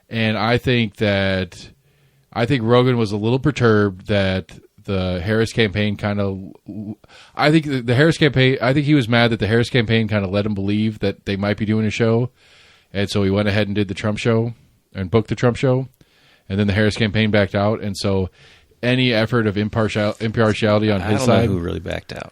and I think Rogan was a little perturbed that the Harris campaign kind of. I think the Harris campaign. I think he was mad that the Harris campaign kind of let him believe that they might be doing a show, and so he went ahead and did the Trump show and booked the Trump show, and then the Harris campaign backed out, and so any effort of impartiality on his side. I don't know who really backed out.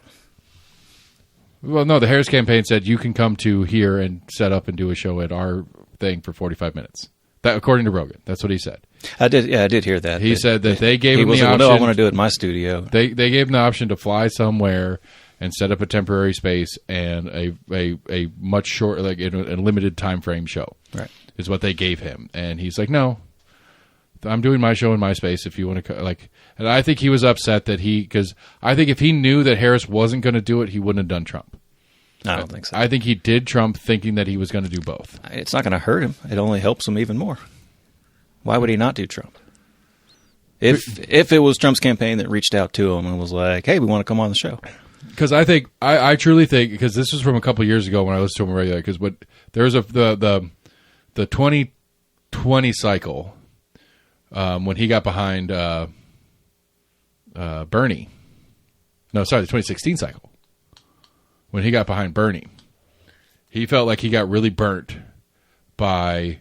Well, no, the Harris campaign said you can come to here and set up and do a show at our thing for 45 minutes. That, according to Rogan, that's what he said. I did hear that. He said that they gave him the option. No, I want to do it in my studio. They gave him the option to fly somewhere and set up a temporary space and a much short, like a limited time frame show. Right, is what they gave him, and he's like, no, I'm doing my show in my space. If you want to, like, and I think he was upset that because I think if he knew that Harris wasn't going to do it, he wouldn't have done Trump. I don't think so. I think he did Trump thinking that he was going to do both. It's not going to hurt him. It only helps him even more. Why would he not do Trump? If it was Trump's campaign that reached out to him and was like, hey, we want to come on the show. Because I truly think, because this was from a couple of years ago when I listened to him regularly, because there was the 2020 cycle when he got behind Bernie. No, sorry, the 2016 cycle. When he got behind Bernie, he felt like he got really burnt by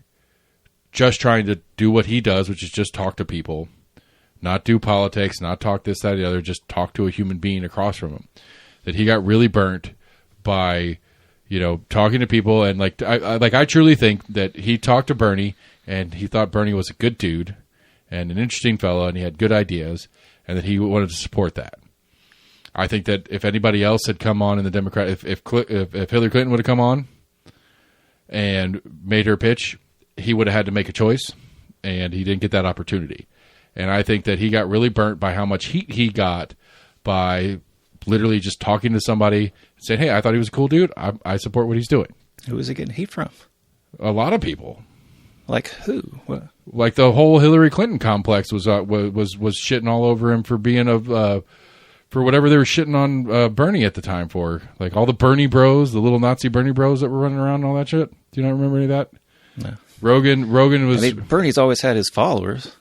just trying to do what he does, which is just talk to people, not do politics, not talk this, that, or the other, just talk to a human being across from him. That he got really burnt by, talking to people, and I truly think that he talked to Bernie, and he thought Bernie was a good dude and an interesting fellow, and he had good ideas, and that he wanted to support that. I think that if anybody else had come on in the Democrat, if Hillary Clinton would have come on and made her pitch, he would have had to make a choice, and he didn't get that opportunity. And I think that he got really burnt by how much heat he got by literally just talking to somebody and saying, hey, I thought he was a cool dude. I support what he's doing. Who was he getting heat from? A lot of people. Like who? What? Like the whole Hillary Clinton complex was shitting all over him for being for whatever they were shitting on Bernie at the time for. Like all the Bernie bros, the little Nazi Bernie bros that were running around and all that shit. Do you not remember any of that? No. Rogan was. I mean, Bernie's always had his followers.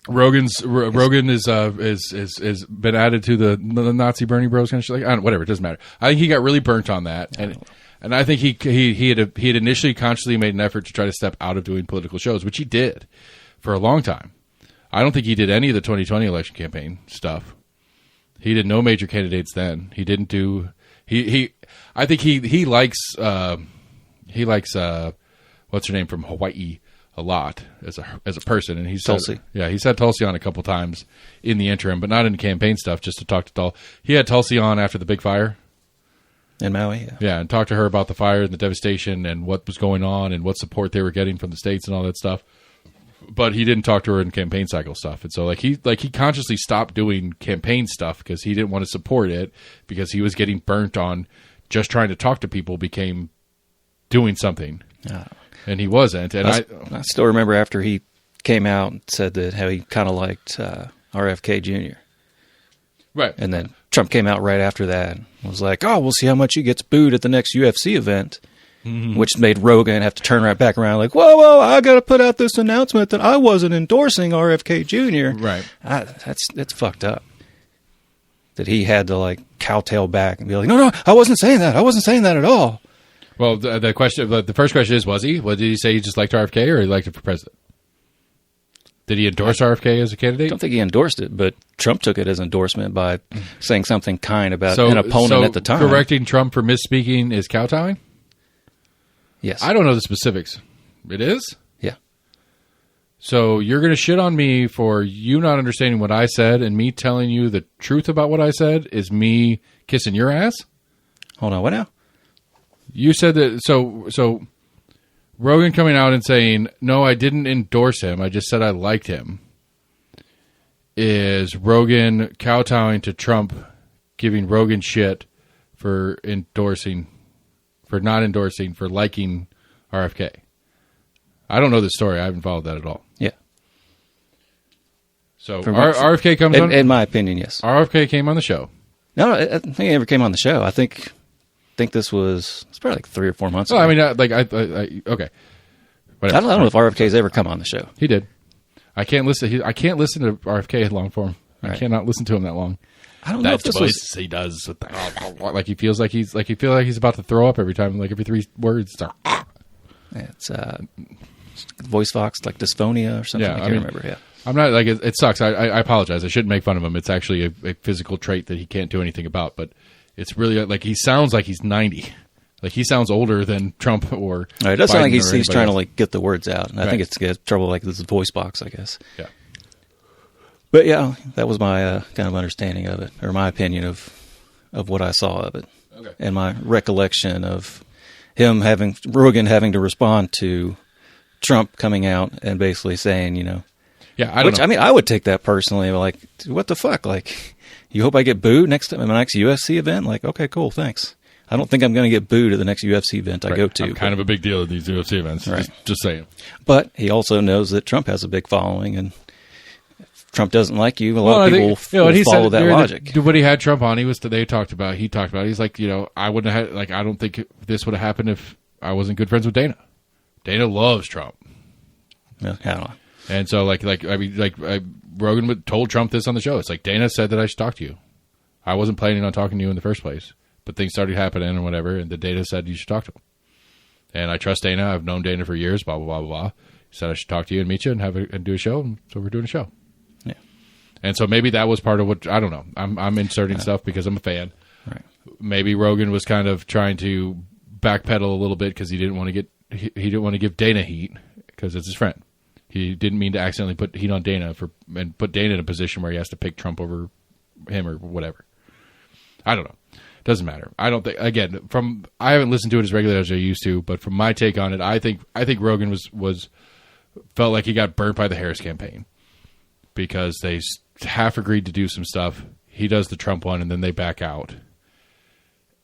Rogan is been added to the Nazi Bernie bros kind of shit. Like, whatever, it doesn't matter. I think he got really burnt on that, and And I think he had initially consciously made an effort to try to step out of doing political shows, which he did for a long time. I don't think he did any of the 2020 election campaign stuff. He did no major candidates then. He didn't do I think he likes what's her name from Hawaii a lot as a person, and he's Tulsi. He's had Tulsi on a couple times in the interim, but not in the campaign stuff. Just to talk to Tulsi. He had Tulsi on after the big fire in Maui. Yeah, and talked to her about the fire and the devastation and what was going on and what support they were getting from the states and all that stuff. But he didn't talk to her in campaign cycle stuff, and so he consciously stopped doing campaign stuff because he didn't want to support it because he was getting burnt on just trying to talk to people became doing something, and he wasn't. And I still remember after he came out and said that how he kind of liked RFK Jr. Right, and then Trump came out right after that and was like, "Oh, we'll see how much he gets booed at the next UFC event." Mm-hmm. Which made Rogan have to turn right back around like, whoa, I got to put out this announcement that I wasn't endorsing RFK Jr. Right. That's fucked up. That he had to like cowtail back and be like, no, I wasn't saying that. I wasn't saying that at all. Well, the first question is, was he? What did he say? He just liked RFK or he liked it for president? Did he endorse RFK as a candidate? I don't think he endorsed it, but Trump took it as endorsement by saying something kind about an opponent at the time. Correcting Trump for misspeaking is kowtowing? Yes. I don't know the specifics. It is? Yeah. So you're going to shit on me for you not understanding what I said and me telling you the truth about what I said is me kissing your ass? Hold on, what now? You said that, so Rogan coming out and saying, no, I didn't endorse him, I just said I liked him, is Rogan kowtowing to Trump, giving Rogan shit for not endorsing, for liking RFK. I don't know the story. I haven't followed that at all. Yeah. So RFK comes on? In my opinion, yes. RFK came on the show. No, I think he never came on the show. I think this was, it's probably like 3 or 4 months ago. I mean, okay. Whatever. I don't know if RFK's ever come on the show. He did. I can't listen to RFK long form. Right. I cannot listen to him that long. I don't know if this was... he does. Like he feels like he's about to throw up every time, like every 3 words. It's voice box, like dysphonia or something. Yeah, I can't remember. Yeah. I'm not like it sucks. I apologize. I shouldn't make fun of him. It's actually a physical trait that he can't do anything about. But it's really like he sounds like he's 90. Like he sounds older than Trump or. It does sound like he's trying else. to like get the words out, and I think it's get trouble like this voice box, I guess. Yeah. But yeah, that was my kind of understanding of it, or my opinion of what I saw of it, and my recollection of Rogan having to respond to Trump coming out and basically saying, yeah, I don't know. I mean, I would take that personally. Like, what the fuck? Like, you hope I get booed next time at my next UFC event? Like, okay, cool, thanks. I don't think I'm going to get booed at the next UFC event I go to. I'm kind of a big deal at these UFC events. Right. Just saying. But he also knows that Trump has a big following, and if Trump doesn't like you, a lot of people will follow that logic. When he had Trump on, he talked about, he's like, I wouldn't have had, I don't think this would have happened if I wasn't good friends with Dana. Dana loves Trump. Yeah, I don't know. And so, Rogan told Trump this on the show. It's like, Dana said that I should talk to you. I wasn't planning on talking to you in the first place, but things started happening or whatever, and the Dana said you should talk to him. And I trust Dana. I've known Dana for years, blah, blah, blah, blah, blah. He said I should talk to you and meet you and do a show, and so we're doing a show. Yeah. And so maybe that was part of what, I don't know. I'm inserting stuff because I'm a fan. Right. Maybe Rogan was kind of trying to backpedal a little bit because he didn't want to give Dana heat because it's his friend. He didn't mean to accidentally put heat on Dana and put Dana in a position where he has to pick Trump over him or whatever. I don't know. Doesn't matter. I don't think. Again, I haven't listened to it as regularly as I used to, but from my take on it, I think Rogan felt like he got burnt by the Harris campaign because they half agreed to do some stuff. He does the Trump one, and then they back out,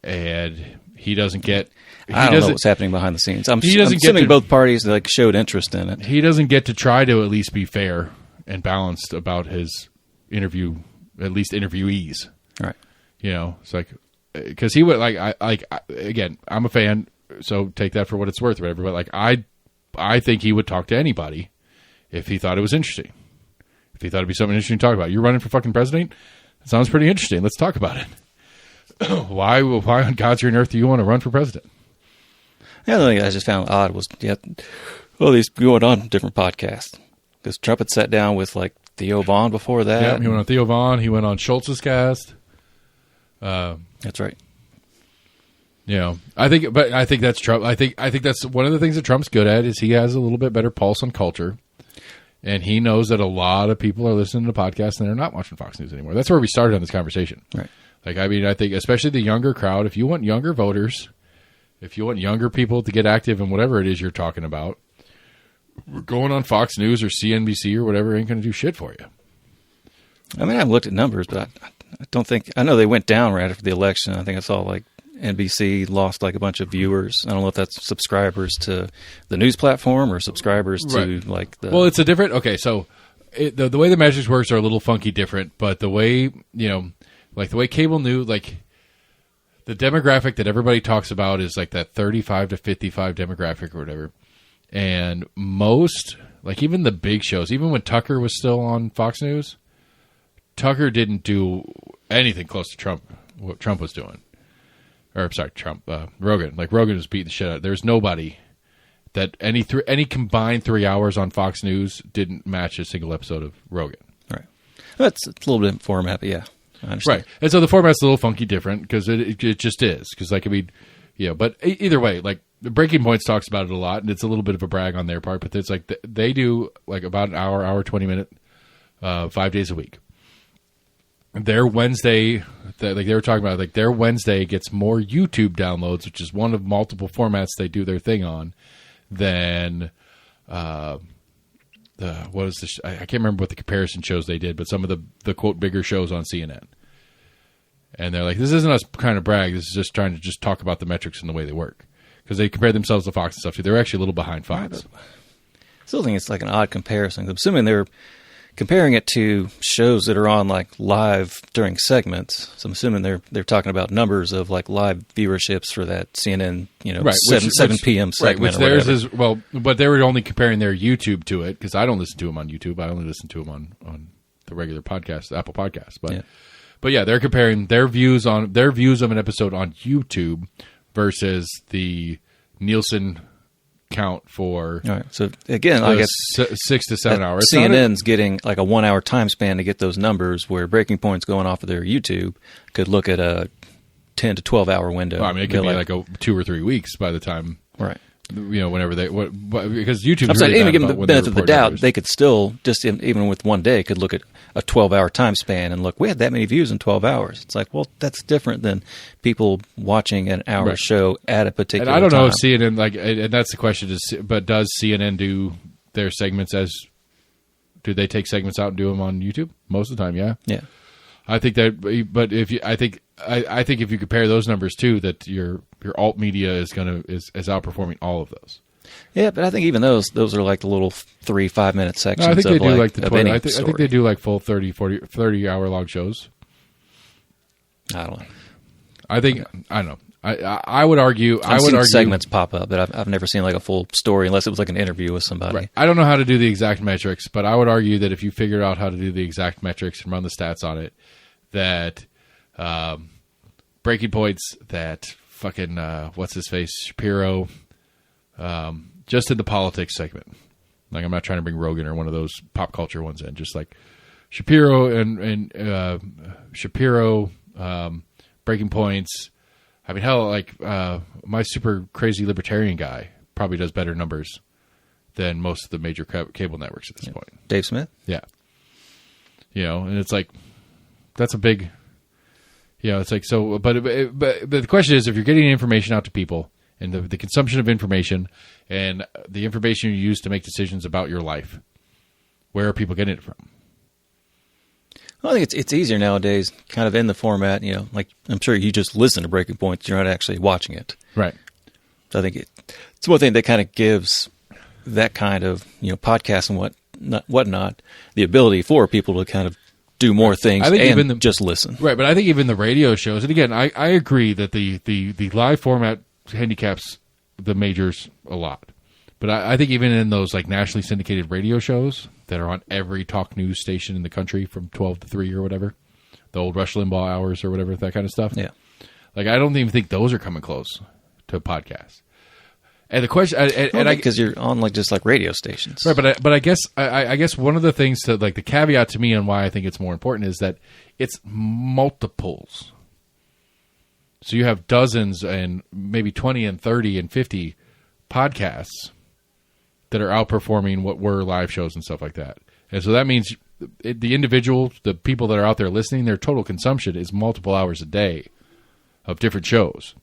and he doesn't get. I don't know what's happening behind the scenes. I'm assuming both parties showed interest in it. He doesn't get to try to at least be fair and balanced about his interview, at least interviewees. Right. It's like because he would again. I'm a fan, so take that for what it's worth, or whatever. But I think he would talk to anybody if he thought it was interesting. If he thought it'd be something interesting to talk about. You're running for fucking president? It sounds pretty interesting. Let's talk about it. Why on God's green earth do you want to run for president? The other thing I just found odd was these going on different podcasts. Because Trump had sat down with like Theo Vaughn before that. Yeah, he went on Theo Vaughn. He went on Schultz's cast. That's right. I think that's Trump. I think that's one of the things that Trump's good at is he has a little bit better pulse on culture, and he knows that a lot of people are listening to podcasts and they're not watching Fox News anymore. That's where we started on this conversation. Right. Like, I mean, I think especially the younger crowd. If you want younger voters, if you want younger people to get active in whatever it is you're talking about, going on Fox News or CNBC or whatever ain't going to do shit for you. I mean, I've looked at numbers, but I don't think... I know they went down right after the election. I think I saw like NBC lost like a bunch of viewers. I don't know if that's subscribers to the news platform or subscribers to like the... Well, it's a different... Okay, so the way the metrics works are a little funky different, but the way, like the way cable news, like the demographic that everybody talks about is like that 35 to 55 demographic or whatever. And most, like even the big shows, even when Tucker was still on Fox News, Tucker didn't do anything close to Trump, what Trump was doing. Or, sorry, Rogan. Like, Rogan was beating the shit out. There's nobody that any combined 3 hours on Fox News didn't match a single episode of Rogan. Right. That's a little bit format, but yeah, I understand. Right. And so the format's a little funky different because it just is. Because, like, I mean, but either way, like, Breaking Points talks about it a lot, and it's a little bit of a brag on their part, but it's like they do, like, about an hour, 20 minute, 5 days a week. Their Wednesday, like they were talking about, like their Wednesday gets more YouTube downloads, which is one of multiple formats they do their thing on, than I can't remember what the comparison shows they did, but some of the quote bigger shows on CNN. And they're like, this isn't us trying to brag. This is just trying to just talk about the metrics and the way they work. Because they compare themselves to Fox and stuff too. They're actually a little behind Fox. I still think it's like an odd comparison. I'm assuming they're comparing it to shows that are on like live during segments. So I'm assuming they're talking about numbers of like live viewerships for that CNN, right, 7 p.m. segment. Right, which theirs is, well, but they were only comparing their YouTube to it because I don't listen to them on YouTube. I only listen to them on the regular podcast, Apple Podcasts. But yeah, they're comparing their views of an episode on YouTube versus the Nielsen count for. All right. So again, I guess 6 to 7 hours. CNN's getting like a 1 hour time span to get those numbers, where Breaking Point's going off of their YouTube could look at a 10 to 12 hour window. Well, I mean, it could be like a 2 or 3 weeks by the time. Right. Whenever because YouTube. I'm saying, even give them the benefit of the doubt, numbers. They could still even with one day could look at a 12-hour time span and look, we had that many views in 12 hours. It's like, well, that's different than people watching an hour show at a particular. And I don't time. know if CNN and that's the question but does CNN do their segments do they take segments out and do them on YouTube most of the time? Yeah. Yeah. I think that, but I think if you compare those numbers too, that your alt media is outperforming all of those. Yeah, but I think even those are like the little 3-5 minute sections. No, I think they do like the 20. I think they do like full 30 hour long shows. I don't know. I don't know. I would argue. I've seen segments pop up, but I've never seen like a full story unless it was like an interview with somebody. Right. I don't know how to do the exact metrics, but I would argue that if you figured out how to do the exact metrics and run the stats on it, that Breaking Points, that fucking what's his face, Shapiro, just in the politics segment. Like, I'm not trying to bring Rogan or one of those pop culture ones in. Just like Shapiro and Shapiro, Breaking Points. I mean, hell, like my super crazy libertarian guy probably does better numbers than most of the major cable networks at this point. Dave Smith? Yeah. And it's like, that's a big, it's like, so, but the question is, if you're getting information out to people and the consumption of information and the information you use to make decisions about your life, where are people getting it from? Well, I think it's easier nowadays, kind of in the format, like I'm sure you just listen to Breaking Points, you're not actually watching it. Right. So I think it's one thing that kind of gives that kind of, podcast and whatnot, the ability for people to kind of do more things and just listen. Right, but I think even the radio shows, and again, I agree that the live format handicaps the majors a lot. But I think even in those like nationally syndicated radio shows that are on every talk news station in the country from 12 to 3 or whatever, the old Rush Limbaugh hours or whatever, that kind of stuff. Yeah. Like, I don't even think those are coming close to podcasts. And the question, because you're on just like radio stations, right? But I guess one of the things to like the caveat to me on why I think it's more important is that it's multiples. So you have dozens and maybe 20 and 30 and 50 podcasts that are outperforming what were live shows and stuff like that. And so that means the individual, the people that are out there listening, their total consumption is multiple hours a day of different shows.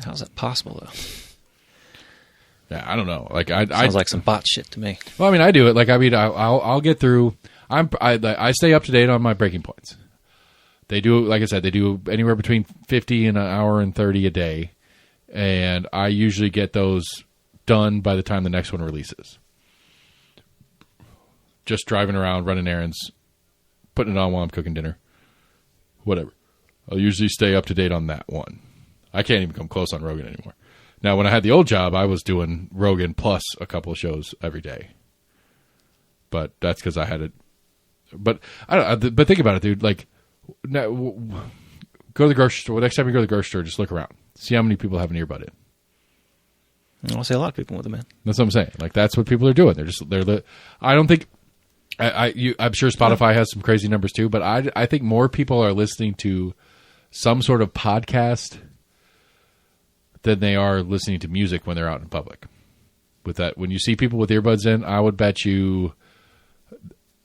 How's that possible, though? Yeah, I don't know. Like sounds like some bot shit to me. Well, I mean, I do it. Like, I mean, I'll get through. I stay up to date on my breaking points. They do, like I said, they do anywhere between 50 and an hour and 30 a day, and I usually get those done by the time the next one releases. Just driving around, running errands, putting it on while I'm cooking dinner, whatever. I'll usually stay up to date on that one. I can't even come close on Rogan anymore. Now, when I had the old job, I was doing Rogan plus a couple of shows every day. But that's because I had it. But but think about it, dude. Like, now, go to the grocery store. Next time you go to the grocery store, just look around. See how many people have an earbud in. I'll say a lot of people with them in. That's what I'm saying. Like, that's what people are doing. I don't think. I'm sure Spotify has some crazy numbers too, but I think more people are listening to some sort of podcast than they are listening to music when they're out in public. With that, when you see people with earbuds in, I would bet you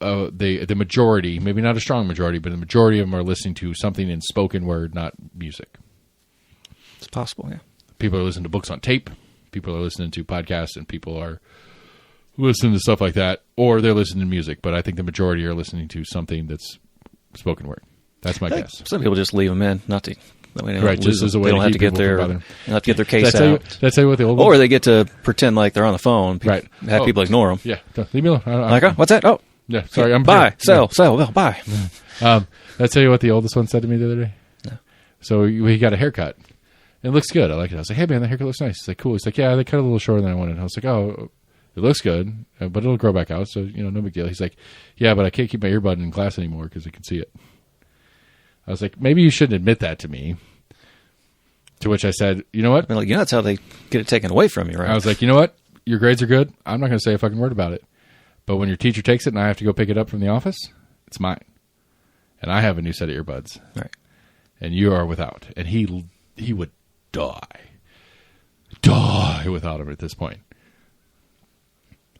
the majority, maybe not a strong majority, but the majority of them are listening to something in spoken word, not music. It's possible, yeah. People are listening to books on tape. People are listening to podcasts, and people are listening to stuff like that, or they're listening to music. But I think the majority are listening to something that's spoken word. That's my guess. Some people just leave them in, not to. That way right, just as a way they don't have to get their case out. That's what the old or they get to pretend like they're on the phone. Right, have people ignore them. Yeah, leave me alone. Like, what's that? Oh, yeah. Sorry, I'm buy, sell, buy. Did I tell you what the oldest one said to me the other day? No. So he got a haircut. It looks good. I like it. I was like, hey man, that haircut looks nice. He's like, cool. He's like, yeah, they cut it a little shorter than I wanted. I was like, oh, it looks good, but it'll grow back out. So no big deal. He's like, yeah, but I can't keep my earbud in class anymore because I can see it. I was like, maybe you shouldn't admit that to me. To which I said, you know what? I mean, that's how they get it taken away from you, right? I was like, you know what? Your grades are good. I'm not going to say a fucking word about it. But when your teacher takes it and I have to go pick it up from the office, it's mine. And I have a new set of earbuds. Right. And you are without. And he would die without him at this point.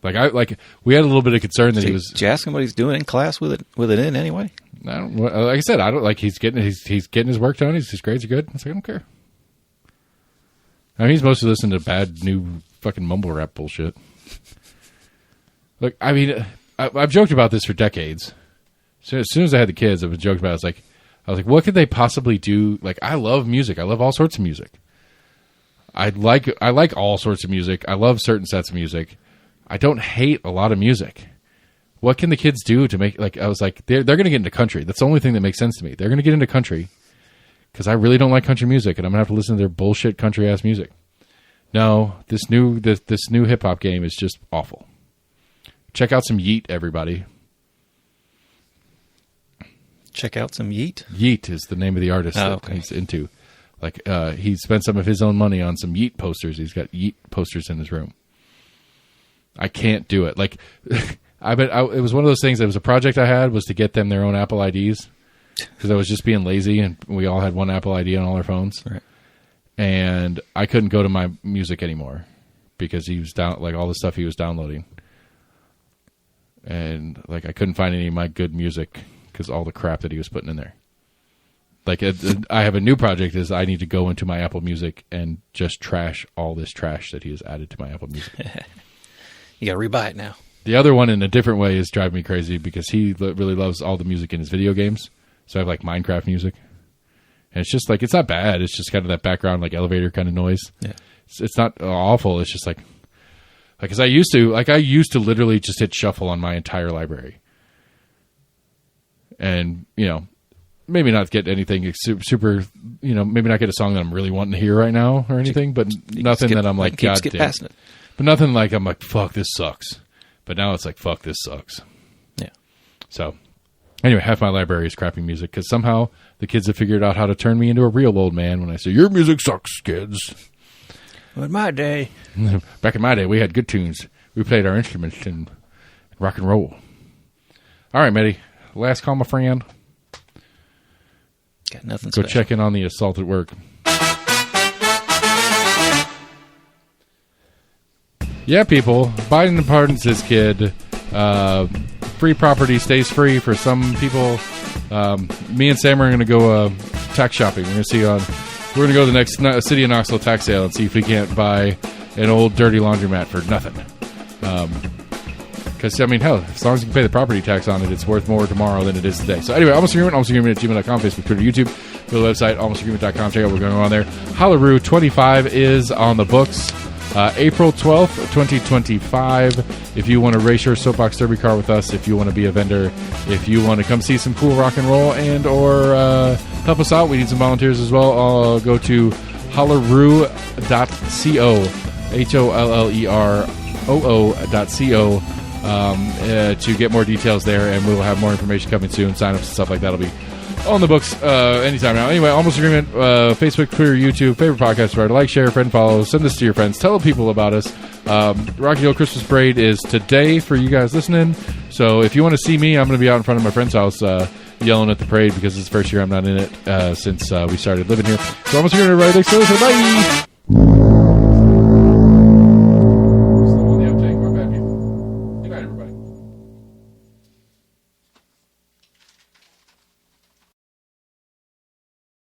Like we had a little bit of concern that he was. Did you ask him what he's doing in class with it in anyway? I don't. Like I said, I don't like. He's getting his work done. His grades are good. I was like, I don't care. I mean, he's mostly listening to bad new fucking mumble rap bullshit. Look, I mean, I've joked about this for decades. So as soon as I had the kids, I've been joking about it. I was like, what could they possibly do? Like, I love music. I love all sorts of music. I like all sorts of music. I love certain sets of music. I don't hate a lot of music. What can the kids do to make, like, I was like, they're going to get into country. That's the only thing that makes sense to me. They're going to get into country because I really don't like country music, and I'm going to have to listen to their bullshit country-ass music. No, this new hip-hop game is just awful. Check out some Yeet, everybody. Check out some Yeet? Yeet is the name of the artist that he's into. Like, he spent some of his own money on some Yeet posters. He's got Yeet posters in his room. I can't do it. Like, it was one of those things. It was a project I had was to get them their own Apple IDs because I was just being lazy, and we all had one Apple ID on all our phones. Right. And I couldn't go to my music anymore because he was all the stuff he was downloading, and like I couldn't find any of my good music because all the crap that he was putting in there. Like, I have a new project is I need to go into my Apple Music and just trash all this trash that he has added to my Apple Music. You got to rebuy it now. The other one in a different way is driving me crazy because he really loves all the music in his video games. So I have like Minecraft music. And it's just like, it's not bad. It's just kind of that background, like elevator kind of noise. Yeah. It's not awful. It's just like, cause I used to literally just hit shuffle on my entire library. And, maybe not get anything super, maybe not get a song that I'm really wanting to hear right now or anything, but nothing that I'm like, God damn. But nothing like I'm like, fuck, this sucks. But now it's like, fuck, this sucks. Yeah. So, anyway, half my library is crappy music because somehow the kids have figured out how to turn me into a real old man when I say, your music sucks, kids. Well, in my day. Back in my day, we had good tunes. We played our instruments and rock and roll. All right, Mitty. Last call, my friend. Got nothing Go special. check in on the assault at work. Yeah, people. Biden pardons his kid. Free property stays free for some people. Me and Sam are going to go tax shopping. We're going to go to the next city of Knoxville tax sale and see if we can't buy an old dirty laundromat for nothing. Because, I mean, hell, as long as you can pay the property tax on it, it's worth more tomorrow than it is today. So anyway, Almost Agreement at gmail.com, Facebook, Twitter, YouTube. Go to the website, almostagreement.com. Check out what's going on there. Hollaroo 25 is on the books. April 12th, 2025. If you want to race your soapbox derby car with us, if you want to be a vendor, if you want to come see some cool rock and roll and or help us out, we need some volunteers as well. Go to hollaroo.co, HOLLEROO.co, to get more details there, and we'll have more information coming soon. Sign-ups and stuff like that will be on the books anytime now. Anyway, Almost Agreement, Facebook, Twitter, YouTube, favorite podcast provider. Like, share, friend, follow, send this to your friends. Tell people about us. Rocky Hill Christmas Parade is today for you guys listening. So if you want to see me, I'm going to be out in front of my friend's house yelling at the parade because it's the first year I'm not in it since we started living here. So Almost Agreement, everybody. Thanks for listening. Bye!